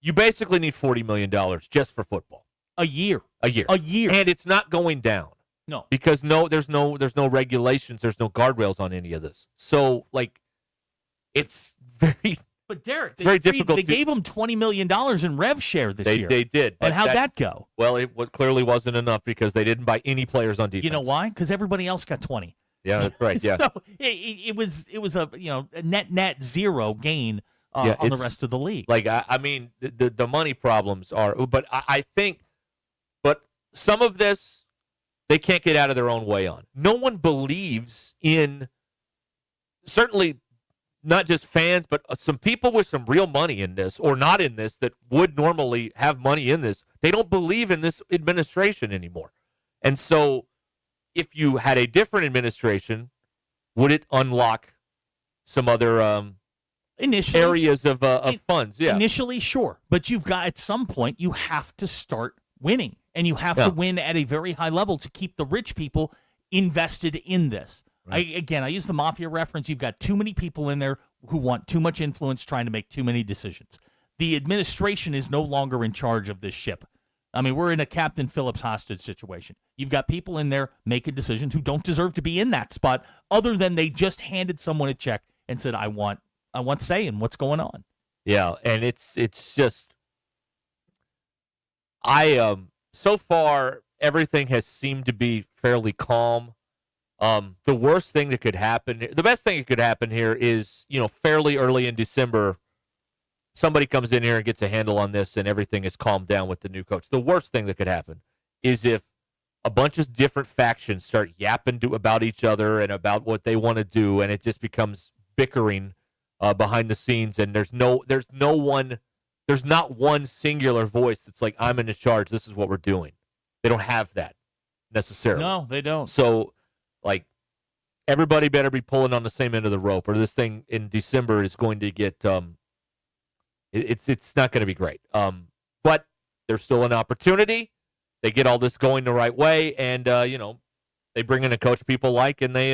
$40 million just for football. A year. And it's not going down. No. Because there's no regulations, there's no guardrails on any of this. So, it's very... But, Derek, very difficult. They gave them $20 million in rev share this year. They did. And how'd that go? Well, it clearly wasn't enough because they didn't buy any players on defense. You know why? Because everybody else got 20. Yeah, that's right. Yeah. So it was a net zero gain on the rest of the league. I mean, the money problems are, but I think, but some of this they can't get out of their own way on. No one believes in, certainly not just fans, but some people with some real money in this or not in this that would normally have money in this. They don't believe in this administration anymore. And so if you had a different administration, would it unlock some other areas of funds? Yeah. Initially, sure. But you've got, at some point, you have to start winning. And you have to win at a very high level to keep the rich people invested in this. Right. I use the mafia reference. You've got too many people in there who want too much influence, trying to make too many decisions. The administration is no longer in charge of this ship. I mean, we're in a Captain Phillips hostage situation. You've got people in there making decisions who don't deserve to be in that spot, other than they just handed someone a check and said, I want say in what's going on. Yeah, and it's just so far everything has seemed to be fairly calm. The worst thing that could happen, the best thing that could happen here is, fairly early in December, somebody comes in here and gets a handle on this and everything is calmed down with the new coach. The worst thing that could happen is if a bunch of different factions start yapping about each other and about what they want to do, and it just becomes bickering behind the scenes, and there's not one singular voice that's like, I'm in charge, this is what we're doing. They don't have that necessarily. No, they don't. So, everybody better be pulling on the same end of the rope, or this thing in December is going to get it's not going to be great. But there's still an opportunity. They get all this going the right way, and they bring in a coach people like, and they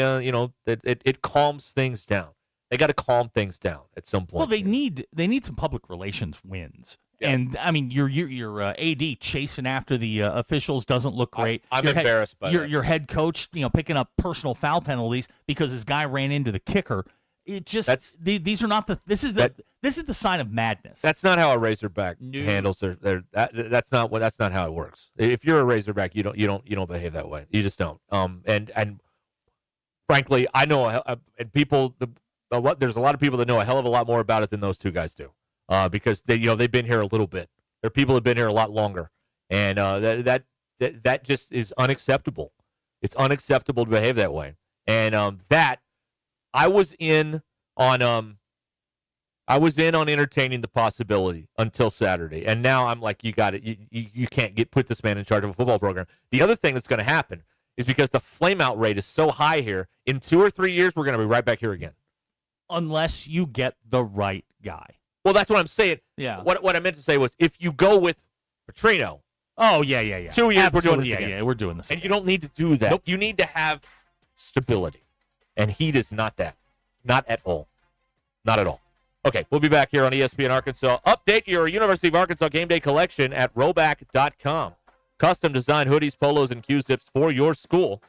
it calms things down. They got to calm things down at some point. Well, they need some public relations wins. Yeah. And I mean, your AD chasing after the officials doesn't look great. I'm embarrassed by that. Your head coach, picking up personal foul penalties because his guy ran into the kicker. It just these are not the this is the sign of madness. That's not how a Razorback handles their that's not how it works. If you're a Razorback, you don't behave that way. You just don't. And frankly, I know and people there's a lot of people that know a hell of a lot more about it than those two guys do. Because they've been here a little bit. There are people who've been here a lot longer, and that just is unacceptable. It's unacceptable to behave that way. And that I was in on entertaining the possibility until Saturday, and now I'm like, you got it. You can't put this man in charge of a football program. The other thing that's going to happen is because the flameout rate is so high here. In 2 or 3 years, we're going to be right back here again, unless you get the right guy. Well, that's what I'm saying. Yeah. What I meant to say was, if you go with Petrino. Oh, yeah. 2 years, we're doing this again. Yeah, we're doing this And you don't need to do that. Nope. You need to have stability. And he does not that. Not at all. Not at all. Okay, we'll be back here on ESPN Arkansas. Update your University of Arkansas game day collection at roback.com. Custom design hoodies, polos, and Q-zips for your school.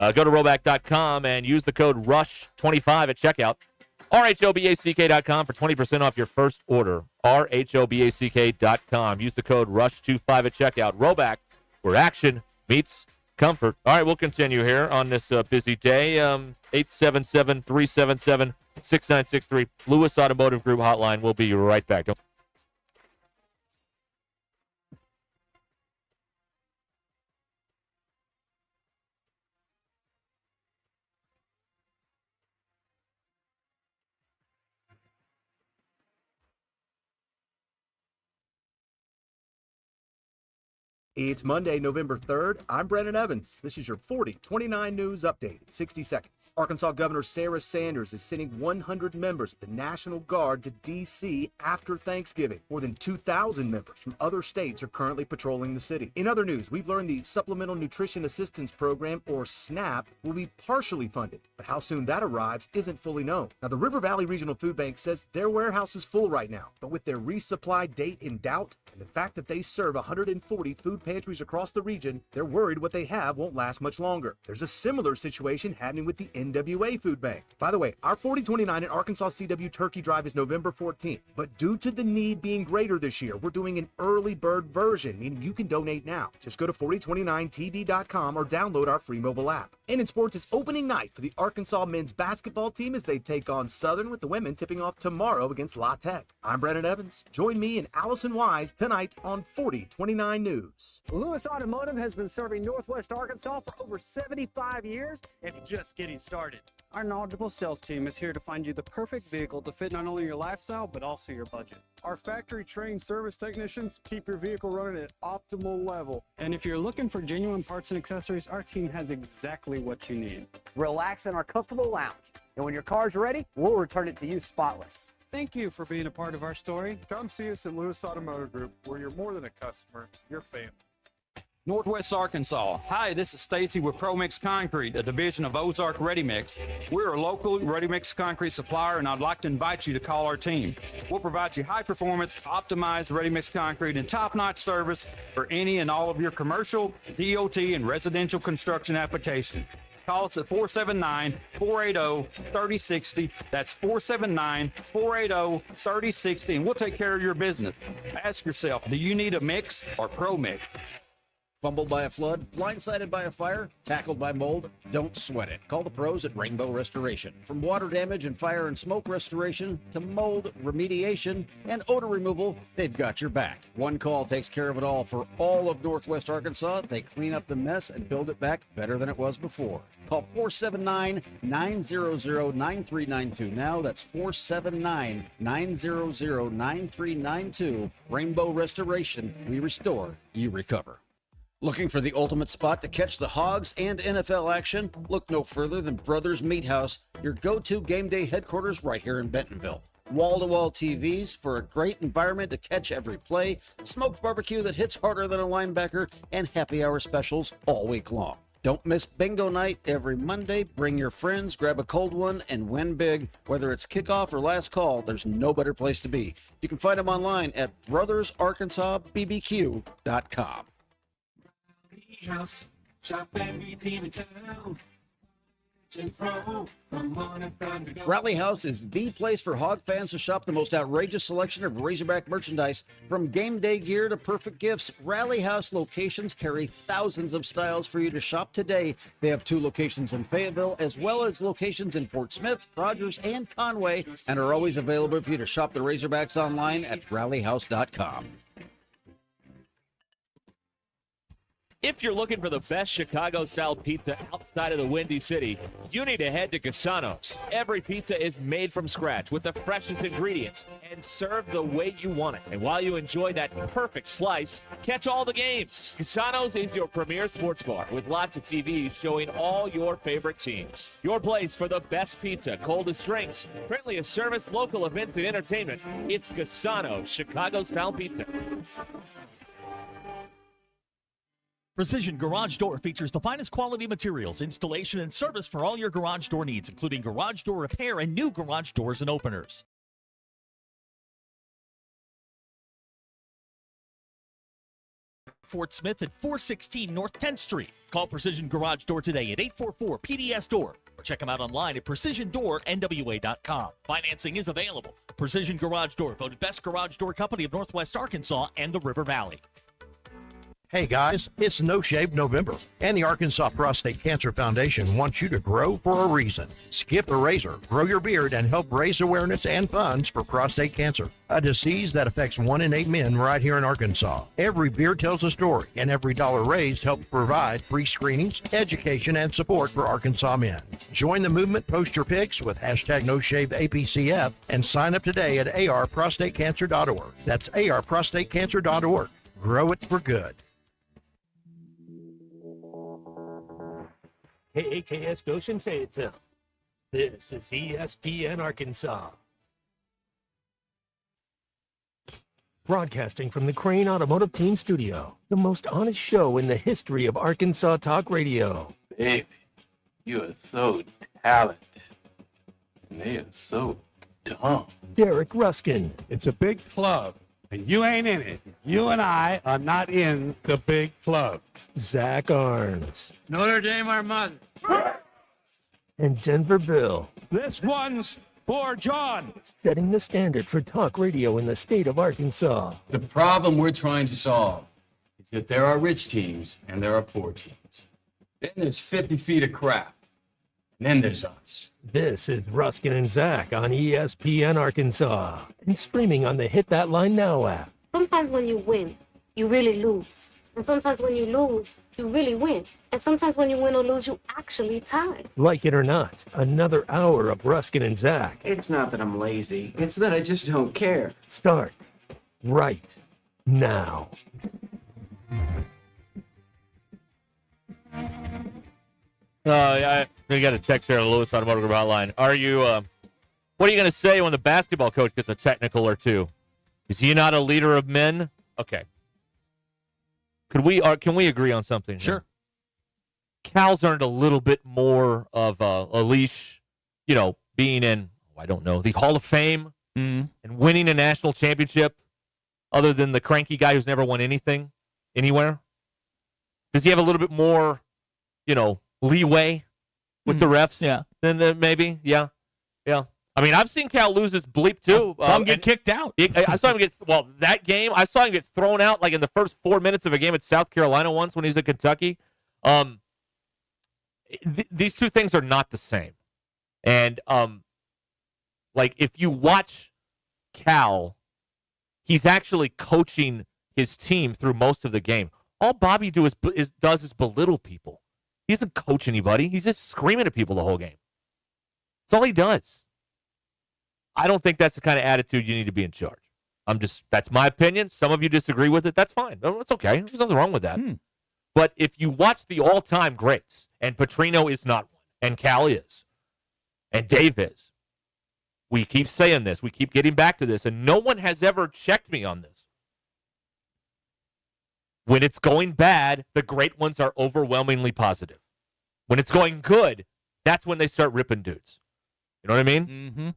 Go to roback.com and use the code RUSH25 at checkout. RHOBACK.com for 20% off your first order. RHOBACK.com. Use the code RUSH25 at checkout. Roback, where action meets comfort. All right, we'll continue here on this busy day. 877-377-6963. Lewis Automotive Group hotline. We'll be right back. It's Monday, November 3rd. I'm Brandon Evans. This is your 40-29 News Update in 60 seconds. Arkansas Governor Sarah Sanders is sending 100 members of the National Guard to D.C. after Thanksgiving. More than 2,000 members from other states are currently patrolling the city. In other news, we've learned the Supplemental Nutrition Assistance Program, or SNAP, will be partially funded, but how soon that arrives isn't fully known. Now, the River Valley Regional Food Bank says their warehouse is full right now, but with their resupply date in doubt and the fact that they serve 140 food pantries across the region, they're worried what they have won't last much longer. There's a similar situation happening with the NWA Food Bank. By the way, our 4029 and Arkansas CW Turkey Drive is November 14th, but due to the need being greater this year, we're doing an early bird version, meaning you can donate now. Just go to 4029tv.com or download our free mobile app. And in sports, it's opening night for the Arkansas men's basketball team as they take on Southern, with the women tipping off tomorrow against La Tech. I'm Brandon Evans. Join me and Allison Wise tonight on 4029 News. Lewis Automotive has been serving Northwest Arkansas for over 75 years and just getting started. Our knowledgeable sales team is here to find you the perfect vehicle to fit not only your lifestyle, but also your budget. Our factory-trained service technicians keep your vehicle running at optimal level. And if you're looking for genuine parts and accessories, our team has exactly what you need. Relax in our comfortable lounge. And when your car's ready, we'll return it to you spotless. Thank you for being a part of our story. Come see us at Lewis Automotive Group, where you're more than a customer, you're family. Northwest Arkansas. Hi, this is Stacy with ProMix Concrete, a division of Ozark Ready Mix. We're a local ready mix concrete supplier, and I'd like to invite you to call our team. We'll provide you high performance, optimized ready mix concrete and top-notch service for any and all of your commercial, DOT, and residential construction applications. Call us at 479-480-3060. That's 479-480-3060, and we'll take care of your business. Ask yourself, do you need a mix or ProMix? Fumbled by a flood, blindsided by a fire, tackled by mold? Don't sweat it. Call the pros at Rainbow Restoration. From water damage and fire and smoke restoration to mold remediation and odor removal, they've got your back. One call takes care of it all for all of Northwest Arkansas. They clean up the mess and build it back better than it was before. Call 479-900-9392 now. That's 479-900-9392. Rainbow Restoration. We restore, you recover. Looking for the ultimate spot to catch the Hogs and NFL action? Look no further than Brothers Meat House, your go-to game day headquarters right here in Bentonville. Wall-to-wall TVs for a great environment to catch every play, smoked barbecue that hits harder than a linebacker, and happy hour specials all week long. Don't miss bingo night every Monday. Bring your friends, grab a cold one, and win big. Whether it's kickoff or last call, there's no better place to be. You can find them online at brothersarkansasbbq.com. House, shop every team in town. Rally House is the place for Hog fans to shop the most outrageous selection of Razorback merchandise. From game day gear to perfect gifts, Rally House locations carry thousands of styles for you to shop today. They have 2 locations in Fayetteville, as well as locations in Fort Smith, Rogers, and Conway, and are always available for you to shop the Razorbacks online at rallyhouse.com. If you're looking for the best Chicago-style pizza outside of the Windy City, you need to head to Cassano's. Every pizza is made from scratch with the freshest ingredients and served the way you want it. And while you enjoy that perfect slice, catch all the games. Cassano's is your premier sports bar with lots of TVs showing all your favorite teams. Your place for the best pizza, coldest drinks, friendliest service, local events, and entertainment. It's Cassano's Chicago-style pizza. Precision Garage Door features the finest quality materials, installation, and service for all your garage door needs, including garage door repair and new garage doors and openers. Fort Smith at 416 North 10th Street. Call Precision Garage Door today at 844-PDS-DOOR or check them out online at precisiondoornwa.com. Financing is available. Precision Garage Door, voted best garage door company of Northwest Arkansas and the River Valley. Hey guys, it's No Shave November, and the Arkansas Prostate Cancer Foundation wants you to grow for a reason. Skip the razor, grow your beard, and help raise awareness and funds for prostate cancer, a disease that affects 1 in 8 men right here in Arkansas. Every beard tells a story, and every dollar raised helps provide free screenings, education, and support for Arkansas men. Join the movement, post your pics with hashtag NoShaveAPCF, and sign up today at arprostatecancer.org. That's arprostatecancer.org. Grow it for good. KAKS Goshen Fayetteville. This is ESPN Arkansas. Broadcasting from the Crane Automotive Team Studio, the most honest show in the history of Arkansas Talk Radio. Baby, you are so talented, and they are so dumb. Derek Ruskin. It's a big club, and you ain't in it. You and I are not in the big club. Zach Arns. Notre Dame, our mother. And Denver Bill. This one's for John. Setting the standard for talk radio in the state of Arkansas. The problem we're trying to solve is that there are rich teams and there are poor teams. Then there's 50 feet of crap. And then there's us. This is Ruskin and Zach on ESPN Arkansas and streaming on the Hit That Line Now app. Sometimes when you win, you really lose. And sometimes when you lose, you really win. And sometimes when you win or lose, you actually tie. Like it or not, another hour of Ruskin and Zach It's not that I'm lazy. It's that I just don't care. starts right now. We got a text here to Lewis Automotive Group Hotline. What are you going to say when the basketball coach gets a technical or two? Is he not a leader of men? Okay. Can we agree on something? Sure. Cal's earned a little bit more of a leash, being in, I don't know, the Hall of Fame and winning a national championship, other than the cranky guy who's never won anything anywhere. Does he have a little bit more, leeway with the refs? Yeah. Then maybe, yeah. I mean, I've seen Cal lose his bleep too. Saw him get kicked out. I saw him that game, I saw him get thrown out like in the first 4 minutes of a game at South Carolina once when he was at Kentucky. These two things are not the same. And, if you watch Cal, he's actually coaching his team through most of the game. All Bobby does is belittle people. He doesn't coach anybody. He's just screaming at people the whole game. That's all he does. I don't think that's the kind of attitude you need to be in charge. That's my opinion. Some of you disagree with it. That's fine. It's okay. There's nothing wrong with that. But if you watch the all-time greats, and Petrino is not one, and Cal is, and Dave is, we keep saying this. We keep getting back to this, and no one has ever checked me on this. When it's going bad, the great ones are overwhelmingly positive. When it's going good, that's when they start ripping dudes. You know what I mean? Mm-hmm.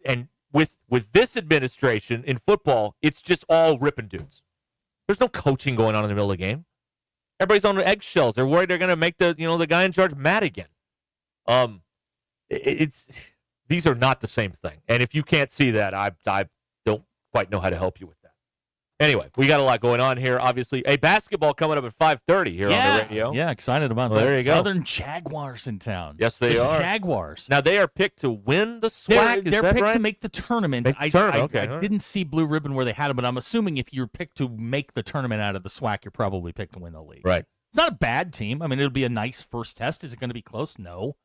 And with this administration in football, it's just all ripping dudes. There's no coaching going on in the middle of the game. Everybody's on eggshells. They're worried they're going to make the guy in charge mad again. These are not the same thing. And if you can't see that, I don't quite know how to help you with that. Anyway, we got a lot going on here. Obviously, a basketball coming up at 5:30 here on the radio. Yeah, excited about that. There you go. Southern Jaguars in town. Yes, they are. Jaguars. Now, they are picked to win the SWAC. They're Is that picked right? to make the tournament. Make the tournament. I didn't see Blue Ribbon where they had them, but I'm assuming if you're picked to make the tournament out of the SWAC, you're probably picked to win the league. Right. It's not a bad team. I mean, it'll be a nice first test. Is it going to be close? No.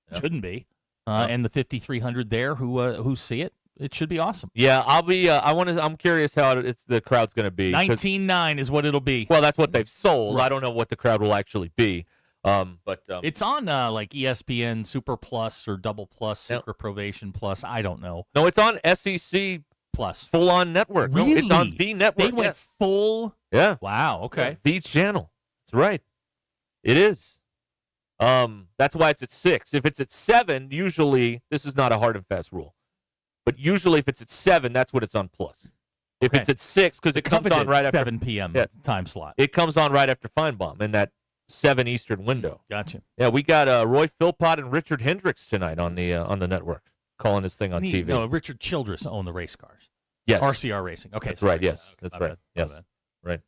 It shouldn't be. And the 5,300 there who see it, it should be awesome. Yeah, I'll be. I'm curious how the crowd's going to be. 19.9 is what it'll be. Well, that's what they've sold. Right. I don't know what the crowd will actually be. But it's on like ESPN Super Plus or Double Plus, Secret Probation Plus. I don't know. No, it's on SEC Plus, full on network. Really? No, it's on the network. They went full. Yeah. Wow. Okay. The channel. That's right. It is. That's why it's at 6. If it's at 7, usually this is not a hard and fast rule. But usually, if it's at 7, that's what it's on Plus. If it's at 6, because it comes on right after 7 p.m. time slot. It comes on right after Feinbaum in that 7 Eastern window. Gotcha. Yeah, we got Roy Philpott and Richard Hendricks tonight on the network calling this thing on TV. No, Richard Childress owned the race cars. Yes, RCR Racing. Okay, that's right. Yes, that's right. Yes, right.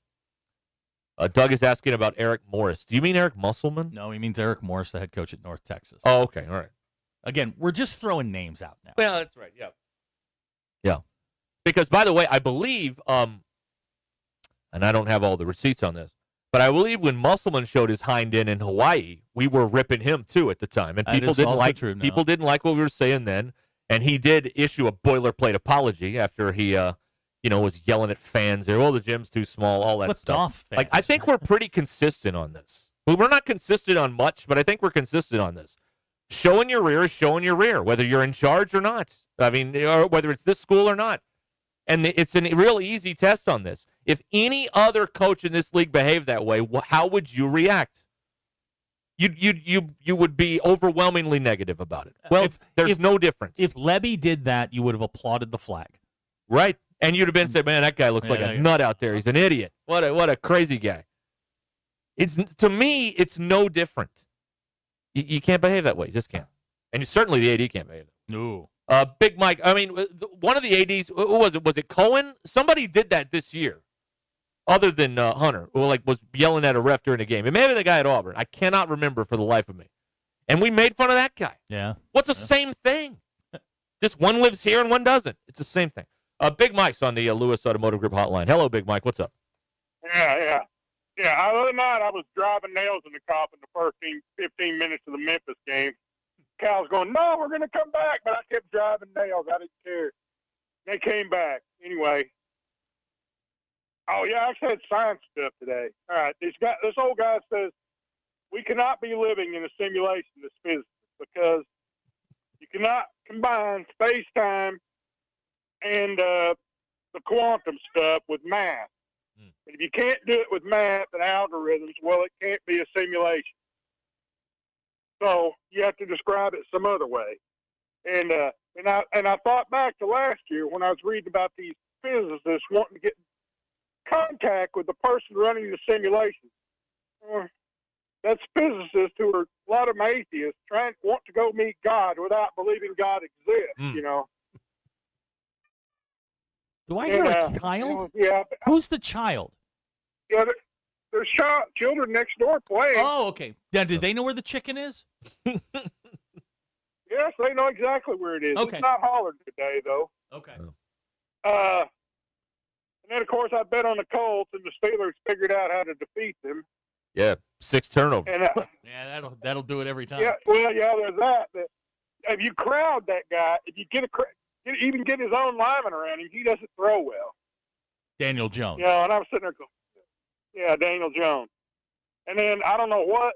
Doug is asking about Eric Morris. Do you mean Eric Musselman? No, he means Eric Morris, the head coach at North Texas. Oh, okay, all right. Again, we're just throwing names out now. Well, that's right. Yeah. Yeah. Because, by the way, I believe, and I don't have all the receipts on this, but I believe when Musselman showed his hind end in Hawaii, we were ripping him, too, at the time. And people didn't like what we were saying then. And he did issue a boilerplate apology after he, was yelling at fans there. Well, the gym's too small, all that Flipped stuff. off fans. Like, I think we're pretty consistent on this. We're not consistent on much, but I think we're consistent on this. Showing your rear is showing your rear, whether you're in charge or not. I mean, or whether it's this school or not. And it's a real easy test on this. If any other coach in this league behaved that way, how would you react? You would be overwhelmingly negative about it. Well, there's no difference. If Levy did that, you would have applauded the flag. Right. And you'd have been saying, man, that guy looks like a nut out there. He's an idiot. What a crazy guy. To me, it's no different. You can't behave that way. You just can't. And certainly the AD can't behave that way. No. Big Mike, I mean, one of the ADs, who was it? Was it Cohen? Somebody did that this year, other than Hunter, who was yelling at a ref during the game. It may have been the guy at Auburn. I cannot remember for the life of me. And we made fun of that guy. Yeah. What's the same thing? Just one lives here and one doesn't. It's the same thing. Big Mike's on the Lewis Automotive Group hotline. Hello, Big Mike. What's up? Yeah. The other night I was driving nails in the coffin the first 15 minutes of the Memphis game. Cal's going, no, we're going to come back. But I kept driving nails. I didn't care. They came back. Anyway. Oh, yeah, I actually had science stuff today. All right. This old guy says, we cannot be living in a simulation, this physics, because you cannot combine space-time and the quantum stuff with math. And if you can't do it with math and algorithms, well, it can't be a simulation. So you have to describe it some other way. And I thought back to last year when I was reading about these physicists wanting to get in contact with the person running the simulation. That's physicists who are, a lot of them atheists, want to go meet God without believing God exists, you know. Do I hear a child? Yeah. Who's the child? Yeah, there's children next door playing. Oh, okay. Now, did they know where the chicken is? Yes, they know exactly where it is. Okay. It's not hollered today, though. Okay. And then, of course, I bet on the Colts, and the Steelers figured out how to defeat them. Yeah, 6 turnovers. And, Yeah, that'll do it every time. yeah, well, yeah, there's that. If you crowd that guy, if you even get his own lineman around him, he doesn't throw well. Daniel Jones. You know, and I'm sitting there going, yeah, Daniel Jones. And then I don't know what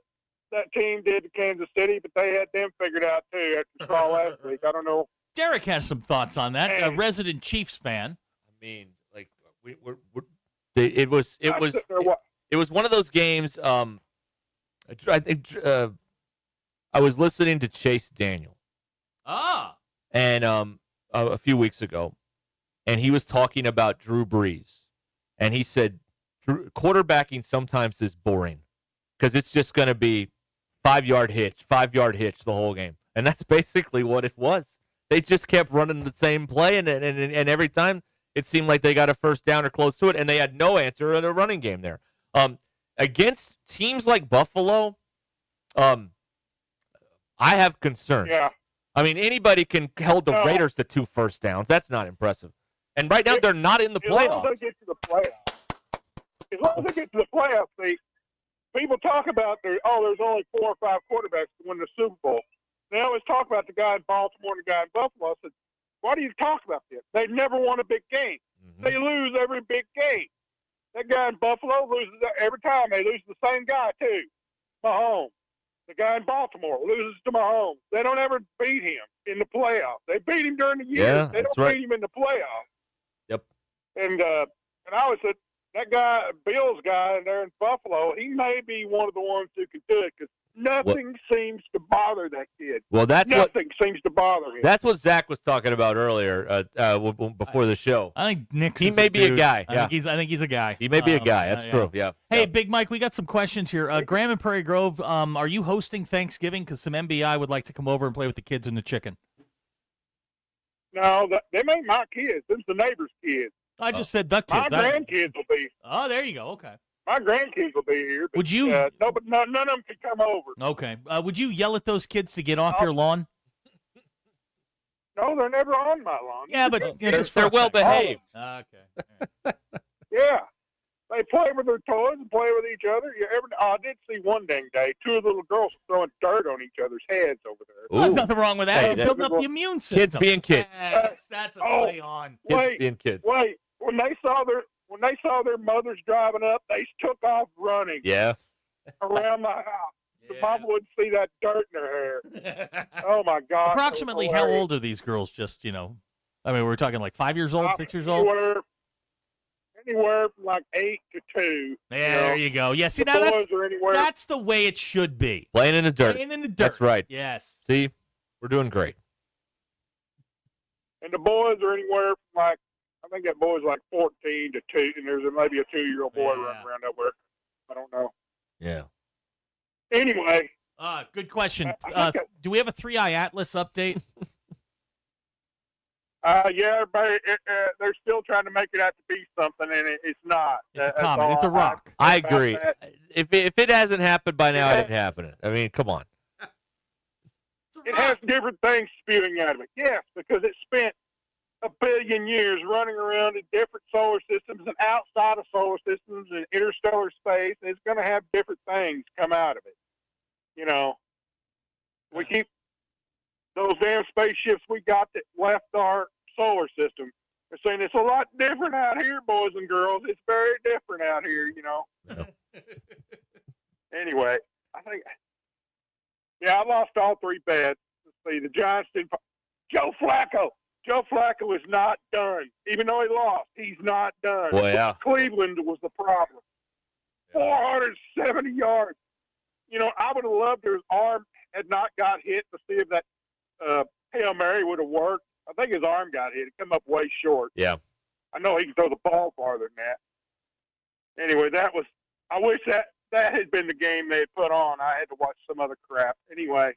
that team did to Kansas City, but they had them figured out too after the call last week. I don't know. Derek has some thoughts on that. A resident Chiefs fan. I mean, like it was one of those games. I think I was listening to Chase Daniel. And a few weeks ago, and he was talking about Drew Brees, and he said quarterbacking sometimes is boring because it's just going to be 5-yard hitch the whole game, and that's basically what it was. They just kept running the same play, and every time it seemed like they got a first down or close to it, and they had no answer in a running game there. Against teams like Buffalo, I have concerns. Yeah. I mean, anybody can hold the Raiders to 2 first downs. That's not impressive. And right now, they're not in the playoffs. As long as they get to the playoffs. As long as they get to the playoffs, people talk about there's only 4 or 5 quarterbacks to win the Super Bowl. They always talk about the guy in Baltimore and the guy in Buffalo. I said, why do you talk about this? They never won a big game. Mm-hmm. They lose every big game. That guy in Buffalo loses every time. They lose to the same guy, too, Mahomes. The guy in Baltimore loses to Mahomes. They don't ever beat him in the playoffs. They beat him during the year. Yeah, they don't beat him in the playoffs. Yep. And I always said, that guy, Bill's guy there in Buffalo, he may be one of the ones who can do it because nothing seems to bother that kid. Well, nothing seems to bother him. That's what Zach was talking about earlier before the show. I think Nick's He may be a dude. guy. I Yeah. think he's a guy. He may be a guy. That's true. Yeah. Hey, Big Mike, we got some questions here. Graham and Prairie Grove, are you hosting Thanksgiving? Because some MBI would like to come over and play with the kids and the chicken. No, them ain't my kids. Them's the neighbor's kids. I just said the kids. My grandkids will be. Oh, there you go. Okay. My grandkids will be here. But, Would you? No, but none of them can come over. Okay. Would you yell at those kids to get off your lawn? No, they're never on my lawn. Yeah, but they're well behaved. Okay. Yeah. They play with their toys and play with each other. I did see one dang day, 2 of the little girls throwing dirt on each other's heads over there. There's nothing wrong with that. Hey, You're building up the immune system. Kids being kids. That's a play on. Kids being kids. Wait, when they saw their mothers driving up, they took off running. Yeah. Around my house. The mom wouldn't see that dirt in her hair. Oh my God! Approximately how old are these girls? Just I mean, we're talking like 5 years old, 6 years old. Anywhere from like 8 to 2. There you go. Yeah, see, the now boys are anywhere. that's the way it should be. Playing in the dirt. Playing in the dirt. That's right. Yes. See, we're doing great. And the boys are anywhere from like, I think that boy's like 14 to 2, and there's maybe a 2-year-old boy running around up there. I don't know. Yeah. Anyway. Good question. Do we have a 3i Atlas update? Yeah, everybody, they're still trying to make it out to be something, and it's not. It's a comet. It's a rock. I agree. If it hasn't happened by now, it ain't happening. I mean, come on. It has different things spewing out of it. Yes, because it spent a billion years running around in different solar systems and outside of solar systems and interstellar space, and it's going to have different things come out of it. You know, we keep those damn spaceships we got that left our solar system. They're saying it's a lot different out here, boys and girls. It's very different out here, you know. Yeah. Anyway, I think, I lost all 3 bets. Let's see, the Giants did. Joe Flacco is not done. Even though he lost, he's not done. Well, yeah. Cleveland was the problem. 470 yards. You know, I would have loved if his arm had not got hit to see if that Hail Mary would have worked. I think his arm got hit. It came up way short. Yeah. I know he can throw the ball farther than that. Anyway, I wish that had been the game they had put on. I had to watch some other crap. Anyway,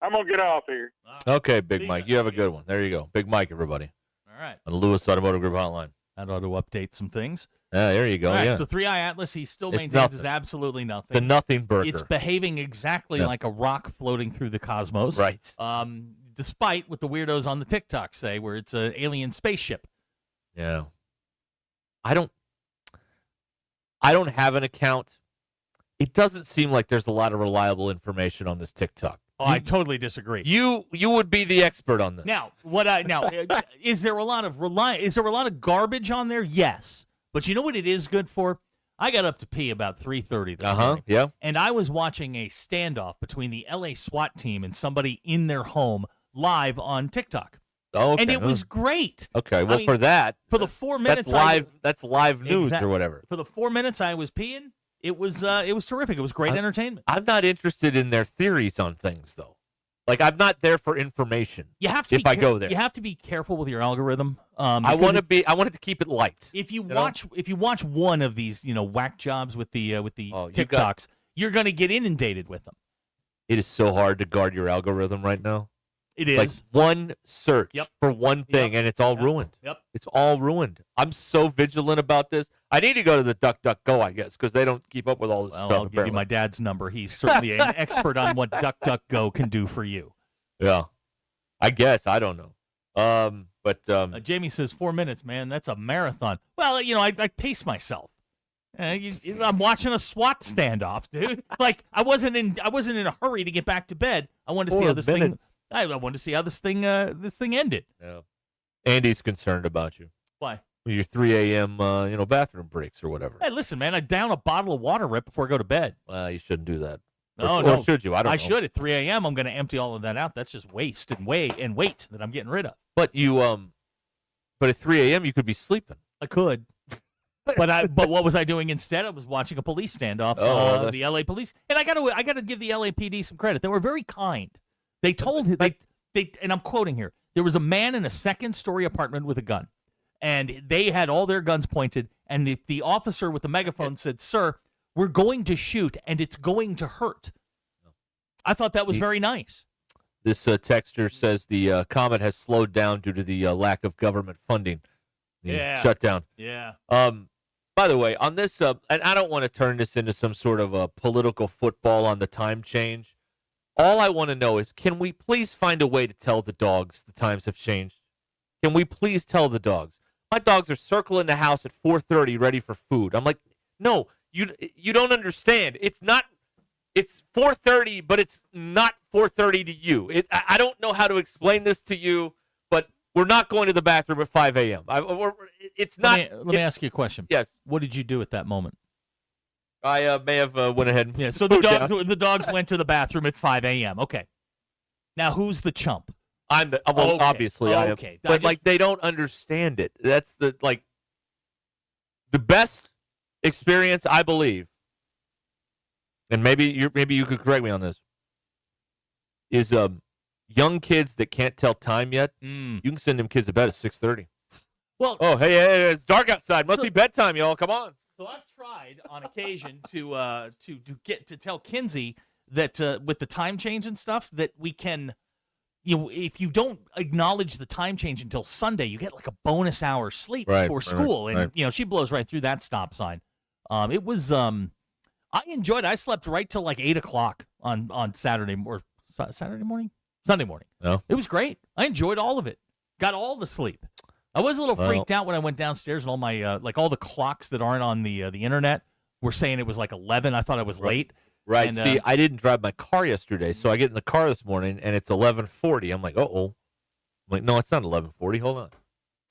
I'm going to get off here. Okay, Big Mike. You have a good one. There you go. Big Mike, everybody. All right. On the Lewis Automotive Group hotline. That ought to update some things. There you go. All right, yeah. so 3i Atlas, he still It's maintains nothing. is absolutely nothing. It's a nothing burger. It's behaving exactly like a rock floating through the cosmos. Right. Despite what the weirdos on the TikTok say, where it's an alien spaceship. Yeah. I don't have an account. It doesn't seem like there's a lot of reliable information on this TikTok. Oh, I totally disagree. You would be the expert on this. Now, is there a lot of garbage on there? Yes. But you know what it is good for? I got up to pee about 3:30 this morning. Yeah. And I was watching a standoff between the LA SWAT team and somebody in their home live on TikTok. Oh, okay. And it was great. Okay, well, I mean, for that, for the 4 minutes, that's live news Exactly. or whatever. For the 4 minutes I was peeing, it was terrific. It was great entertainment. I'm not interested in their theories on things, though. Like, I'm not there for information. You have to if I go there. You have to be careful with your algorithm. I want it to keep it light. If you watch one of these, whack jobs with the TikToks, you're going to get inundated with them. It is so hard to guard your algorithm right now. It is. Like one search for one thing, and it's all ruined. Yep. It's all ruined. I'm so vigilant about this. I need to go to the DuckDuckGo, I guess, because they don't keep up with all this stuff. I'll give you my dad's number. He's certainly an expert on what DuckDuckGo can do for you. Yeah. I guess. I don't know. But Jamie says 4 minutes, man. That's a marathon. Well, I pace myself. I'm watching a SWAT standoff, dude. Like I wasn't in a hurry to get back to bed. I wanted to see how this thing. I wanted to see how this thing ended. Yeah. Andy's concerned about you. Why? Your 3 a.m. Bathroom breaks or whatever. Hey, listen, man. I down a bottle of water right before I go to bed. You shouldn't do that. No. Or should you? I don't know. I should. At 3 a.m., I'm going to empty all of that out. That's just waste and weight that I'm getting rid of. But but at 3 a.m. you could be sleeping. I could. But what was I doing instead? I was watching a police standoff. The LA police, and I got to give the LAPD some credit. They were very kind. They told him and I'm quoting here. There was a man in a second-story apartment with a gun, and they had all their guns pointed. And the officer with the megaphone said, "Sir, we're going to shoot, and it's going to hurt." I thought that was very nice. This texter says the Comet has slowed down due to the lack of government funding. Shutdown. Yeah. By the way, on this, and I don't want to turn this into some sort of a political football on the time change. All I want to know is, can we please find a way to tell the dogs the times have changed? Can we please tell the dogs? My dogs are circling the house at 4:30 ready for food. I'm like, no, you don't understand. It's 4:30, but it's not 4:30 to you. I don't know how to explain this to you, but we're not going to the bathroom at 5 a.m. It's not. Let me ask you a question. Yes. What did you do at that moment? I may have went ahead and so the dogs went to the bathroom at 5 a.m. Okay. Now who's the chump? I'm the obviously I am. Okay. But they don't understand it. That's the best experience, I believe. And maybe you could correct me on this. Is young kids that can't tell time yet? You can send them kids to bed at 6:30. Well, hey, it's dark outside. Must be bedtime, y'all. Come on. So I've tried on occasion to tell Kinsey that with the time change and stuff that we can, if you don't acknowledge the time change until Sunday, you get like a bonus hour sleep before school, and she blows right through that stop sign. It was I enjoyed it. I slept right till like 8 o'clock on Saturday morning. Sunday morning. No, it was great. I enjoyed all of it. Got all the sleep. I was a little freaked out when I went downstairs and all my like all the clocks that aren't on the internet were saying it was like 11. I thought I was late. Right. And, See, I didn't drive my car yesterday, so I get in the car this morning and it's 11:40. I'm like, uh-oh. I'm like, no, it's not 11:40. Hold on.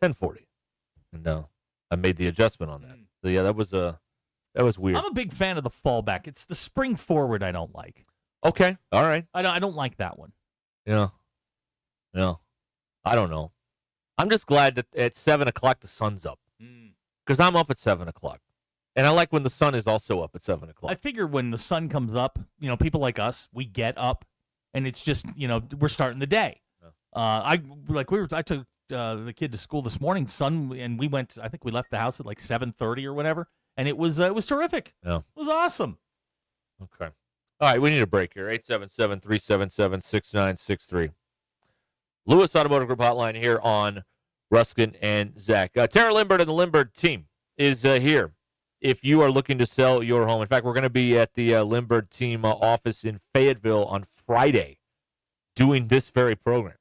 10:40. And I made the adjustment on that. So yeah, that was weird. I'm a big fan of the fallback. It's the spring forward I don't like. Okay. All right. I don't like that one. Yeah. I don't know. I'm just glad that at 7 o'clock the sun's up. Because I'm up at 7 o'clock. And I like when the sun is also up at 7 o'clock. I figure when the sun comes up, people like us, we get up, and it's just, we're starting the day. I took the kid to school this morning, and we went. I think we left the house at like 7:30 or whatever, and it was terrific. Yeah, it was awesome. Okay, all right, we need a break here. 877-377-6963. Lewis Automotive Group Hotline here on Ruscin and Zach. Tara Limbert and the Limbert team is here. If you are looking to sell your home, in fact, we're going to be at the Limbert team office in Fayetteville on Friday, doing this very program.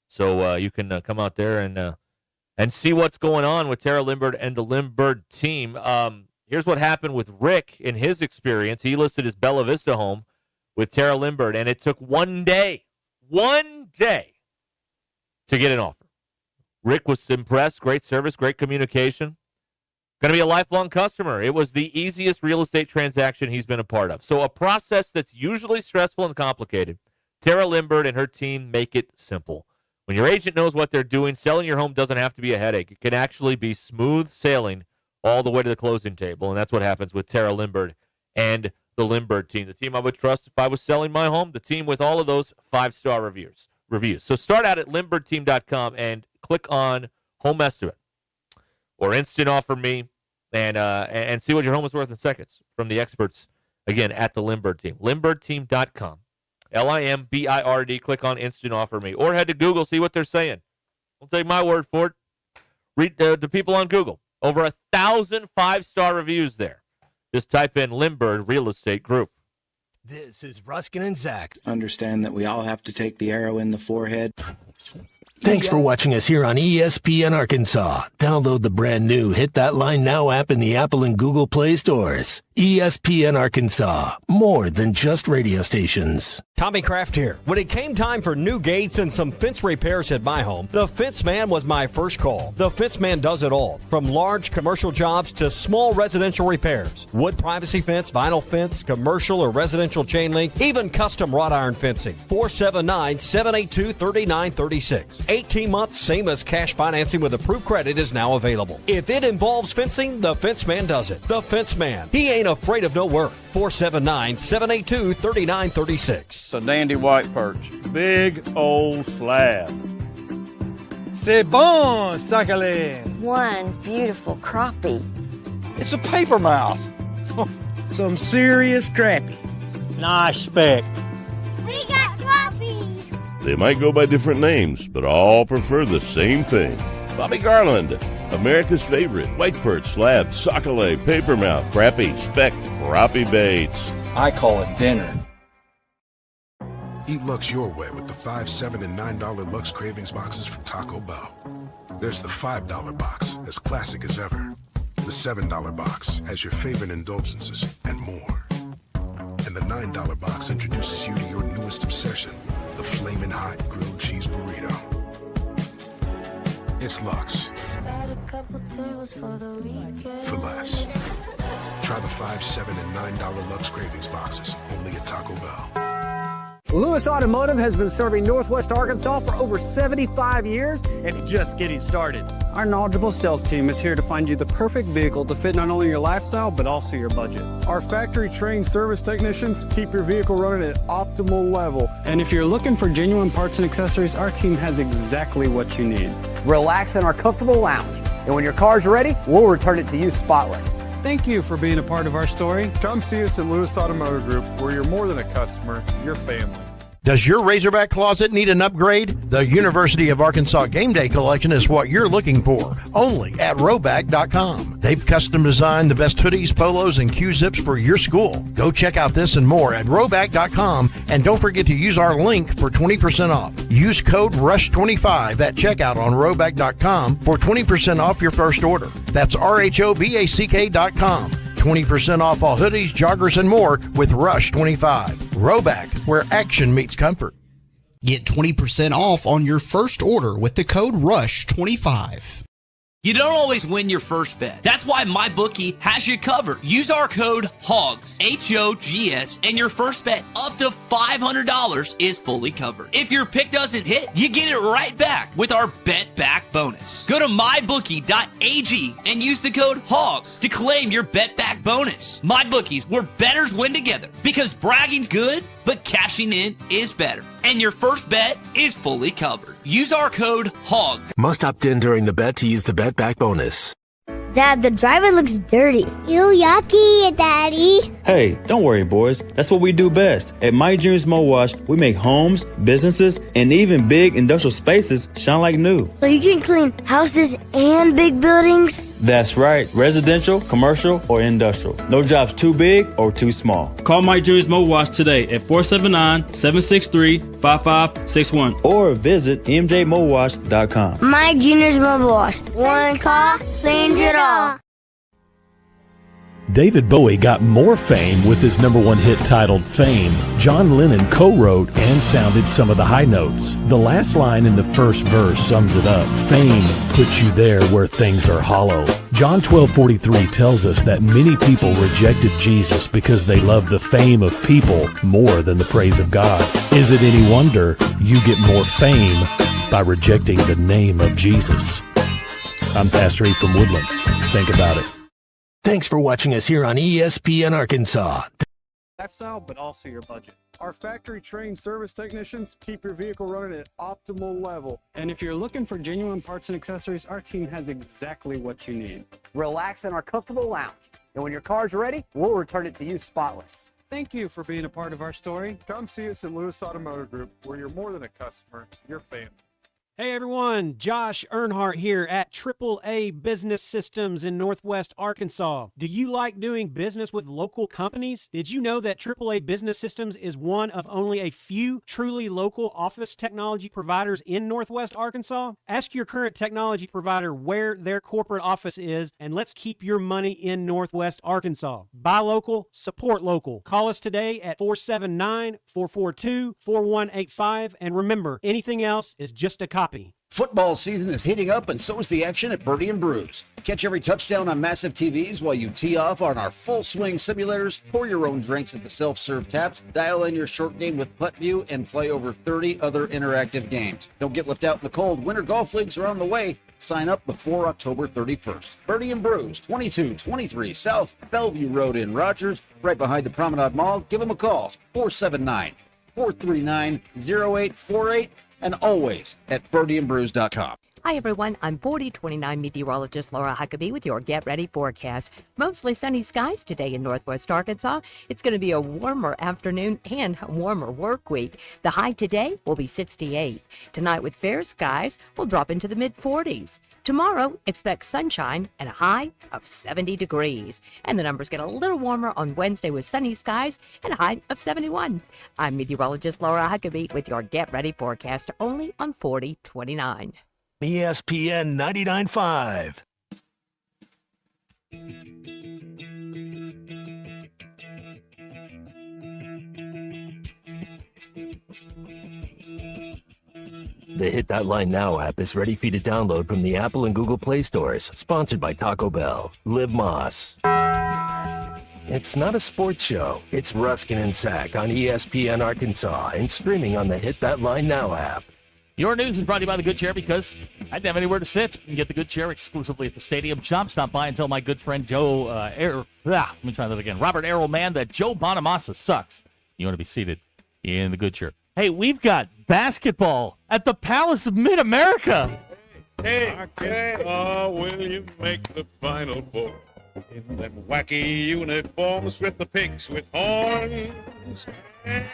So you can come out there and see what's going on with Tara Limbert and the Limbert team. Here's what happened with Rick in his experience. He listed his Bella Vista home with Tara Limbert, and it took one day to get an offer. Rick was impressed. Great service, great communication. Going to be a lifelong customer. It was the easiest real estate transaction he's been a part of. So a process that's usually stressful and complicated, Tara Limbert and her team make it simple. When your agent knows what they're doing, selling your home doesn't have to be a headache. It can actually be smooth sailing all the way to the closing table, and that's what happens with Tara Limbert and the Limbert team, the team I would trust if I was selling my home, the team with all of those 5-star reviews. So start out at limbertteam.com and click on Home Estimate or Instant Offer Me and see what your home is worth in seconds from the experts, again, at the Limbert team. limbertteam.com. LIMBIRD, click on Instant Offer Me. Or head to Google, see what they're saying. Don't take my word for it. Read the people on Google. Over 1,000 5-star reviews there. Just type in Limbert Real Estate Group. This is Ruscin and Zach. Understand that we all have to take the arrow in the forehead. Thanks for watching us here on ESPN Arkansas. Download the brand new Hit That Line Now app in the Apple and Google Play stores. ESPN Arkansas, more than just radio stations. Tommy Kraft here. When it came time for new gates and some fence repairs at my home, the Fence Man was my first call. The Fence Man does it all, from large commercial jobs to small residential repairs. Wood privacy fence, vinyl fence, commercial or residential chain link, even custom wrought iron fencing. 479-782-3936. 18 months, same as cash financing with approved credit is now available. If it involves fencing, the Fence Man does it. The Fence Man. He ain't afraid of no work. 479-782-3936. It's a dandy white perch. Big old slab. C'est bon, Sakhalin. One beautiful crappie. It's a paper mouth. Some serious crappie. Nice speck. We got crappie. They might go by different names, but all prefer the same thing. Bobby Garland, America's favorite white perch, slab, sockeye, papermouth, crappie, speck, crappie baits. I call it dinner. Eat Lux your way with the $5, $7, and $9 Lux Cravings boxes from Taco Bell. There's the $5 box, as classic as ever. The $7 box has your favorite indulgences and more. And the $9 box introduces you to your newest obsession, the flaming hot grilled cheese burrito. It's Lux. For less. Try the $5, $7, and $9 Lux Cravings boxes, only at Taco Bell. Lewis Automotive has been serving Northwest Arkansas for over 75 years and just getting started. Our knowledgeable sales team is here to find you the perfect vehicle to fit not only your lifestyle, but also your budget. Our factory-trained service technicians keep your vehicle running at optimal level. And if you're looking for genuine parts and accessories, our team has exactly what you need. Relax in our comfortable lounge. And when your car's ready, we'll return it to you spotless. Thank you for being a part of our story. Come see us at Lewis Automotive Group, where you're more than a customer, you're family. Does your Razorback closet need an upgrade? The University of Arkansas Game Day Collection is what you're looking for, only at Roback.com. They've custom designed the best hoodies, polos, and Q-zips for your school. Go check out this and more at Roback.com, and don't forget to use our link for 20% off. Use code RUSH25 at checkout on Roback.com for 20% off your first order. That's RHOBACK.com. 20% off all hoodies, joggers, and more with Rush 25. Roback, where action meets comfort. Get 20% off on your first order with the code RUSH25. You don't always win your first bet. That's why MyBookie has you covered. Use our code HOGS, H-O-G-S, and your first bet up to $500 is fully covered. If your pick doesn't hit, you get it right back with our Bet Back bonus. Go to mybookie.ag and use the code HOGS to claim your Bet Back bonus. MyBookie's where bettors win together, because bragging's good, but cashing in is better. And your first bet is fully covered. Use our code HOGS. Must opt in during the bet to use the Bet Back bonus. Dad, the driver looks dirty. Ew, yucky, Daddy. Hey, don't worry, boys. That's what we do best. At My Dreams Mo Wash, we make homes, businesses, and even big industrial spaces shine like new. So you can clean houses and big buildings? That's right. Residential, commercial, or industrial. No job's too big or too small. Call My Dreams Mo Wash today at 479-763-5561 or visit mjmowash.com. My Junior's Mobile Wash. One call, cleans it all. David Bowie got more fame with his #1 hit titled Fame. John Lennon co-wrote and sounded some of the high notes. The last line in the first verse sums it up. Fame puts you there where things are hollow. John 12:43 tells us that many people rejected Jesus because they loved the fame of people more than the praise of God. Is it any wonder you get more fame by rejecting the name of Jesus? I'm Pastor E from Woodland. Think about it. Thanks for watching us here on ESPN Arkansas. Lifestyle, but also your budget. Our factory-trained service technicians keep your vehicle running at optimal level. And if you're looking for genuine parts and accessories, our team has exactly what you need. Relax in our comfortable lounge. And when your car's ready, we'll return it to you spotless. Thank you for being a part of our story. Come see us at Lewis Automotive Group, where you're more than a customer, you're family. Hey everyone, Josh Earnhardt here at AAA Business Systems in Northwest Arkansas. Do you like doing business with local companies? Did you know that AAA Business Systems is one of only a few truly local office technology providers in Northwest Arkansas? Ask your current technology provider where their corporate office is, and let's keep your money in Northwest Arkansas. Buy local, support local. Call us today at 479-442-4185, and remember, anything else is just a copy. Football season is heating up, and so is the action at Birdie and Brews. Catch every touchdown on massive TVs while you tee off on our full swing simulators, pour your own drinks at the self-serve taps, dial in your short game with Putt View, and play over 30 other interactive games. Don't get left out in the cold. Winter golf leagues are on the way. Sign up before October 31st. Birdie and Brews, 2223 South Bellevue Road in Rogers, right behind the Promenade Mall. Give them a call, 479-439-0848. And always at birdieandbrews.com. Hi, everyone. I'm 4029 meteorologist Laura Huckabee with your Get Ready forecast. Mostly sunny skies today in Northwest Arkansas. It's going to be a warmer afternoon and a warmer work week. The high today will be 68. Tonight with fair skies, we'll drop into the mid-40s. Tomorrow, expect sunshine and a high of 70 degrees. And the numbers get a little warmer on Wednesday with sunny skies and a high of 71. I'm meteorologist Laura Huckabee with your Get Ready forecast only on 4029. ESPN 99.5. The Hit That Line Now app is ready for you to download from the Apple and Google Play stores. Sponsored by Taco Bell. Live Moss. It's not a sports show. It's Ruskin and Sack on ESPN Arkansas and streaming on the Hit That Line Now app. Your news is brought to you by The Good Chair, because I didn't have anywhere to sit. You can get The Good Chair exclusively at the Stadium Shop. Stop by and tell my good friend Robert Errolman that Joe Bonamassa sucks. You want to be seated in The Good Chair. Hey, we've got basketball at the Palace of Mid-America. Hey, will you make the Final Four in them wacky uniforms with the pigs with horns? And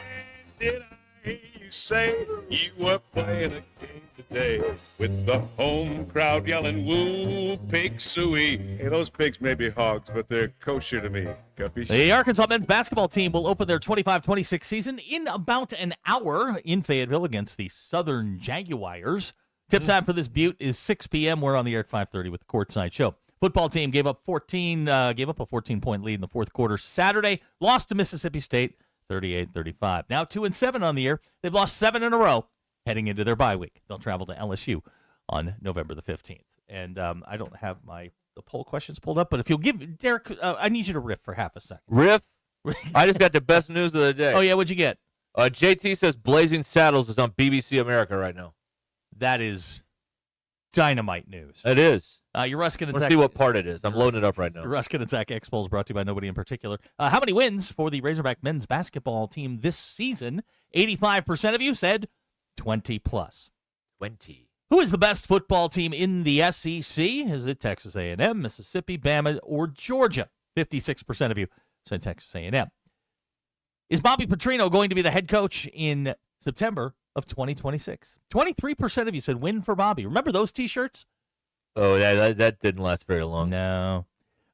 did I You say you were playing a game today with the home crowd yelling, woo, pig suey. Hey, those pigs may be hogs, but they're kosher to me. Capiche? The Arkansas men's basketball team will open their 25-26 season in about an hour in Fayetteville against the Southern Jaguars. Tip time for this Butte is 6 p.m. We're on the air at 5:30 with the Courtside Show. Football team gave up a 14-point lead in the fourth quarter Saturday, lost to Mississippi State 38-35. Now 2-7 on the year. They've lost 7 in a row heading into their bye week. They'll travel to LSU on November the 15th. And I don't have the poll questions pulled up, but if you'll give Derek, I need you to riff for half a second. Riff? I just got the best news of the day. Oh, yeah, what'd you get? JT says Blazing Saddles is on BBC America right now. That is dynamite news. It is. Your Ruscin and Let's see what part it is. I'm loading it up right now. Your Ruscin and Zach X Polls brought to you by nobody in particular. How many wins for the Razorback men's basketball team this season? 85% of you said 20+. 20. Who is the best football team in the SEC? Is it Texas A&M, Mississippi, Bama, or Georgia? 56% of you said Texas A&M. Is Bobby Petrino going to be the head coach in September of 2026? 23% of you said win for Bobby. Remember those T-shirts? Oh, that didn't last very long. No.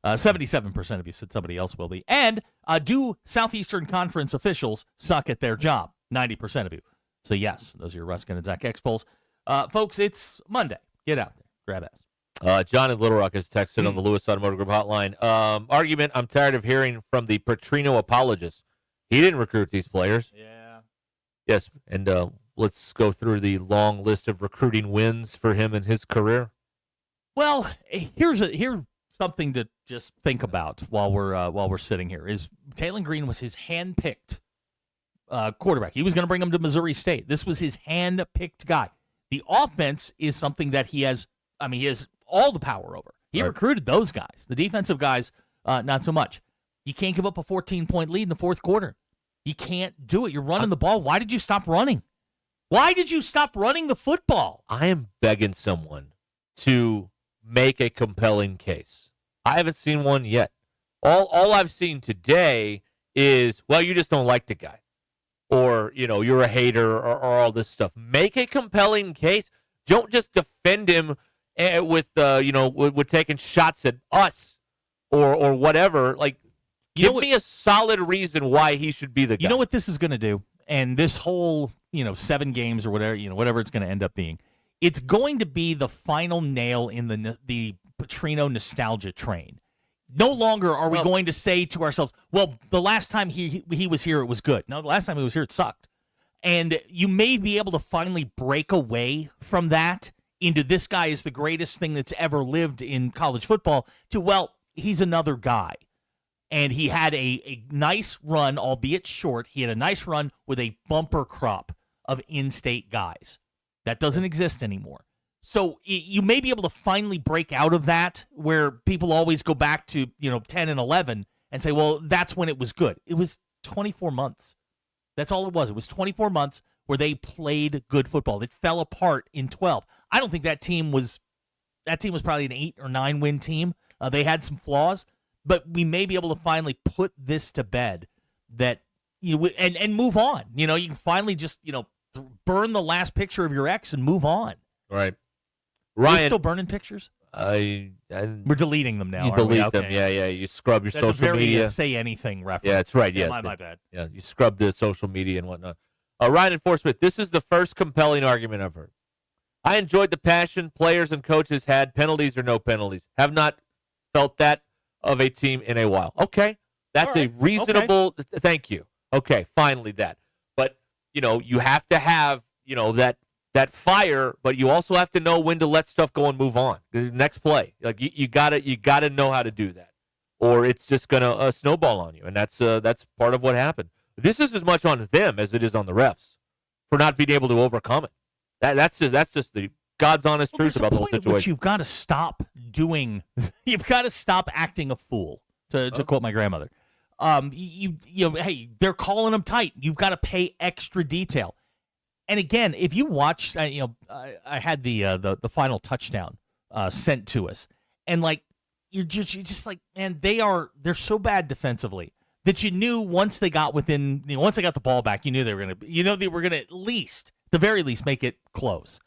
77% of you said somebody else will be. And do Southeastern Conference officials suck at their job? 90% of you. So, yes, those are your Ruscin and Zach X polls. Folks, it's Monday. Get out there. Grab ass. John in Little Rock has texted on the Lewis Automotive Group hotline. Argument, I'm tired of hearing from the Petrino apologist. He didn't recruit these players. Yeah. Yes, and let's go through the long list of recruiting wins for him in his career. Well, here's something to just think about while we're sitting here. Is Taylor Green was his hand-picked quarterback. He was going to bring him to Missouri State. This was his hand-picked guy. The offense is something that he has all the power over. He recruited those guys. The defensive guys, not so much. You can't give up a 14-point lead in the fourth quarter. You can't do it. You're running the ball. Why did you stop running? Why did you stop running the football? I am begging someone to make a compelling case. I haven't seen one yet. All I've seen today is, well, you just don't like the guy. Or, you're a hater or all this stuff. Make a compelling case. Don't just defend him with taking shots at us or whatever. Like, give me a solid reason why he should be the guy. You know what this is going to do? And this whole, 7 games or whatever it's going to end up being, it's going to be the final nail in the Petrino nostalgia train. No longer are we going to say to ourselves, well, the last time he was here, it was good. No, the last time he was here, it sucked. And you may be able to finally break away from that into this guy is the greatest thing that's ever lived in college football to, well, he's another guy. And he had a nice run, albeit short. He had a nice run with a bumper crop of in-state guys. That doesn't exist anymore. So you may be able to finally break out of that where people always go back to, 10 and 11 and say, well, that's when it was good. It was 24 months. That's all it was. It was 24 months where they played good football. It fell apart in 12. I don't think that team was probably an 8 or 9 win team. They had some flaws, but we may be able to finally put this to bed that, and move on. You can finally just, burn the last picture of your ex and move on. Right. Ryan, are you still burning pictures? We're deleting them now. You delete them. Yeah. You scrub your That's social a very media. Say anything reference. Yeah, that's right. Yeah, Yes. my bad. Yeah, you scrub the social media and whatnot. Ryan and Fort Smith, this is the first compelling argument I've heard. I enjoyed the passion players and coaches had, penalties or no penalties. Have not felt that of a team in a while. Okay, that's a reasonable. Okay. Thank you. Okay, finally that. But you have to have that fire, but you also have to know when to let stuff go and move on. The next play, like you gotta know how to do that, or it's just gonna snowball on you, and that's part of what happened. This is as much on them as it is on the refs for not being able to overcome it. That's just the God's honest truth about the whole situation. Which you've got to stop doing. You've got to stop acting a fool. To quote my grandmother, hey, they're calling them tight. You've got to pay extra detail. And again, if you watch, I had the final touchdown sent to us, and like you're just like, man, they're so bad defensively that you knew once they got within, once they got the ball back, you knew they were going to at least, the very least, make it close.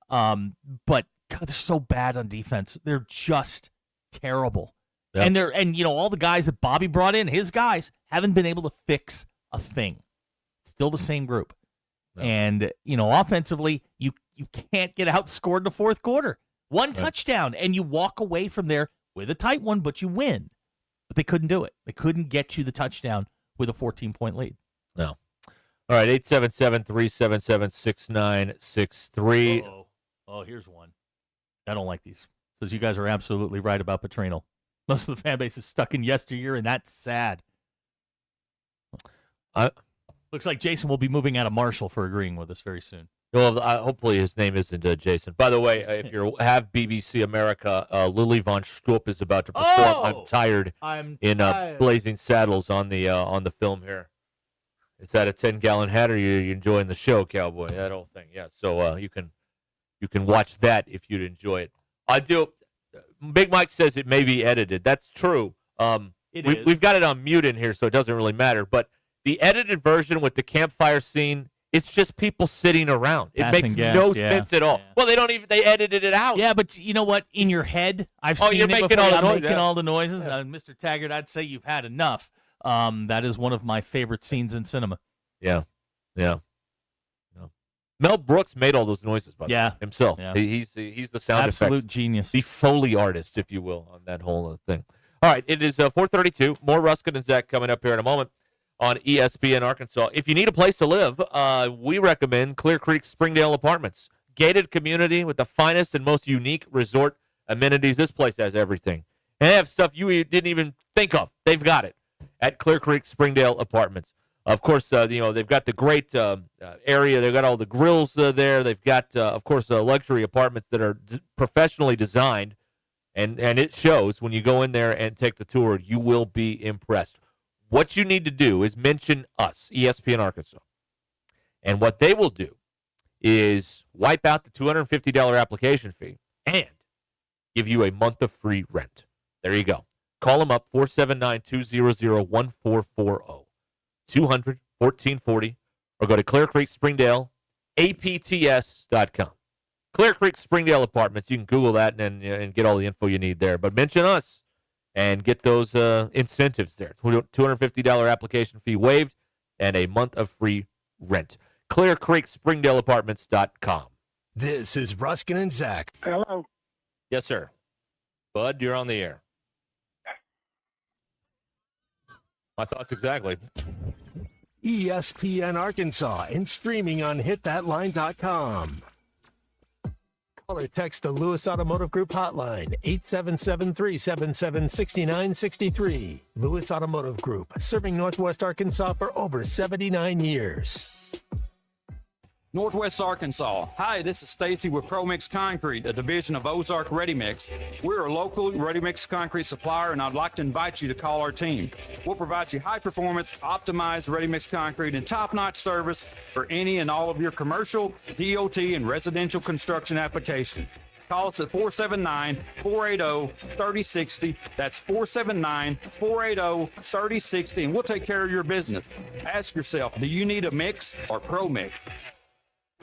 But God, they're so bad on defense. They're just terrible. Yep. And all the guys that Bobby brought in, his guys, haven't been able to fix a thing. Still the same group. Yep. And, offensively, you can't get outscored in the fourth quarter. One touchdown, and you walk away from there with a tight one, but you win. But they couldn't do it. They couldn't get you the touchdown with a 14-point lead. No. All right, 877-377-6963. Oh, here's one. I don't like these. Says you guys are absolutely right about Petrino. Most of the fan base is stuck in yesteryear, and that's sad. Looks like Jason will be moving out of Marshall for agreeing with us very soon. Well, hopefully his name isn't Jason. By the way, if you have BBC America, Lily von Stroop is about to perform I'm Tired in Blazing Saddles on the film here. Is that a 10-gallon hat, or are you enjoying the show, Cowboy? That whole thing, yeah. So you can watch that if you'd enjoy it. I do. Big Mike says it may be edited. That's true. We've got it on mute in here, so it doesn't really matter. But the edited version with the campfire scene, it's just people sitting around. It makes no sense at all. Yeah. Well, they edited it out. Yeah, but you know what? In your head, I've seen it before. I'm making all the noises. Yeah. Mr. Taggart, I'd say you've had enough. That is one of my favorite scenes in cinema. Yeah. Mel Brooks made all those noises, by the way, himself. Yeah. He's the sound absolute effects genius, the Foley artist, if you will, on that whole thing. All right, it is 4:32. More Ruscin and Zach coming up here in a moment on ESPN Arkansas. If you need a place to live, we recommend Clear Creek Springdale Apartments. Gated community with the finest and most unique resort amenities. This place has everything. And they have stuff you didn't even think of. They've got it at Clear Creek Springdale Apartments. Of course, they've got the great area. They've got all the grills there. They've got, of course, luxury apartments that are professionally designed, and it shows when you go in there and take the tour. You will be impressed. What you need to do is mention us, ESPN Arkansas, and what they will do is wipe out the $250 application fee and give you a month of free rent. There you go. Call them up, 479-200-1440. 200-1440, or go to Clear Creek Springdale, apts.com. Clear Creek Springdale Apartments. You can Google that and get all the info you need there. But mention us and get those incentives there. $250 application fee waived and a month of free rent. Clear Creek Springdale Apartments.com. This is Ruscin and Zach. Hello. Yes, sir. Bud, you're on the air. My thoughts exactly. ESPN Arkansas and streaming on hitthatline.com. Call or text the Lewis Automotive Group hotline, 877-377-6963. Lewis Automotive Group, serving Northwest Arkansas for over 79 years. Northwest Arkansas. Hi, this is Stacy with ProMix Concrete, a division of Ozark Ready Mix. We're a local ready mix concrete supplier, and I'd like to invite you to call our team. We'll provide you high performance, optimized ready mix concrete and top-notch service for any and all of your commercial, DOT, and residential construction applications. Call us at 479-480-3060. That's 479-480-3060, and we'll take care of your business. Ask yourself, do you need a mix or ProMix?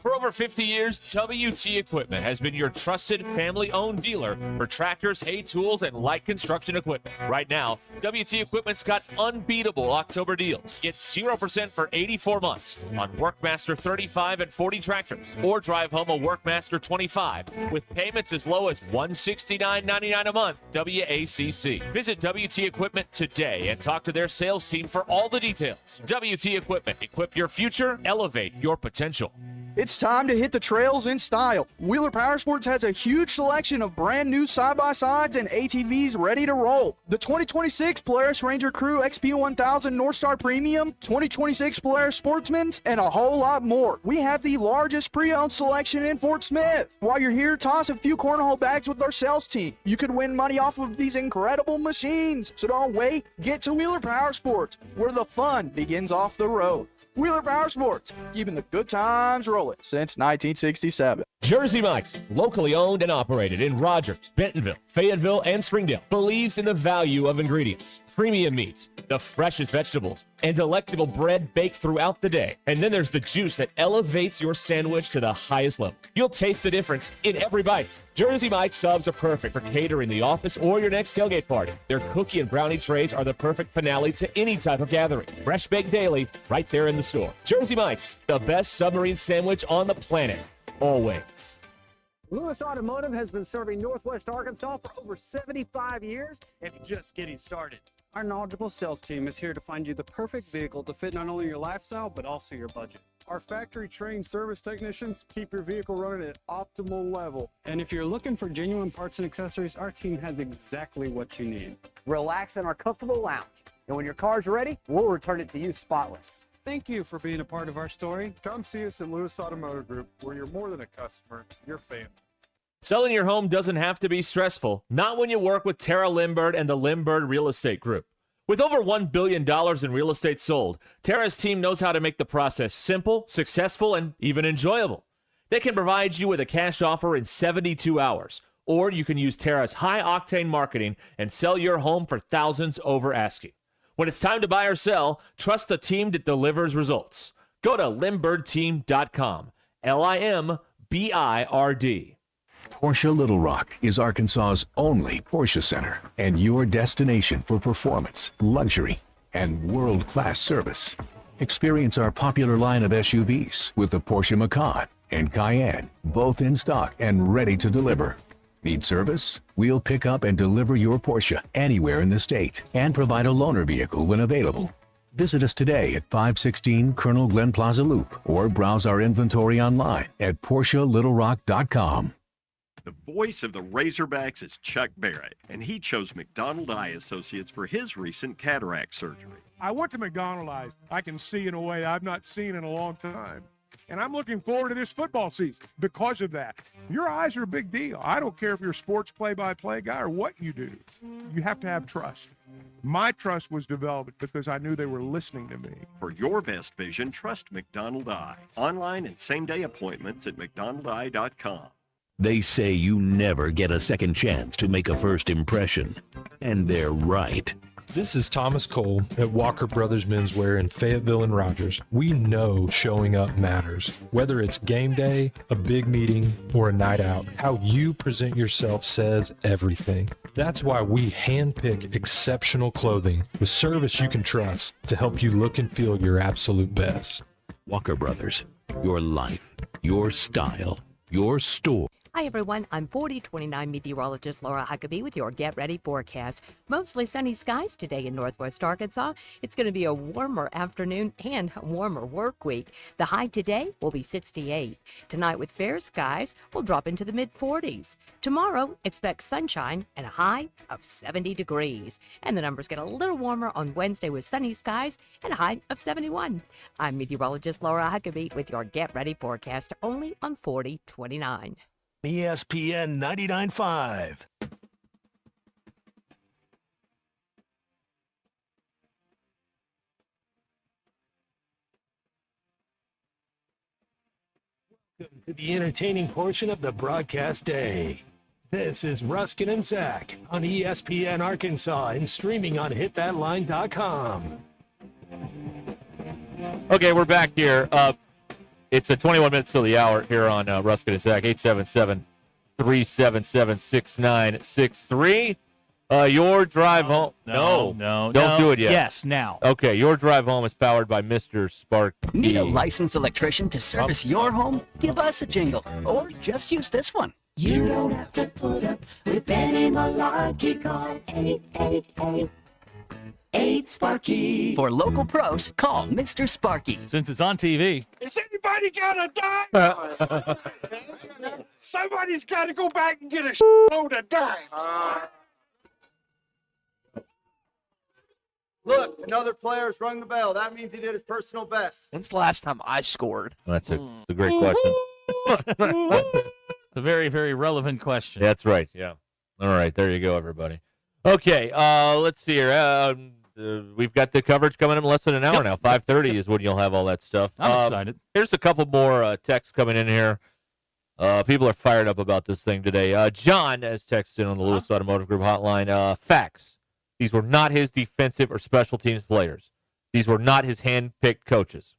For over 50 years, WT Equipment has been your trusted family-owned dealer for tractors, hay tools, and light construction equipment. Right now, WT Equipment's got unbeatable October deals. Get 0% for 84 months on Workmaster 35 and 40 tractors, or drive home a Workmaster 25 with payments as low as $169.99 a month. WACC. Visit WT Equipment today and talk to their sales team for all the details. WT Equipment. Equip your future. Elevate your potential. It's time to hit the trails in style. Wheeler Powersports has a huge selection of brand new side-by-sides and ATVs ready to roll. The 2026 Polaris Ranger Crew XP1000 North Star Premium, 2026 Polaris Sportsmans, and a whole lot more. We have the largest pre-owned selection in Fort Smith. While you're here, toss a few cornhole bags with our sales team. You could win money off of these incredible machines. So don't wait. Get to Wheeler Powersports, where the fun begins off the road. Wheeler Powersports, keeping the good times rolling since 1967. Jersey Mike's, locally owned and operated in Rogers, Bentonville, Fayetteville, and Springdale, believes in the value of ingredients. premium meats, the freshest vegetables, and delectable bread baked throughout the day. And then there's the juice that elevates your sandwich to the highest level. You'll taste the difference in every bite. Jersey Mike's subs are perfect for catering the office or your next tailgate party. Their cookie and brownie trays are the perfect finale to any type of gathering. Fresh baked daily, right there in the store. Jersey Mike's, the best submarine sandwich on the planet. Always. Lewis Automotive has been serving Northwest Arkansas for over 75 years and just getting started. Our knowledgeable sales team is here to find you the perfect vehicle to fit not only your lifestyle, but also your budget. Our factory-trained service technicians keep your vehicle running at optimal level. And if you're looking for genuine parts and accessories, our team has exactly what you need. Relax in our comfortable lounge. And when your car's ready, we'll return it to you spotless. Thank you for being a part of our story. Come see us at Lewis Automotive Group, where you're more than a customer, you're family. Selling your home doesn't have to be stressful, not when you work with Tara Limbird and the Limbird Real Estate Group. With over $1 billion in real estate sold, Tara's team knows how to make the process simple, successful, and even enjoyable. They can provide you with a cash offer in 72 hours, or you can use Tara's high-octane marketing and sell your home for thousands over asking. When it's time to buy or sell, trust a team that delivers results. Go to LimbirdTeam.com, LIMBIRD. Porsche Little Rock is Arkansas's only Porsche center and your destination for performance, luxury, and world-class service. Experience our popular line of SUVs with the Porsche Macan and Cayenne, both in stock and ready to deliver. Need service? We'll pick up and deliver your Porsche anywhere in the state and provide a loaner vehicle when available. Visit us today at 516 Colonel Glenn Plaza Loop or browse our inventory online at PorscheLittleRock.com. The voice of the Razorbacks is Chuck Barrett, and he chose McDonald Eye Associates for his recent cataract surgery. I went to McDonald Eyes. I can see in a way I've not seen in a long time. And I'm looking forward to this football season because of that. Your eyes are a big deal. I don't care if you're a sports play-by-play guy or what you do. You have to have trust. My trust was developed because I knew they were listening to me. For your best vision, trust McDonald Eye. Online and same-day appointments at McDonaldEye.com. They say you never get a second chance to make a first impression. And they're right. This is Thomas Cole at Walker Brothers Menswear in Fayetteville and Rogers. We know showing up matters. Whether it's game day, a big meeting, or a night out, how you present yourself says everything. That's why we handpick exceptional clothing with service you can trust to help you look and feel your absolute best. Walker Brothers, your life, your style, your store. Hi, everyone. I'm 4029 meteorologist Laura Huckabee with your Get Ready forecast. Mostly sunny skies today in northwest Arkansas. It's going to be a warmer afternoon and a warmer work week. The high today will be 68. Tonight with fair skies, we'll drop into the mid-40s. Tomorrow, expect sunshine and a high of 70 degrees. And the numbers get a little warmer on Wednesday with sunny skies and a high of 71. I'm meteorologist Laura Huckabee with your Get Ready forecast only on 4029. ESPN 99.5. Welcome to the entertaining portion of the broadcast day. This is Ruscin and Zach on ESPN Arkansas and streaming on hitthatline.com. Okay, we're back here. It's 21 minutes till the hour here on Ruscin and Zach, 877-377-6963. Your drive home. No, Don't do it yet. Yes, now. Okay, your drive home is powered by Mr. Sparky. Need a licensed electrician to service your home? Give us a jingle, or just use this one. You don't have to put up with any malarkey. Call 888-8 For local pros, call Mr. Sparky. Since it's on TV. Is anybody got a dime? Somebody's got to go back and get a load of dimes. Look, another player's rung the bell. That means he did his personal best. When's the last time I scored? That's a great question. It's a very, very relevant question. That's right, yeah. All right, there you go, everybody. Okay, let's see here. We've got the coverage coming in less than an hour now. 5:30 is when you'll have all that stuff. I'm excited. Here's a couple more texts coming in here. People are fired up about this thing today. John has texted in on the Lewis Automotive Group hotline. Facts. These were not his defensive or special teams players. These were not his hand-picked coaches.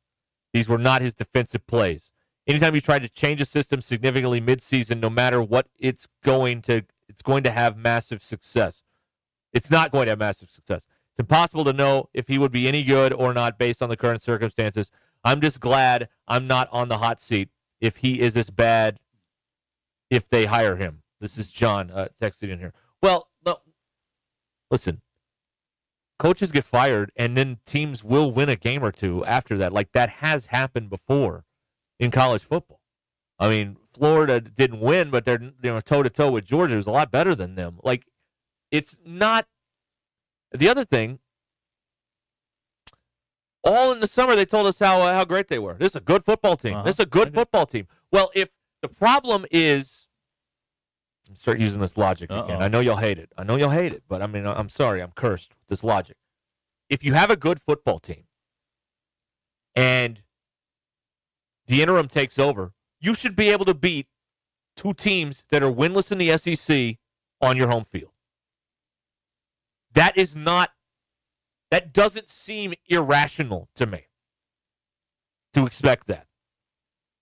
These were not his defensive plays. Anytime you try to change a system significantly midseason, no matter what it's going to have massive success. It's not going to have massive success. It's impossible to know if he would be any good or not based on the current circumstances. I'm just glad I'm not on the hot seat if he is as bad if they hire him. This is John texting in here. Well, no, listen, coaches get fired, and then teams will win a game or two after that. Like, that has happened before in college football. I mean, Florida didn't win, but they're toe-to-toe with Georgia, who's a lot better than them. Like, it's not – the other thing, all in the summer they told us how great they were. This is a good football team. This is a good football team. Well, if the problem is – start using this logic again. I know you'll hate it. But, I mean, I'm sorry. I'm cursed with this logic. If you have a good football team and the interim takes over, you should be able to beat two teams that are winless in the SEC on your home field. That doesn't seem irrational to me to expect that.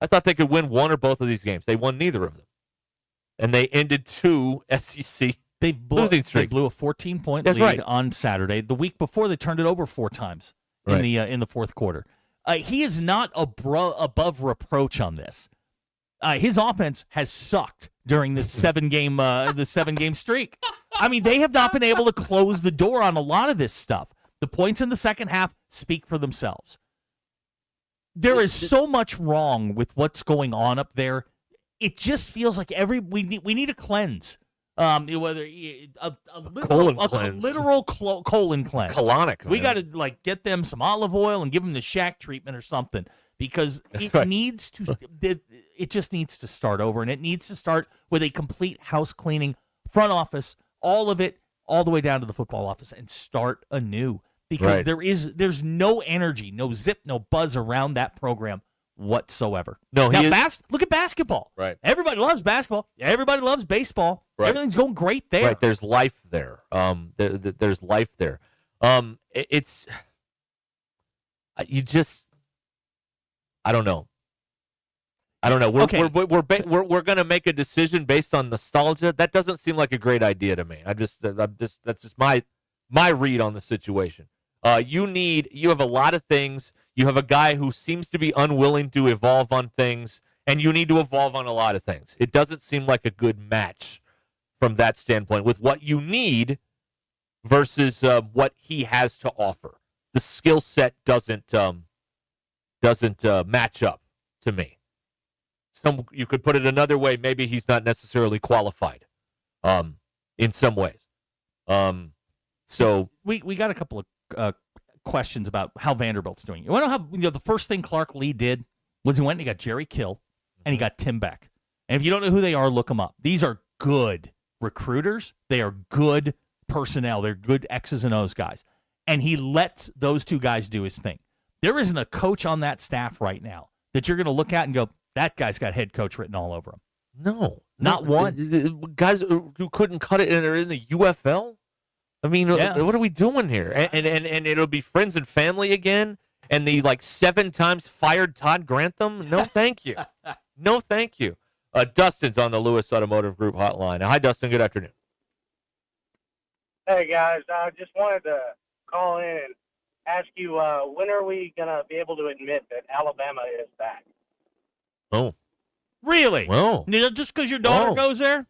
I thought they could win one or both of these games. They won neither of them. And they ended two SEC losing streaks. They blew a 14-point lead on Saturday. The week before, they turned it over 4 times in the fourth quarter. He is not above reproach on this. His offense has sucked during this 7-game streak. I mean, they have not been able to close the door on a lot of this stuff. The points in the second half speak for themselves. There is so much wrong with what's going on up there. It just feels like we need a cleanse. Whether a literal colon cleanse. Colonic. We got to get them some olive oil and give them the Shaq treatment or something, because it just needs to start over, and it needs to start with a complete house cleaning, front office, all of it, all the way down to the football office, and start anew. Because there's no energy, no zip, no buzz around that program whatsoever. Look at basketball. Right. Everybody loves basketball. Everybody loves baseball. Right. Everything's going great there. Right. There's life there. There's life there. It's I don't know. We're going to make a decision based on nostalgia. That doesn't seem like a great idea to me. That's just my read on the situation. You have a lot of things. You have a guy who seems to be unwilling to evolve on things, and you need to evolve on a lot of things. It doesn't seem like a good match from that standpoint with what you need versus what he has to offer. The skill set doesn't match up to me. You could put it another way. Maybe he's not necessarily qualified in some ways. So we got a couple of questions about how Vanderbilt's doing. You want to know how the first thing Clark Lee did was he went and he got Jerry Kill and he got Tim Beck. And if you don't know who they are, look them up. These are good recruiters. They are good personnel. They're good X's and O's guys. And he lets those two guys do his thing. There isn't a coach on that staff right now that you're going to look at and go, that guy's got head coach written all over him. No. Not one. Guys who couldn't cut it and they're in the UFL? I mean, what are we doing here? And it'll be friends and family again? And the 7 times fired Todd Grantham? No, thank you. No, thank you. Dustin's on the Lewis Automotive Group hotline. Hi, Dustin. Good afternoon. Hey, guys. I just wanted to call in and ask you, when are we going to be able to admit that Alabama is back? Oh. Really? Well. Just because your daughter goes there?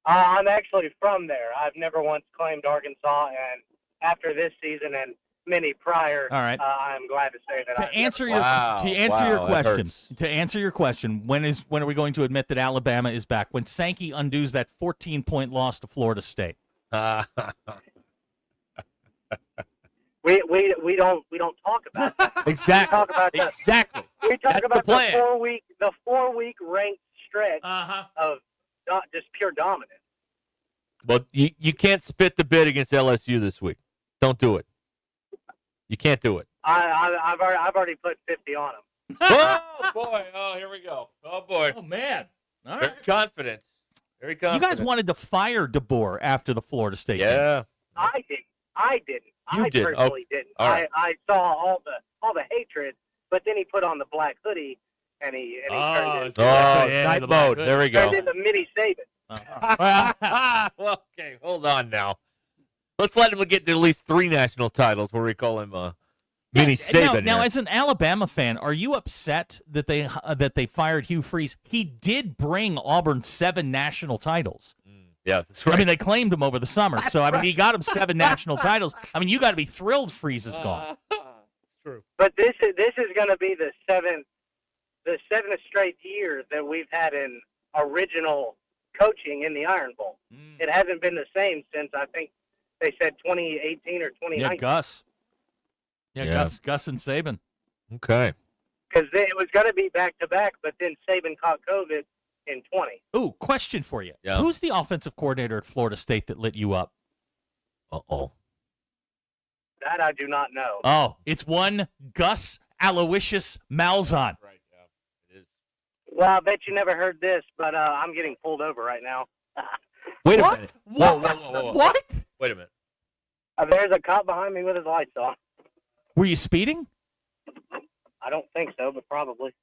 I'm actually from there. I've never once claimed Arkansas, and after this season and many prior, all right. I'm glad to say that. To answer your question, when are we going to admit that Alabama is back? When Sankey undoes that 14-point loss to Florida State. We don't talk about that. Exactly. We talk about exactly. We talk That's about the plan. the 4-week ranked stretch of just pure dominance. But you can't spit the bid against LSU this week. Don't do it. You can't do it. I've already put 50 on them. Oh boy! Oh, here we go. Oh boy! Oh man! All right. Very confident. Very You confident. guys wanted to fire DeBoer after the Florida State game. Yeah. I didn't. You I did. personally Okay. didn't. All right. I saw all the hatred, but then he put on the black hoodie and he turned it. Night mode. There we go. Turned into mini Saban. Well, okay, hold on now. Let's let him get to at least 3 national titles where we call him Mini Saban. Now, here. as an Alabama fan, are you upset that they fired Hugh Freeze? He did bring Auburn 7 national titles. Yeah, that's right. I mean, they claimed him over the summer, so I mean, he got him 7 national titles. I mean, you got to be thrilled Freeze is gone. It's true. But this is going to be the seventh straight year that we've had an original coaching in the Iron Bowl. It hasn't been the same since I think they said 2018 or 2019. Yeah, Gus. Yeah, Gus and Saban. Okay. Because it was going to be back-to-back, but then Saban caught COVID in 20. Ooh, question for you. Yeah. Who's the offensive coordinator at Florida State that lit you up? Uh-oh. That I do not know. Oh, it's one Gus Aloysius Malzahn. Right, yeah. It is. Well, I bet you never heard this, but I'm getting pulled over right now. Wait a What? minute. What? Whoa. What? Wait a minute. There's a cop behind me with his lights on. Were you speeding? I don't think so, but probably.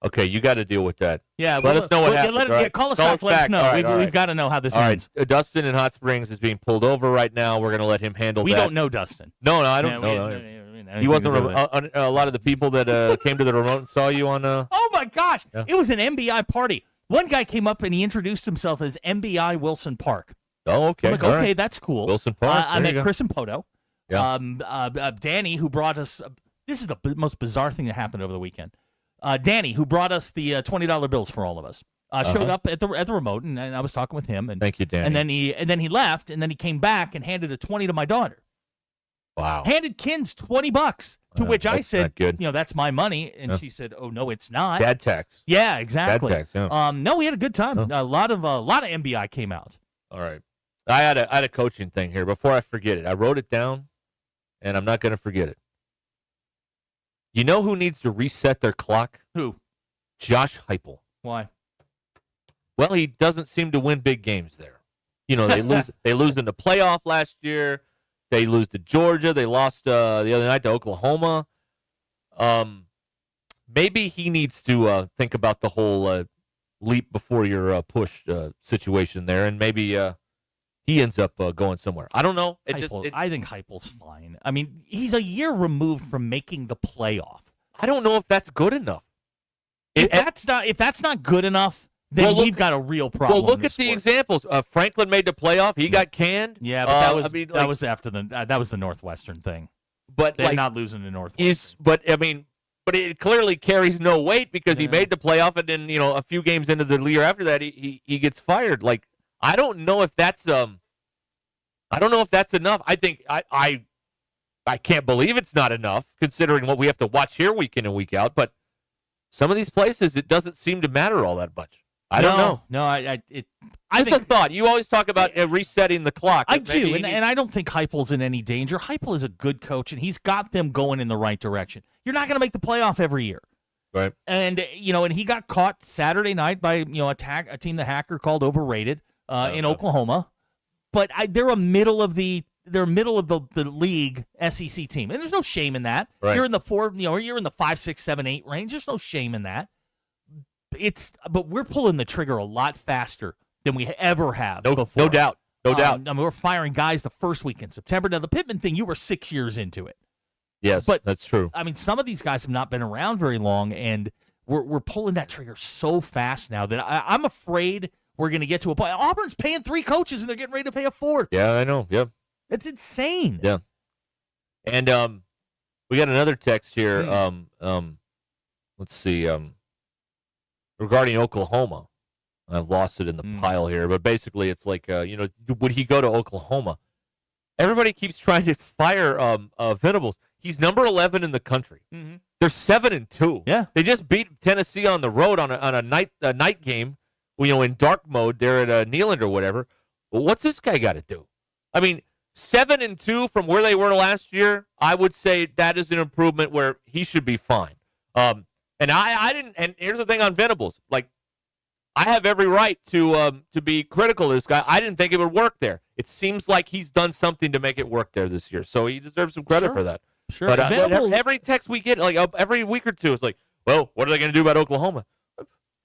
Okay, you got to deal with that. Yeah, let us know what happened. Yeah, right? call us back. Let us know. All right, We've got to know how this All ends. right, Dustin in Hot Springs is being pulled over right now. We're going to let him handle We that. don't know Dustin. No, I don't Yeah, know. He wasn't a lot of the people that came to the remote and saw you on. Oh my gosh! Yeah. It was an MBI party. One guy came up and he introduced himself as MBI Wilson Park. Oh, okay. I'm like, all okay, right. that's cool. Wilson Park. I There met you go. Chris and Poto. Yeah. Danny, who brought us. This is the most bizarre thing that happened over the weekend. Danny, who brought us the $20 bills for all of us, showed up at the remote, and I was talking with him. And thank you, Danny. And then he left, and then he came back and handed a $20 to my daughter. Wow. Handed Kins $20, to which I that's said, not good. that's my money, and Yeah. she said, oh no, it's not. Dad tax. Yeah, exactly. Dad tax. Yeah. No, we had a good time. A lot of MBI came out. All right. I had a coaching thing here. Before I forget it, I wrote it down, and I'm not going to forget it. You know who needs to reset their clock? Who? Josh Heupel. Why? Well, he doesn't seem to win big games there. They lose. They lose in the playoff last year. They lose to Georgia. They lost the other night to Oklahoma. Maybe he needs to think about the whole leap before your push situation there, and maybe he ends up going somewhere. I don't know. I think Heupel's fine. I mean, he's a year removed from making the playoff. I don't know if that's good enough. If that's not good enough, then we've got a real problem. Well, look in at this the sport. examples. Franklin made the playoff. He got canned. Yeah, but that was that was after that was the Northwestern thing. But they're not losing to Northwestern. But it clearly carries no weight because he made the playoff, and then a few games into the year after that, he gets fired. Like, I don't know if that's enough. I think I can't believe it's not enough considering what we have to watch here week in and week out. But some of these places, it doesn't seem to matter all that much. I don't know. No, I Just think, a thought. You always talk about resetting the clock. I do, and I don't think Heupel's in any danger. Heupel is a good coach, and he's got them going in the right direction. You're not going to make the playoff every year. Right. And and he got caught Saturday night by a team the Hacker called overrated in Oklahoma. But they're a middle of the league SEC team, and there's no shame in that. Right. You're in the you're in the 5, 6, 7, 8 range. There's no shame in that. But we're pulling the trigger a lot faster than we ever have before. No doubt. No doubt. I mean, we're firing guys the first week in September. Now the Pittman thing, you were 6 years into it. Yes, but that's true. I mean, some of these guys have not been around very long, and we're pulling that trigger so fast now that I'm afraid we're going to get to a point. Auburn's paying 3 coaches, and they're getting ready to pay a 4th. Yeah, I know. Yep. It's insane. Yeah. And we got another text here. Let's see. Regarding Oklahoma, I've lost it in the pile here, but basically it's like, would he go to Oklahoma? Everybody keeps trying to fire Venables. He's number 11 in the country. Mm-hmm. They're 7-2. Yeah, they just beat Tennessee on the road on a night game. In dark mode there at Neyland or whatever. Well, what's this guy got to do? I mean, 7-2 from where they were last year. I would say that is an improvement where he should be fine. And I didn't. And here's the thing on Venables. Like, I have every right to be critical of this guy. I didn't think it would work there. It seems like he's done something to make it work there this year, so he deserves some credit for that. Sure. But every text we get, like every week or two, it's like, well, what are they going to do about Oklahoma?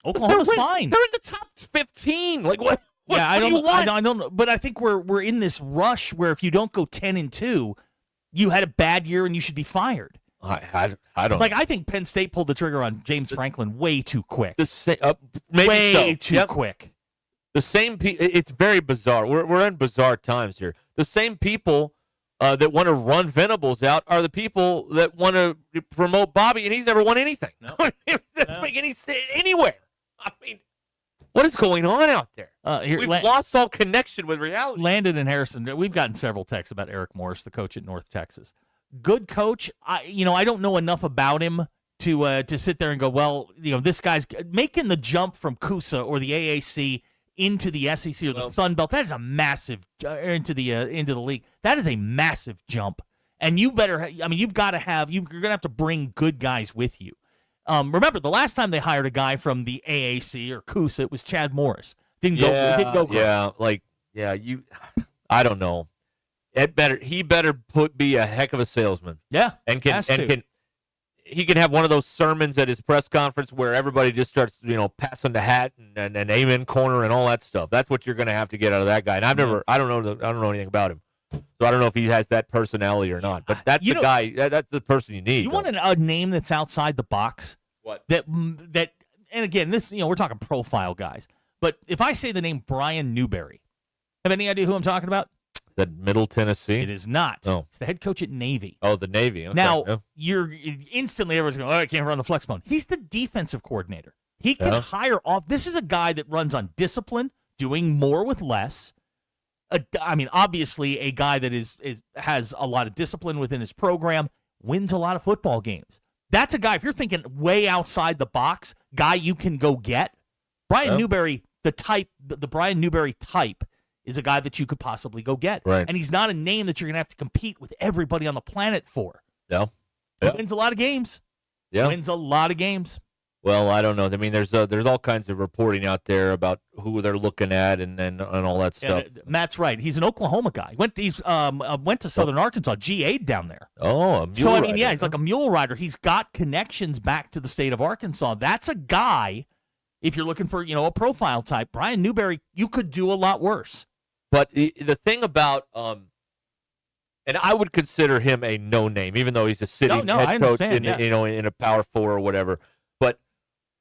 Oklahoma's fine. They're in the top 15. Like what? Yeah, I what do you want? don't know, but I think we're in this rush where if you don't go 10-2, you had a bad year and you should be fired. I don't like. I think Penn State pulled the trigger on James Franklin way too quick. Maybe way so. too quick. The same it's very bizarre. We're in bizarre times here. The same people that want to run Venables out are the people that want to promote Bobby, and he's never won anything. No. It doesn't make any sense anywhere. I mean, what is going on out there? We've lost all connection with reality. Landon and Harrison, we've gotten several texts about Eric Morris, the coach at North Texas. Good coach. I don't know enough about him to sit there and go, well, this guy's making the jump from CUSA or the AAC into the SEC or the Sun Belt. That is a massive into the league. That is a massive jump, and you better. You've got to have. You're going to have to bring good guys with you. Remember, the last time they hired a guy from the AAC or CUSA, it was Chad Morris. Didn't go great. I don't know. He better be a heck of a salesman. Yeah, he can have one of those sermons at his press conference where everybody just starts, passing the hat and amen corner and all that stuff. That's what you're going to have to get out of that guy. And I don't know anything about him, so I don't know if he has that personality or not. But that's the guy. That's the person you need. You want a name that's outside the box. What that? And again, this we're talking profile guys. But if I say the name Brian Newberry, have any idea who I'm talking about? That Middle Tennessee? It is not. Oh. It's the head coach at Navy. Oh, the Navy. Okay. Now, you're instantly everyone's going, I can't run the flex bone. He's the defensive coordinator. He can hire off. This is a guy that runs on discipline, doing more with less. Obviously, a guy that has a lot of discipline within his program, wins a lot of football games. That's a guy, if you're thinking way outside the box, guy you can go get. Brian Newberry, the Brian Newberry type, is a guy that you could possibly go get. Right. And he's not a name that you're going to have to compete with everybody on the planet for. Yeah. He wins a lot of games. Yeah. Wins a lot of games. Well, I don't know. I mean, there's all kinds of reporting out there about who they're looking at and all that stuff. Matt's right. He's an Oklahoma guy. Went to Southern Arkansas, GA'd down there. Oh, a mule rider. He's like a mule rider. He's got connections back to the state of Arkansas. That's a guy, if you're looking for, a profile type, Brian Newberry, you could do a lot worse. But the thing about, and I would consider him a no-name, even though he's a sitting head coach in a Power 4 or whatever. But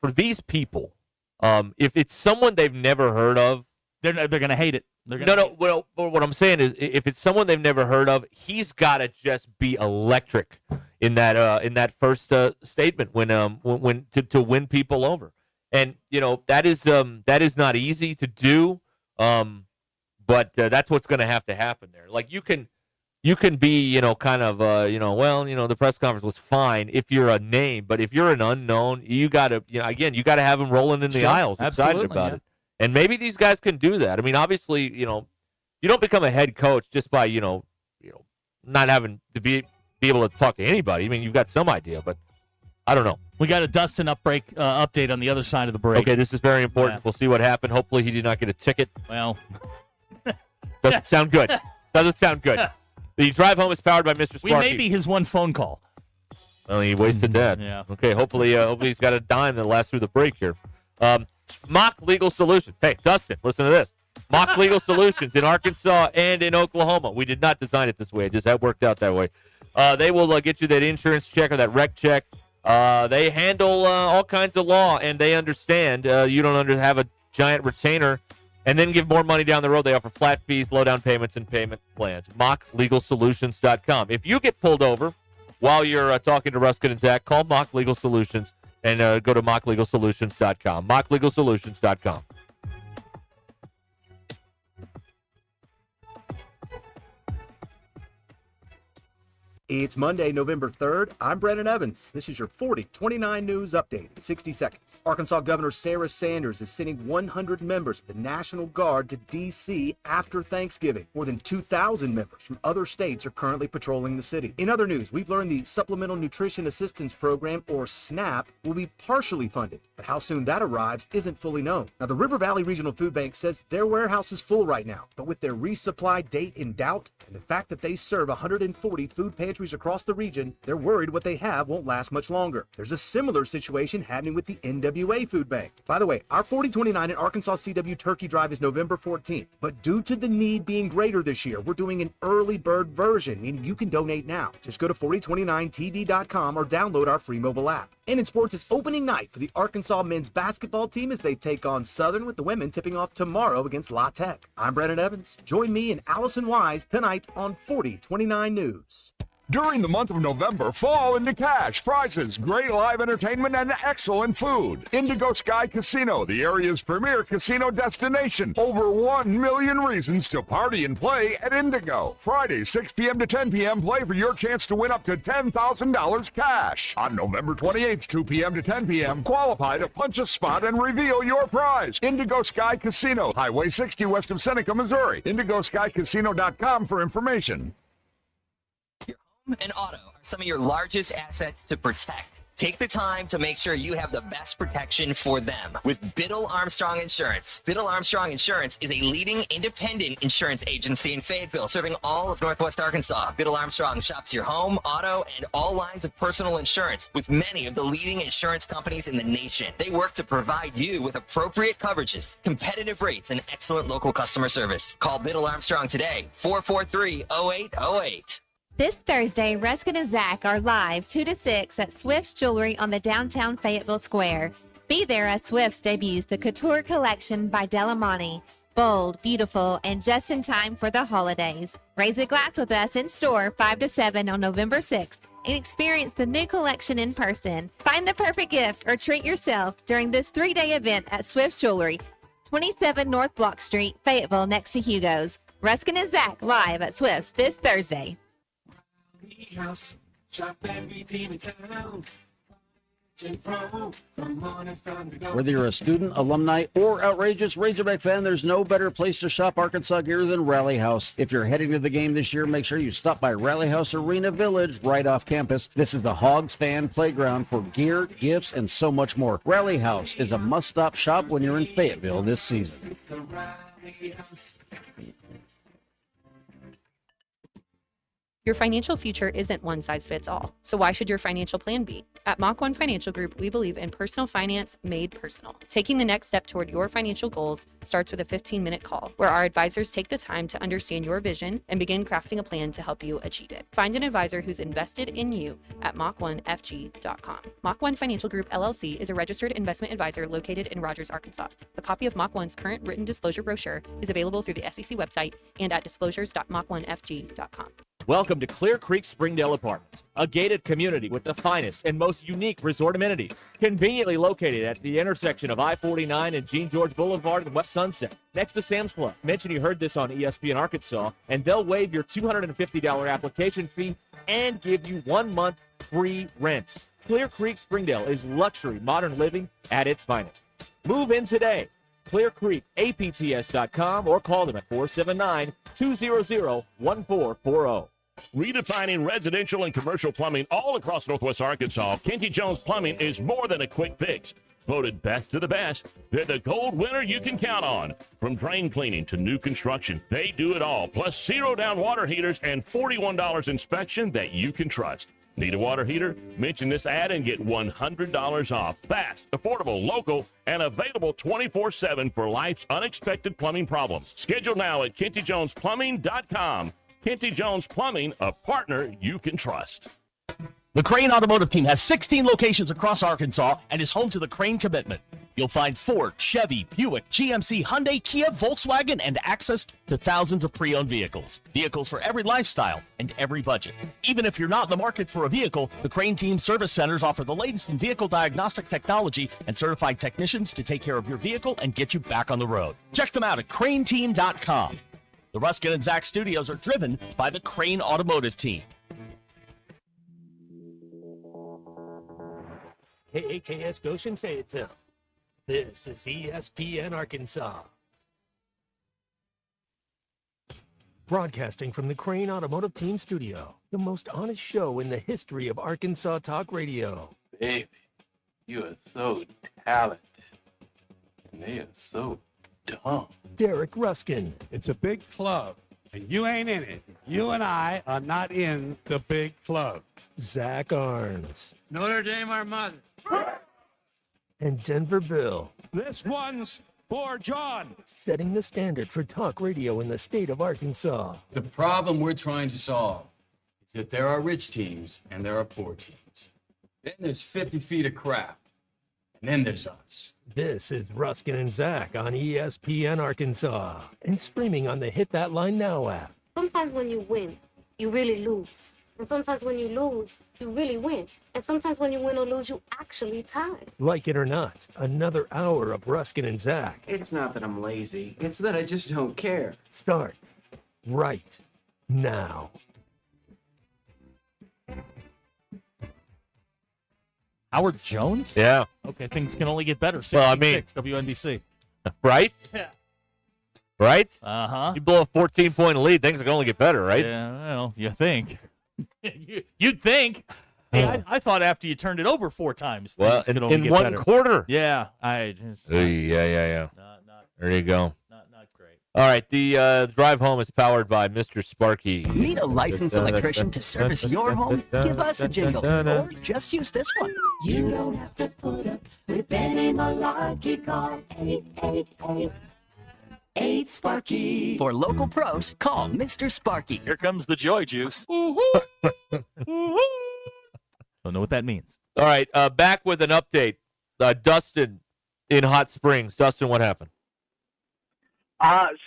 for these people, if it's someone they've never heard of, they're going to hate it. Well, what I'm saying is, if it's someone they've never heard of, he's got to just be electric in that first statement when to win people over, and that is not easy to do. But that's what's going to have to happen there. Like you can be, the press conference was fine if you're a name, but if you're an unknown, you got to, you got to have them rolling in the aisles, excited about it. And maybe these guys can do that. I mean, obviously, you don't become a head coach just by, not having to be able to talk to anybody. I mean, you've got some idea, but I don't know. We got a Dustin update on the other side of the break. Okay, this is very important. Yeah. We'll see what happened. Hopefully he did not get a ticket. Well, doesn't sound good. Doesn't sound good. The drive home is powered by Mr. Sparky. We may be his one phone call. Well, he wasted that. Yeah. Okay, hopefully he's got a dime that lasts through the break here. Mock Legal Solutions. Hey, Dustin, listen to this. Mock Legal Solutions in Arkansas and in Oklahoma. We did not design it this way. It just worked out that way. They will get you that insurance check or that rec check. They handle all kinds of law, and they understand you don't have a giant retainer and then give more money down the road. They offer flat fees, low down payments, and payment plans. MockLegalSolutions.com. If you get pulled over while you're talking to Ruscin and Zach, call Mock Legal Solutions and go to MockLegalSolutions.com. MockLegalSolutions.com. It's Monday, November 3rd. I'm Brandon Evans. This is your 4029 News Update in 60 seconds. Arkansas Governor Sarah Sanders is sending 100 members of the National Guard to D.C. after Thanksgiving. More than 2,000 members from other states are currently patrolling the city. In other news, we've learned the Supplemental Nutrition Assistance Program, or SNAP, will be partially funded, but how soon that arrives isn't fully known. Now, the River Valley Regional Food Bank says their warehouse is full right now, but with their resupply date in doubt and the fact that they serve 140 food pantries across the region, they're worried what they have won't last much longer. There's a similar situation happening with the NWA Food Bank. By the way, our 4029 and Arkansas CW Turkey Drive is November 14th, but due to the need being greater this year, we're doing an early bird version, meaning you can donate now. Just go to 4029tv.com or download our free mobile app. And in sports, it's opening night for the Arkansas men's basketball team as they take on Southern, with the women tipping off tomorrow against La Tech. I'm Brandon Evans. Join me and Allison Wise tonight on 4029 News. During the month of November, fall into cash, prizes, great live entertainment, and excellent food. Indigo Sky Casino, the area's premier casino destination. Over 1 million reasons to party and play at Indigo. Friday, 6 p.m. to 10 p.m., play for your chance to win up to $10,000 cash. On November 28th, 2 p.m. to 10 p.m., qualify to punch a spot and reveal your prize. Indigo Sky Casino, Highway 60 west of Seneca, Missouri. IndigoSkyCasino.com for information. And auto are some of your largest assets to protect. Take the time to make sure you have the best protection for them with Biddle Armstrong Insurance. Biddle Armstrong Insurance is a leading independent insurance agency in Fayetteville, serving all of Northwest Arkansas. Biddle Armstrong shops your home, auto, and all lines of personal insurance with many of the leading insurance companies in the nation. They work to provide you with appropriate coverages, competitive rates, and excellent local customer service. Call Biddle Armstrong today, 443-0808. This Thursday, Ruscin and Zach are live 2 to 6 at Swift's Jewelry on the downtown Fayetteville Square. Be there as Swift's debuts the Couture Collection by Delamani. Bold, beautiful, and just in time for the holidays. Raise a glass with us in store 5 to 7 on November 6th and experience the new collection in person. Find the perfect gift or treat yourself during this 3-day event at Swift's Jewelry, 27 North Block Street, Fayetteville, next to Hugo's. Ruscin and Zach live at Swift's this Thursday. House, shop every team in town. Whether you're a student, alumni, or outrageous Razorback fan, there's no better place to shop Arkansas gear than Rally House. If you're heading to the game this year, make sure you stop by Rally House Arena Village right off campus. This is the Hogs fan playground for gear, gifts, and so much more. Rally House is a must-stop shop when you're in Fayetteville this season. Your financial future isn't one size fits all, so why should your financial plan be? At Mach 1 Financial Group, we believe in personal finance made personal. Taking the next step toward your financial goals starts with a 15-minute call, where our advisors take the time to understand your vision and begin crafting a plan to help you achieve it. Find an advisor who's invested in you at Mach1FG.com. Mach 1 Financial Group, LLC is a registered investment advisor located in Rogers, Arkansas. A copy of Mach 1's current written disclosure brochure is available through the SEC website and at disclosures.mach1fg.com. Welcome to Clear Creek Springdale Apartments, a gated community with the finest and most unique resort amenities. Conveniently located at the intersection of I-49 and Jean George Boulevard and West Sunset, next to Sam's Club. Mention you heard this on ESPN Arkansas, and they'll waive your $250 application fee and give you 1 month free rent. Clear Creek Springdale is luxury modern living at its finest. Move in today. ClearCreekAPTS.com or call them at 479-200-1440. Redefining residential and commercial plumbing all across Northwest Arkansas, Kenty Jones Plumbing is more than a quick fix. Voted best of the best, they're the cold winter you can count on. From drain cleaning to new construction, they do it all. Plus zero-down water heaters and $41 inspection that you can trust. Need a water heater? Mention this ad and get $100 off. Fast, affordable, local, and available 24/7 for life's unexpected plumbing problems. Schedule now at KentyJonesPlumbing.com. Kenty Jones Plumbing, a partner you can trust. The Crane Automotive Team has 16 locations across Arkansas and is home to the Crane Commitment. You'll find Ford, Chevy, Buick, GMC, Hyundai, Kia, Volkswagen, and access to thousands of pre-owned vehicles. Vehicles for every lifestyle and every budget. Even if you're not in the market for a vehicle, the Crane Team Service Centers offer the latest in vehicle diagnostic technology and certified technicians to take care of your vehicle and get you back on the road. Check them out at craneteam.com. The Ruscin and Zach studios are driven by the Crane Automotive Team. KAKS Goshen Fayetteville. This is ESPN Arkansas. Broadcasting from the Crane Automotive Team Studio, the most honest show in the history of Arkansas Talk Radio. Baby, you are so talented, and they are so dumb. Derek Ruskin. It's a big club, and you ain't in it. You and I are not in the big club. Zach Arns. Notre Dame, our mother. And Denver Bill. This one's for John. Setting the standard for talk radio in the state of Arkansas. The problem we're trying to solve is that there are rich teams and there are poor teams. Then there's 50 feet of crap. And then there's us. This is Ruskin and Zach on ESPN Arkansas and streaming on the Hit That Line Now app. Sometimes when you win, you really lose. And sometimes when you lose, you really win. And sometimes when you win or lose, you actually tie. Like it or not, another hour of Ruskin and Zach It's not that I'm lazy. It's that I just don't care. starts right now. Howard Jones? Yeah. Okay, things can only get better. Well, I mean- 66 WNBC. Right? Yeah. Right? Uh-huh. You blow a 14-point lead, things are going to get better, right? Yeah, well, you think. You'd think. Hey, I thought after you turned it over 4 times, Well, things could only in get one better. quarter. Yeah, I just. Yeah. There you go. Not great. All right, the drive home is powered by Mr. Sparky. Need a licensed electrician to service your home? Give us a jingle, or just use this one. You don't have to put up with any malarkey. Call 888-8 For local pros, call Mr. Sparky. Here comes the joy juice. Don't know what that means. All right, back with an update. Dustin in Hot Springs. Dustin, what happened?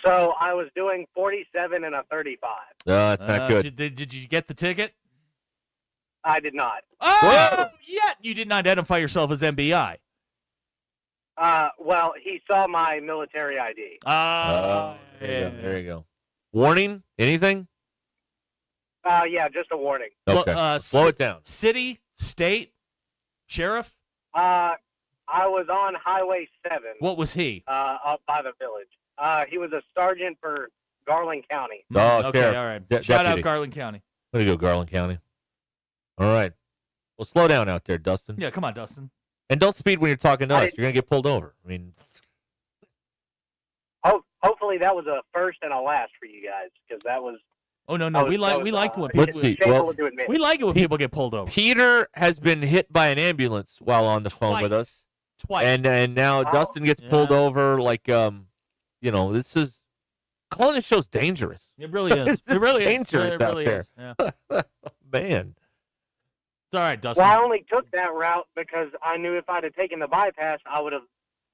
So I was doing 47 and a 35. That's not good. Did you get the ticket? I did not. Oh, yet you did not identify yourself as MBI. Well, he saw my military ID. There you go. Warning? Anything? Yeah, just a warning. Okay. Slow it down. City, state, sheriff? I was on Highway 7. What was he? Up by the village. He was a sergeant for Garland County. Oh, Okay, Sheriff. all right. Shout Deputy. out Garland County. Way to go, Garland County. All right. Well, slow down out there, Dustin. Yeah, come on, Dustin. And don't speed when you're talking to us. You're going to get pulled over. I mean, Hopefully that was a first and a last for you guys, because that was. Oh no, we like it when let's see. Well, we like it when people get pulled over. Peter has been hit by an ambulance while on the phone with us. Twice. And now Dustin gets pulled over like, this is. Calling this show's dangerous. It really is. It really is. dangerous It out really there. is. Yeah. Man. It's all right, Dustin. Well, I only took that route because I knew if I'd have taken the bypass, I would have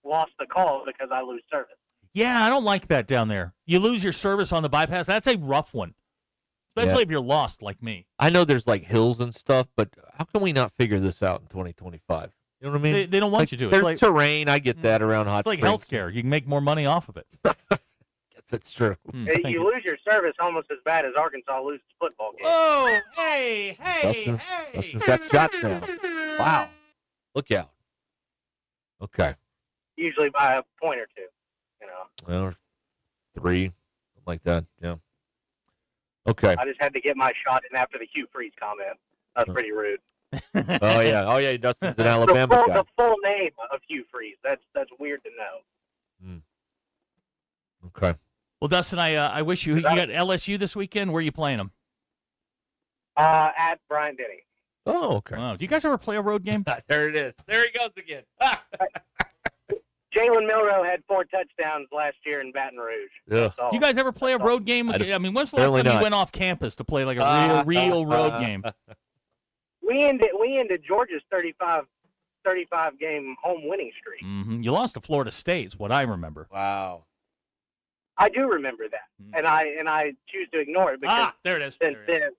lost the call because I lose service. Yeah, I don't like that down there. You lose your service on the bypass. That's a rough one, especially Yeah. if you're lost like me. I know there's like hills and stuff, but how can we not figure this out in 2025? You know what I mean? They don't want Like, you to. It's There's like- terrain. I get that around Hot It's like Springs. healthcare. You can make more money off of it. Yes, that's true. You lose your service almost as bad as Arkansas loses football games. Oh, hey. Dustin's got shots now. Wow. Look out. Okay. Usually by a point or two, you know. Well, 3, something like that. Yeah. Okay. I just had to get my shot in after the Hugh Freeze comment. That's pretty rude. Oh yeah. Dustin's an Alabama guy. The full name of Hugh Freeze. That's weird to know. Okay. Well, Dustin, I wish you got LSU this weekend. Where are you playing them? At Bryant Denny. Oh, okay. Wow. Do you guys ever play a road game? There it is. There he goes again. Jalen Milroe had 4 touchdowns last year in Baton Rouge. Ugh. Do you guys ever play a road game? I mean, when's the last Apparently time you not. went off campus to play like a real road game? We ended Georgia's 35 game home winning streak. Mm-hmm. You lost to Florida State, is what I remember. Wow. I do remember that, and I choose to ignore it because there it is. Since then,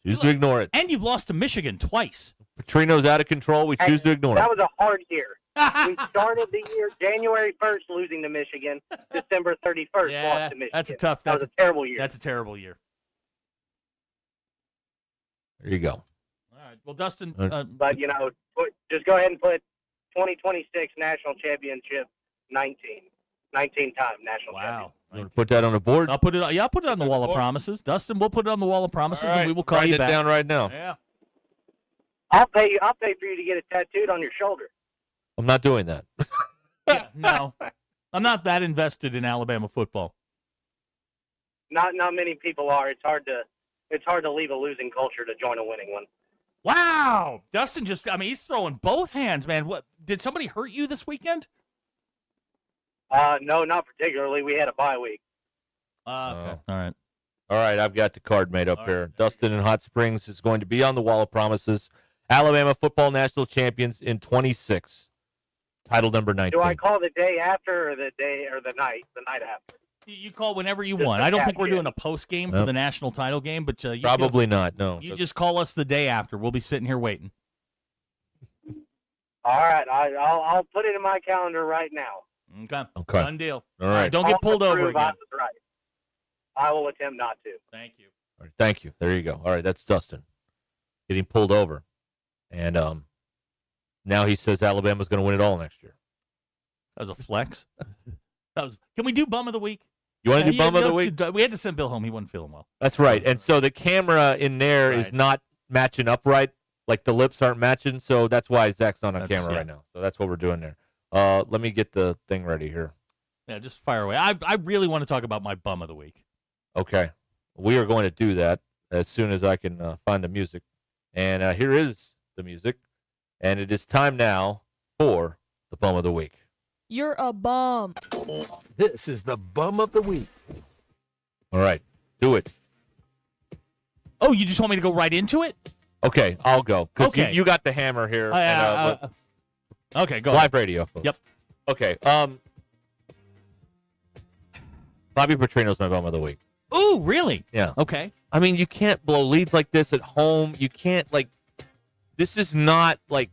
Choose to ignore it. And you've lost to Michigan twice. Petrino's out of control. We choose to ignore that it. was a hard year. We started the year January 1st losing to Michigan, December 31st lost to Michigan. That's a tough. That was a terrible year. That's a terrible year. There you go. All right. Well, Dustin. But just go ahead and put 2026 national championship 19-time national champion. You want to put that on the board? I'll put it on the wall of promises. Dustin, we'll put it on the wall of promises, and we will call Write you it back. down right now. Yeah. I'll pay for you to get it tattooed on your shoulder. I'm not doing that. No, I'm not that invested in Alabama football. Not many people are. It's hard to leave a losing culture to join a winning one. Wow, Dustin he's throwing both hands, man. What, did somebody hurt you this weekend? No, not particularly. We had a bye week. Okay. All right. All right, I've got the card made up here. Dustin in Hot Springs is going to be on the wall of promises. Alabama football national champions in 26. Title number 19. Do I call the day after or the night after? You call whenever you want. I don't think we're doing a post game for the national title game, but you Probably not. No. You just call us the day after. We'll be sitting here waiting. All right, I'll put it in my calendar right now. Okay. Done deal. All right. Don't get pulled over Prove I again. was right. I will attempt not to. Thank you. All right, thank you. There you go. All right, that's Dustin getting pulled over. And now he says Alabama's going to win it all next year. That was a flex. Can we do bum of the week? You want to do bum of the week? We had to send Bill home. He wasn't feeling well. That's right. And so the camera in there is not matching up right. Like the lips aren't matching. So that's why Zach's not on camera right now. So that's what we're doing there. Let me get the thing ready here. Yeah, just fire away. I really want to talk about my bum of the week. Okay. We are going to do that as soon as I can find the music. And here is the music. And it is time now for the bum of the week. You're a bum. This is the bum of the week. All right. Do it. Oh, you just want me to go right into it? Okay, I'll go. Because Okay. you got the hammer here. Okay, go Live ahead. radio, folks. Yep. Okay. Bobby Petrino's my bum of the week. Ooh, really? Yeah. Okay. I mean, you can't blow leads like this at home. You can't, this is not, well,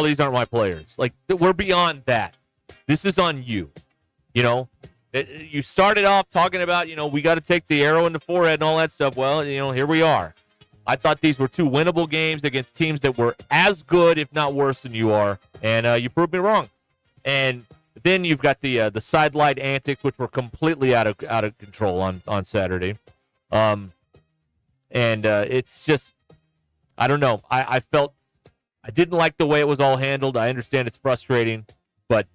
these aren't my players. We're beyond that. This is on you. You know, you started off talking about, we got to take the arrow in the forehead and all that stuff. Well, here we are. I thought these were two winnable games against teams that were as good, if not worse, than you are, and you proved me wrong. And then you've got the sidelight antics, which were completely out of control on Saturday, and it's just, I don't know. I felt I didn't like the way it was all handled. I understand it's frustrating, but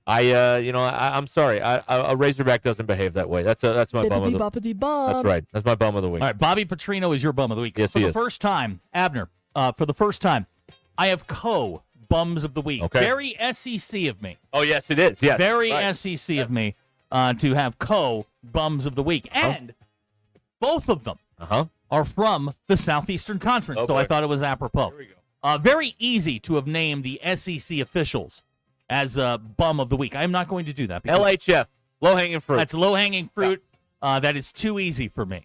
I'm sorry. A Razorback doesn't behave that way. That's my bum of the week. That's right. That's my bum of the week. All right, Bobby Petrino is your bum of the week. Yes, for he the is. first time, Abner, for the first time, I have bums of the week. Okay. Very SEC of me. Oh, yes, it is. Yes. Very right. SEC of me to have bums of the week. And both of them are from the Southeastern Conference, Oh, so boy. I thought it was apropos. Here we go. Very easy to have named the SEC officials as a bum of the week. I am not going to do that. because LHF, low-hanging fruit. That's low-hanging fruit. That is too easy for me.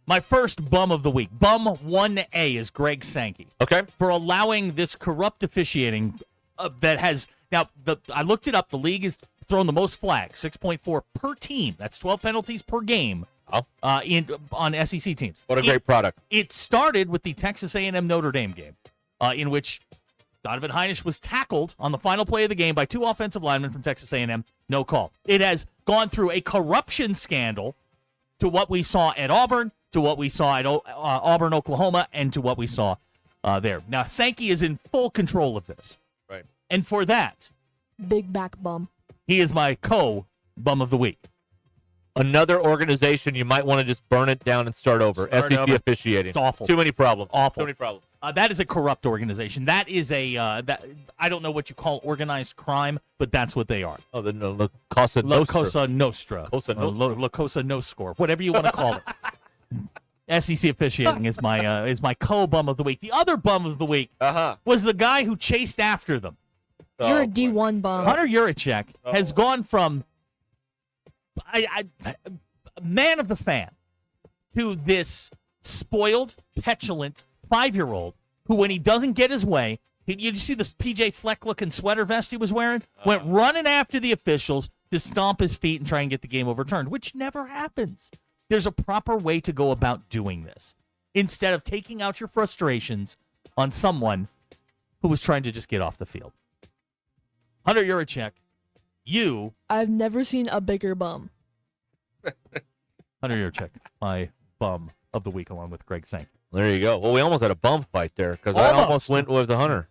My first bum of the week, bum 1A, is Greg Sankey. Okay. For allowing this corrupt officiating that has now. I looked it up. The league has thrown the most flags, 6.4 per team. That's 12 penalties per game. On SEC teams. What a great product. It started with the Texas A&M Notre Dame game, in which Donovan Heinisch was tackled on the final play of the game by two offensive linemen from Texas A&M. No call. It has gone through a corruption scandal to what we saw at Auburn, to what we saw at Auburn, Oklahoma, and to what we saw there. Now, Sankey is in full control of this. Right. And for that, Big back bum. he is my bum of the week. Another organization you might want to just burn it down and start over. Start SEC over. officiating. It's awful. Too many problems. Awful. Too many problems. That is a corrupt organization. That is that I don't know what you call organized crime, but that's what they are. Oh, the La Cosa La Nostra. Cosa Nostra. Cosa Nostra. La Cosa Nostra. Whatever you want to call it. SEC officiating is my co-bum of the week. The other bum of the week was the guy who chased after them. You're a D1 bum. Hunter Yurichek has gone from man of the fan to this spoiled, petulant 5-year-old who, when he doesn't get his way, you see this PJ Fleck-looking sweater vest he was wearing? Went running after the officials to stomp his feet and try and get the game overturned, which never happens. There's a proper way to go about doing this. Instead of taking out your frustrations on someone who was trying to just get off the field. Hunter Yurachek, I've never seen a bigger bum. Hunter Yurachek, my bum of the week, along with Greg Sank. There you go. Well, we almost had a bum fight there because I almost went with the Hunter.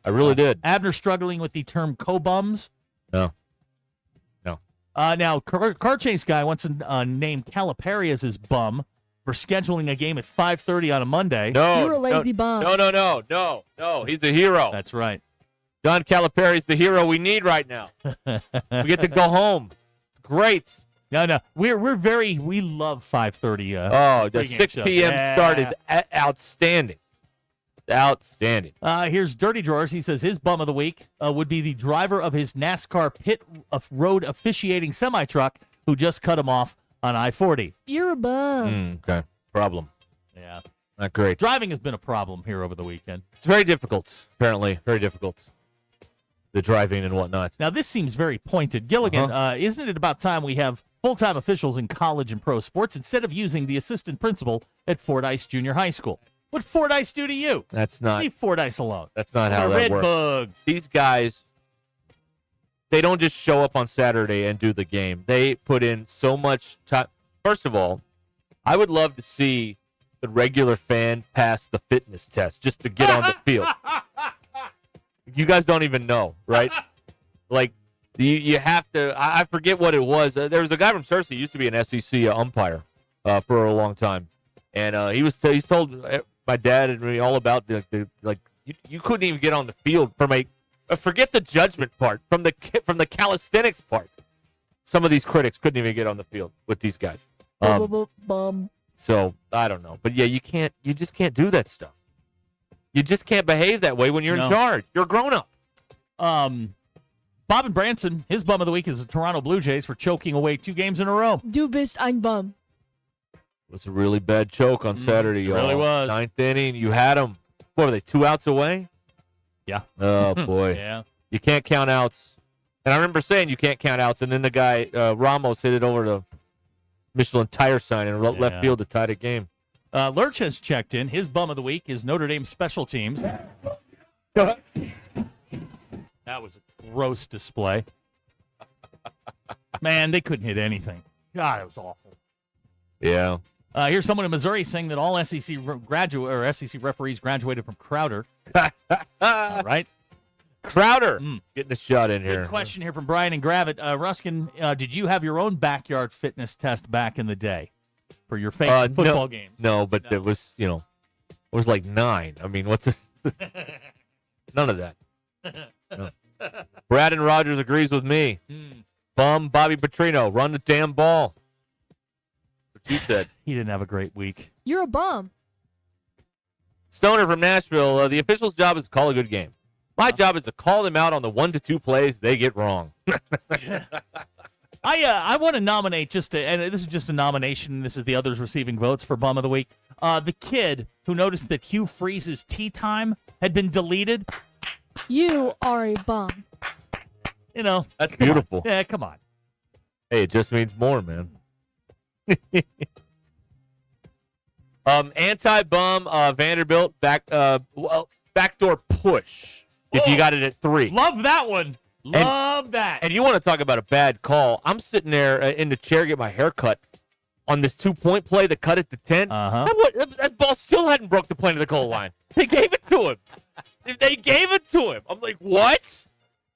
I really did. Abner struggling with the term co-bums. No. Now, car chase guy wants to name Calipari as his bum for scheduling a game at 5:30 on a Monday. No, You're a lazy bum. No. He's a hero. That's right. John Calipari's the hero we need right now. We get to go home. It's great. No. We love 5:30. The 6 p.m. start is outstanding. Outstanding. Here's Dirty Drawers. He says his bum of the week would be the driver of his NASCAR pit road officiating semi-truck who just cut him off on I-40. You're a bum. Okay. Problem. Yeah. Not great. Driving has been a problem here over the weekend. It's very difficult, apparently. Very difficult. The driving and whatnot. Now, this seems very pointed. Gilligan, isn't it about time we have full-time officials in college and pro sports instead of using the assistant principal at Fordyce Junior High School? What Fordyce do to you? That's not. Leave Fordyce alone. That's not how that Red works. Bugs. These guys, they don't just show up on Saturday and do the game. They put in so much time. First of all, I would love to see the regular fan pass the fitness test just to get on the field. You guys don't even know, right? Like, you have to. I forget what it was. There was a guy from Cersei, he used to be an SEC umpire for a long time, and he's told my dad and me all about you couldn't even get on the field from forget the judgment part, from the calisthenics part. Some of these critics couldn't even get on the field with these guys. Bum. So I don't know, but yeah, you just can't do that stuff. You just can't behave that way when you're in charge. You're a grown up. Bob and Branson, his bum of the week is the Toronto Blue Jays for choking away 2 games in a row. Du bist ein Bum. It was a really bad choke on Saturday, y'all. It really was. 9th inning, you had them. What were they, 2 outs away? Yeah. Oh, boy. Yeah. You can't count outs. And I remember saying you can't count outs, and then the guy, Ramos, hit it over the Michelin tire sign in left field to tie the game. Lurch has checked in. His bum of the week is Notre Dame special teams. That was a gross display. Man, they couldn't hit anything. God, it was awful. Yeah. Here's someone in Missouri saying that all SEC SEC referees graduated from Crowder. Right? Crowder getting a shot in here. Good question here from Brian and Gravett. Ruskin, did you have your own backyard fitness test back in the day for your favorite football game? No, but it was, it was like 9. I mean, none of that. No. Brad and Rogers agrees with me. Bum, Bobby Petrino, run the damn ball. What you said. He didn't have a great week. You're a bum. Stoner from Nashville, the official's job is to call a good game. My job is to call them out on the 1 to 2 plays they get wrong. I want to nominate and this is just a nomination. This is the others receiving votes for bum of the week. The kid who noticed that Hugh Freeze's tea time had been deleted. You are a bum. That's beautiful. Yeah, come on. Hey, it just means more, man. Anti-bum Vanderbilt backdoor push. If you got it at 3. Love that one. Love that. And you want to talk about a bad call. I'm sitting there in the chair getting my hair cut on this 2-point play that cut it to 10. That ball still hadn't broke the plane of the goal line. They gave it to him. I'm like, what?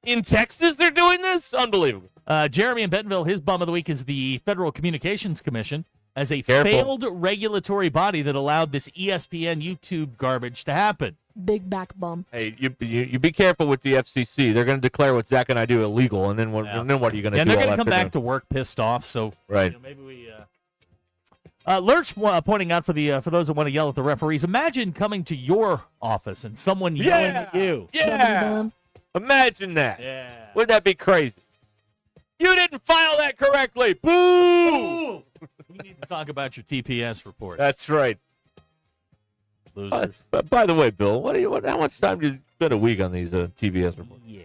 In Texas they're doing this? Unbelievable. Jeremy in Bentonville, his bum of the week is the Federal Communications Commission as a failed regulatory body that allowed this ESPN YouTube garbage to happen. Big back bum. Hey, you be careful with the FCC. They're going to declare what Zach and I do illegal, and then what are you going to do? And they're going to come back to work pissed off. So right. Maybe we. Lurch pointing out for those that want to yell at the referees. Imagine coming to your office and someone yelling at you. Yeah. Imagine that. Yeah. Wouldn't that be crazy? You didn't file that correctly. Boo! We need to talk about your TPS report. That's right. Losers. By the way, Bill, how much time do you spend a week on these TPS reports? Yeah.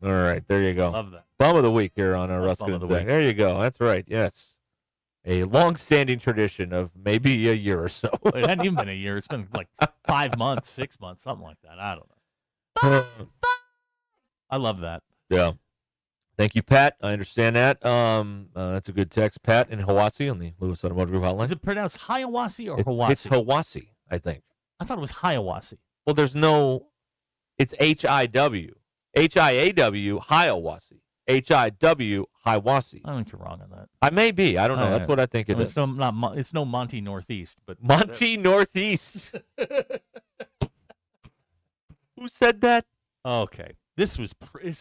All right, there you go. Love that. Bum of the week here on Ruscin and Zach. There you go. That's right. Yes. A long-standing tradition of maybe a year or so. It hadn't even been a year. It's been like 5 months, 6 months, something like that. I don't know. I love that. Yeah. Thank you, Pat. I understand that. That's a good text. Pat in Hiwassee on the Lewis Automotive Group hotline. Is it pronounced Hiawassee or It's Hiwassee? Hiwassee, I think. I thought it was Hiawassee. Well, there's no. It's Hiw. Hiaw, Hiawassee. Hiw, Hiwassee. I think you're wrong on that. I may be. I don't know. That's what I think it is. It's no Monty Northeast, but Monty Northeast. Who said that? Okay. This is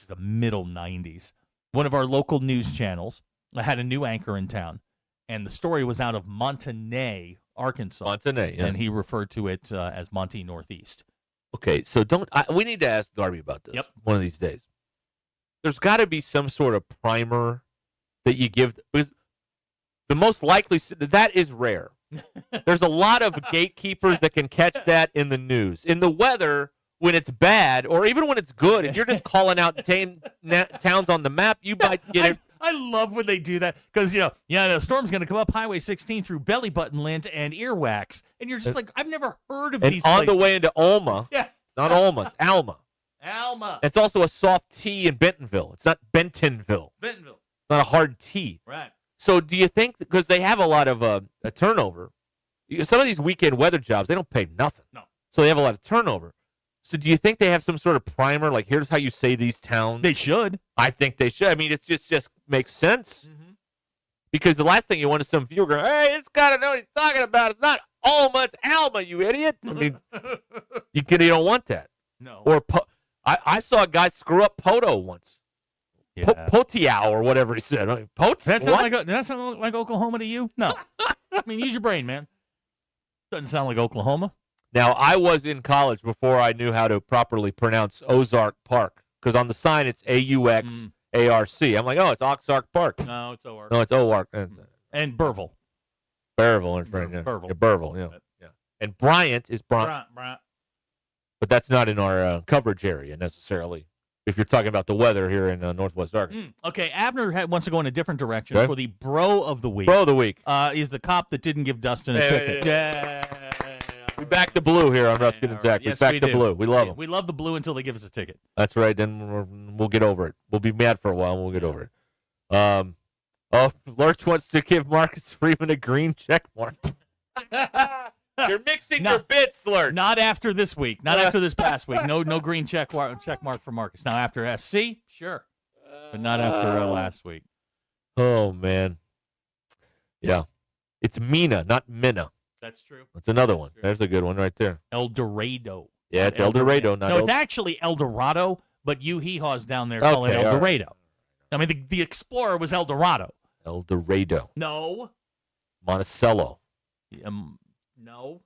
the middle 90s. One of our local news channels had a new anchor in town, and the story was out of Montanay, Arkansas. Montanay, yes. And he referred to it as Monty Northeast. Okay, so we need to ask Darby about this one of these days. There's got to be some sort of primer that you give. Because the most likely, that is rare. There's a lot of gatekeepers that can catch that in the news. In the weather, when it's bad, or even when it's good, and you're just calling out towns on the map, you might get it. I love when they do that because, the storm's going to come up Highway 16 through Belly Button Land and Earwax. And you're just like, I've never heard of these And on places. the way into Alma. Yeah. Not Alma, it's Alma. Alma. It's also a soft T in Bentonville. It's not Bentonville. Bentonville. It's not a hard T. Right. So do you think, because they have a lot of a turnover, some of these weekend weather jobs, they don't pay nothing. No. So they have a lot of turnover. So do you think they have some sort of primer, like here's how you say these towns? They should. I think they should. I mean, it's just makes sense. Mm-hmm. Because the last thing you want is some viewer going, hey, this guy don't know what he's talking about. It's not Alma, it's Alma, you idiot. I mean, you don't want that. No. Or I saw a guy screw up Poto once. Yeah. Potiao or whatever he said. I mean, Does that sound like Oklahoma to you? No. I mean, use your brain, man. Doesn't sound like Oklahoma. Now, I was in college before I knew how to properly pronounce Ozark Park, because on the sign it's AUXARC. I'm like, oh, it's Oxark Park. No, it's Oark. No, it's Oark. And Burville. Burville. Burville, yeah. And Bryant is Bryant. But that's not in our coverage area necessarily, if you're talking about the weather here in Northwest Arkansas. Okay, Abner wants to go in a different direction Okay. for the Bro of the Week. Bro of the Week. Is the cop that didn't give Dustin a ticket. Yeah. We back the blue here on Ruscin and Zach. Yes, we back we the do. blue. We love them. We love the blue until they give us a ticket. That's right. Then we'll get over it. We'll be mad for a while, and we'll get over it. Lurch wants to give Marcus Freeman a green check mark. You're mixing your bits, Lurch. Not after this week. Not after this past week. No green check mark for Marcus. Now after SC, sure, but not after last week. Oh man, yeah, it's Mina, not Minna. That's true. That's another one. There's a good one right there. El Dorado. Yeah, it's El Dorado. No, it's actually El Dorado, but you hee-haws down there call it El Dorado. Right. I mean, the Explorer was El Dorado. El Dorado. No. Monticello. No.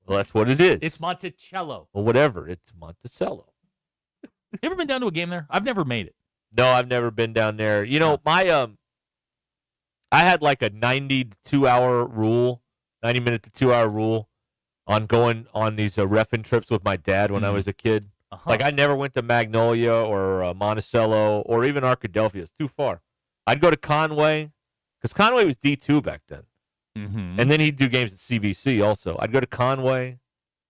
Well, that's what it is. It's Monticello. Well, whatever. It's Monticello. You ever been down to a game there? I've never made it. No, I've never been down there. You know, I had like a 90 to 2 hour rule. 90-minute to 2 hour rule on going on these reffing trips with my dad when I was a kid. Like, I never went to Magnolia or Monticello or even Arkadelphia. It's too far. I'd go to Conway, because Conway was D2 back then. Mm-hmm. And then he'd do games at CVC also. I'd go to Conway.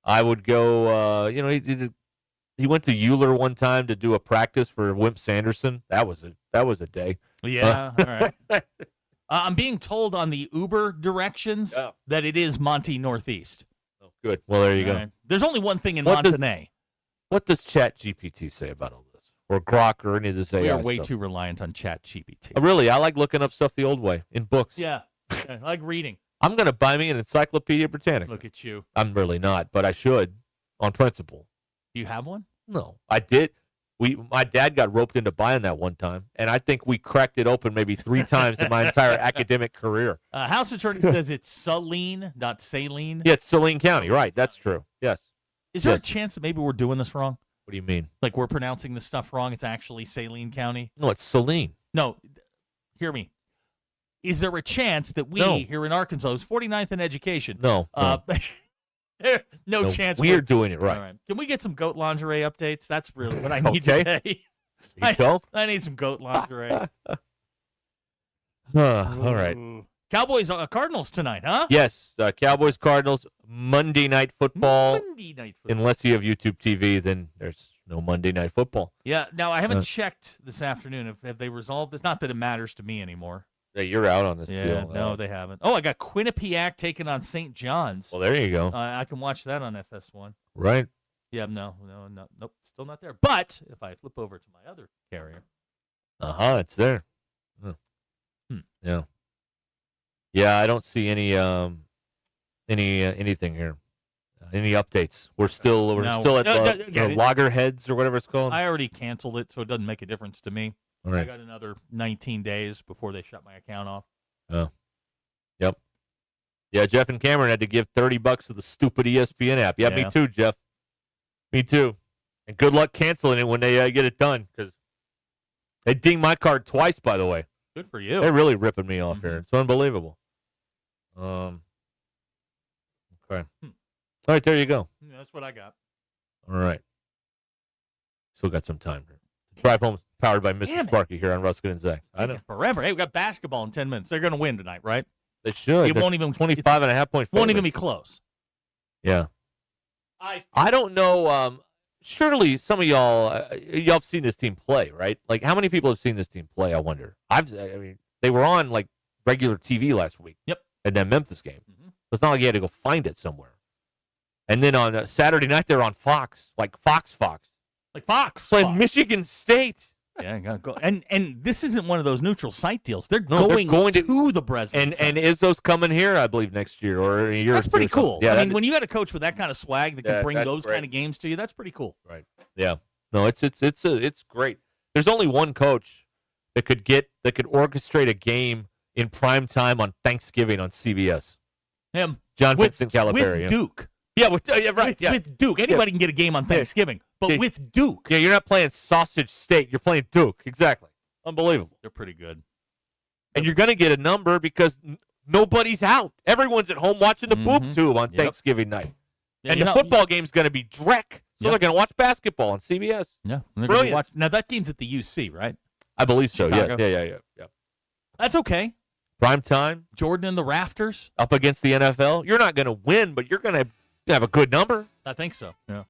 I would go, he went to Euler one time to do a practice for Wimp Sanderson. That was a day. Yeah, all right. I'm being told on the Uber directions that it is Monty Northeast. Oh, good. Well, there you go. Right. There's only one thing in Montanay. What does Chat GPT say about all this? Or Grok or any of this AI We are way stuff? too reliant on Chat GPT. Really? I like looking up stuff the old way in books. Yeah. I like reading. I'm going to buy me an Encyclopedia Britannica. Look at you. I'm really not, but I should on principle. Do you have one? No. I did. My dad got roped into buying that one time, and I think we cracked it open maybe 3 times in my entire academic career. House Attorney says it's Saline, not Saline. Yeah, it's Saline County, right? That's true. Yes. Is there a chance that maybe we're doing this wrong? What do you mean? Like we're pronouncing this stuff wrong? It's actually Saline County? No, it's Saline. No, hear me. Is there a chance that we here in Arkansas, who's 49th in education? No. No chance. We're doing it right. All right. Can we get some goat lingerie updates? That's really what I need today. You go. I need some goat lingerie. All right. Cowboys, Cardinals tonight, huh? Yes, Cowboys, Cardinals, Monday Night Football. Monday Night Football. Unless you have YouTube TV, then there's no Monday Night Football. Yeah, now I haven't checked this afternoon. Have they resolved this? Not that it matters to me anymore. Yeah, you're out on this deal. No, they haven't. Oh, I got Quinnipiac taking on St. John's. Well, there you go. I can watch that on FS1. Right. Yeah, nope, still not there. But if I flip over to my other carrier. It's there. Yeah. Yeah, I don't see anything here. Any updates? We're still at Loggerheads or whatever it's called. I already canceled it, so it doesn't make a difference to me. All right. I got another 19 days before they shut my account off. Oh. Yep. Yeah, Jeff and Cameron had to give $30 to the stupid ESPN app. Yeah, me too, Jeff. Me too. And good luck canceling it when they get it done, because they dinged my card twice, by the way. Good for you. They're really ripping me off here. It's unbelievable. Okay. All right, there you go. Yeah, that's what I got. All right. Still got some time here. Drive home powered by Mr. Sparky here on Ruscin and Zach. I know. Forever. Hey, we got basketball in 10 minutes. They're going to win tonight, right? They should. It won't even 25.5 won't even be close. Yeah. I don't know. Surely some of y'all have seen this team play, right? Like, how many people have seen this team play? I wonder. I mean, they were on like regular TV last week. Yep. In that Memphis game. It's not like you had to go find it somewhere. And then on Saturday night, they're on Fox, like Fox. Like Fox. Playing Michigan State. Yeah, go. And this isn't one of those neutral site deals. They're going to the Breslin. And Izzo's coming here, I believe, next year or a year. That's pretty cool. Yeah, I mean, when you got a coach with that kind of swag that can bring those great. kind of games to you, that's pretty cool. Right. Yeah. No, it's great. There's only one coach that could orchestrate a game in prime time on Thanksgiving on CBS. Him. John Vincent Calipari. With Duke. Yeah, right. With Duke. Anybody can get a game on Thanksgiving, but with Duke. Yeah, you're not playing Sausage State. You're playing Duke. Exactly. Unbelievable. They're pretty good. And you're going to get a number because nobody's out. Everyone's at home watching the boob tube on Thanksgiving night. Yeah, and the football game's going to be dreck. So they're going to watch basketball on CBS. Yeah. Brilliant. Now, that game's at the UC, right? I believe so. Chicago. Yeah. That's okay. Prime time. Jordan in the rafters. Up against the NFL. You're not going to win, but you're going to have a good number. I think so. Yeah.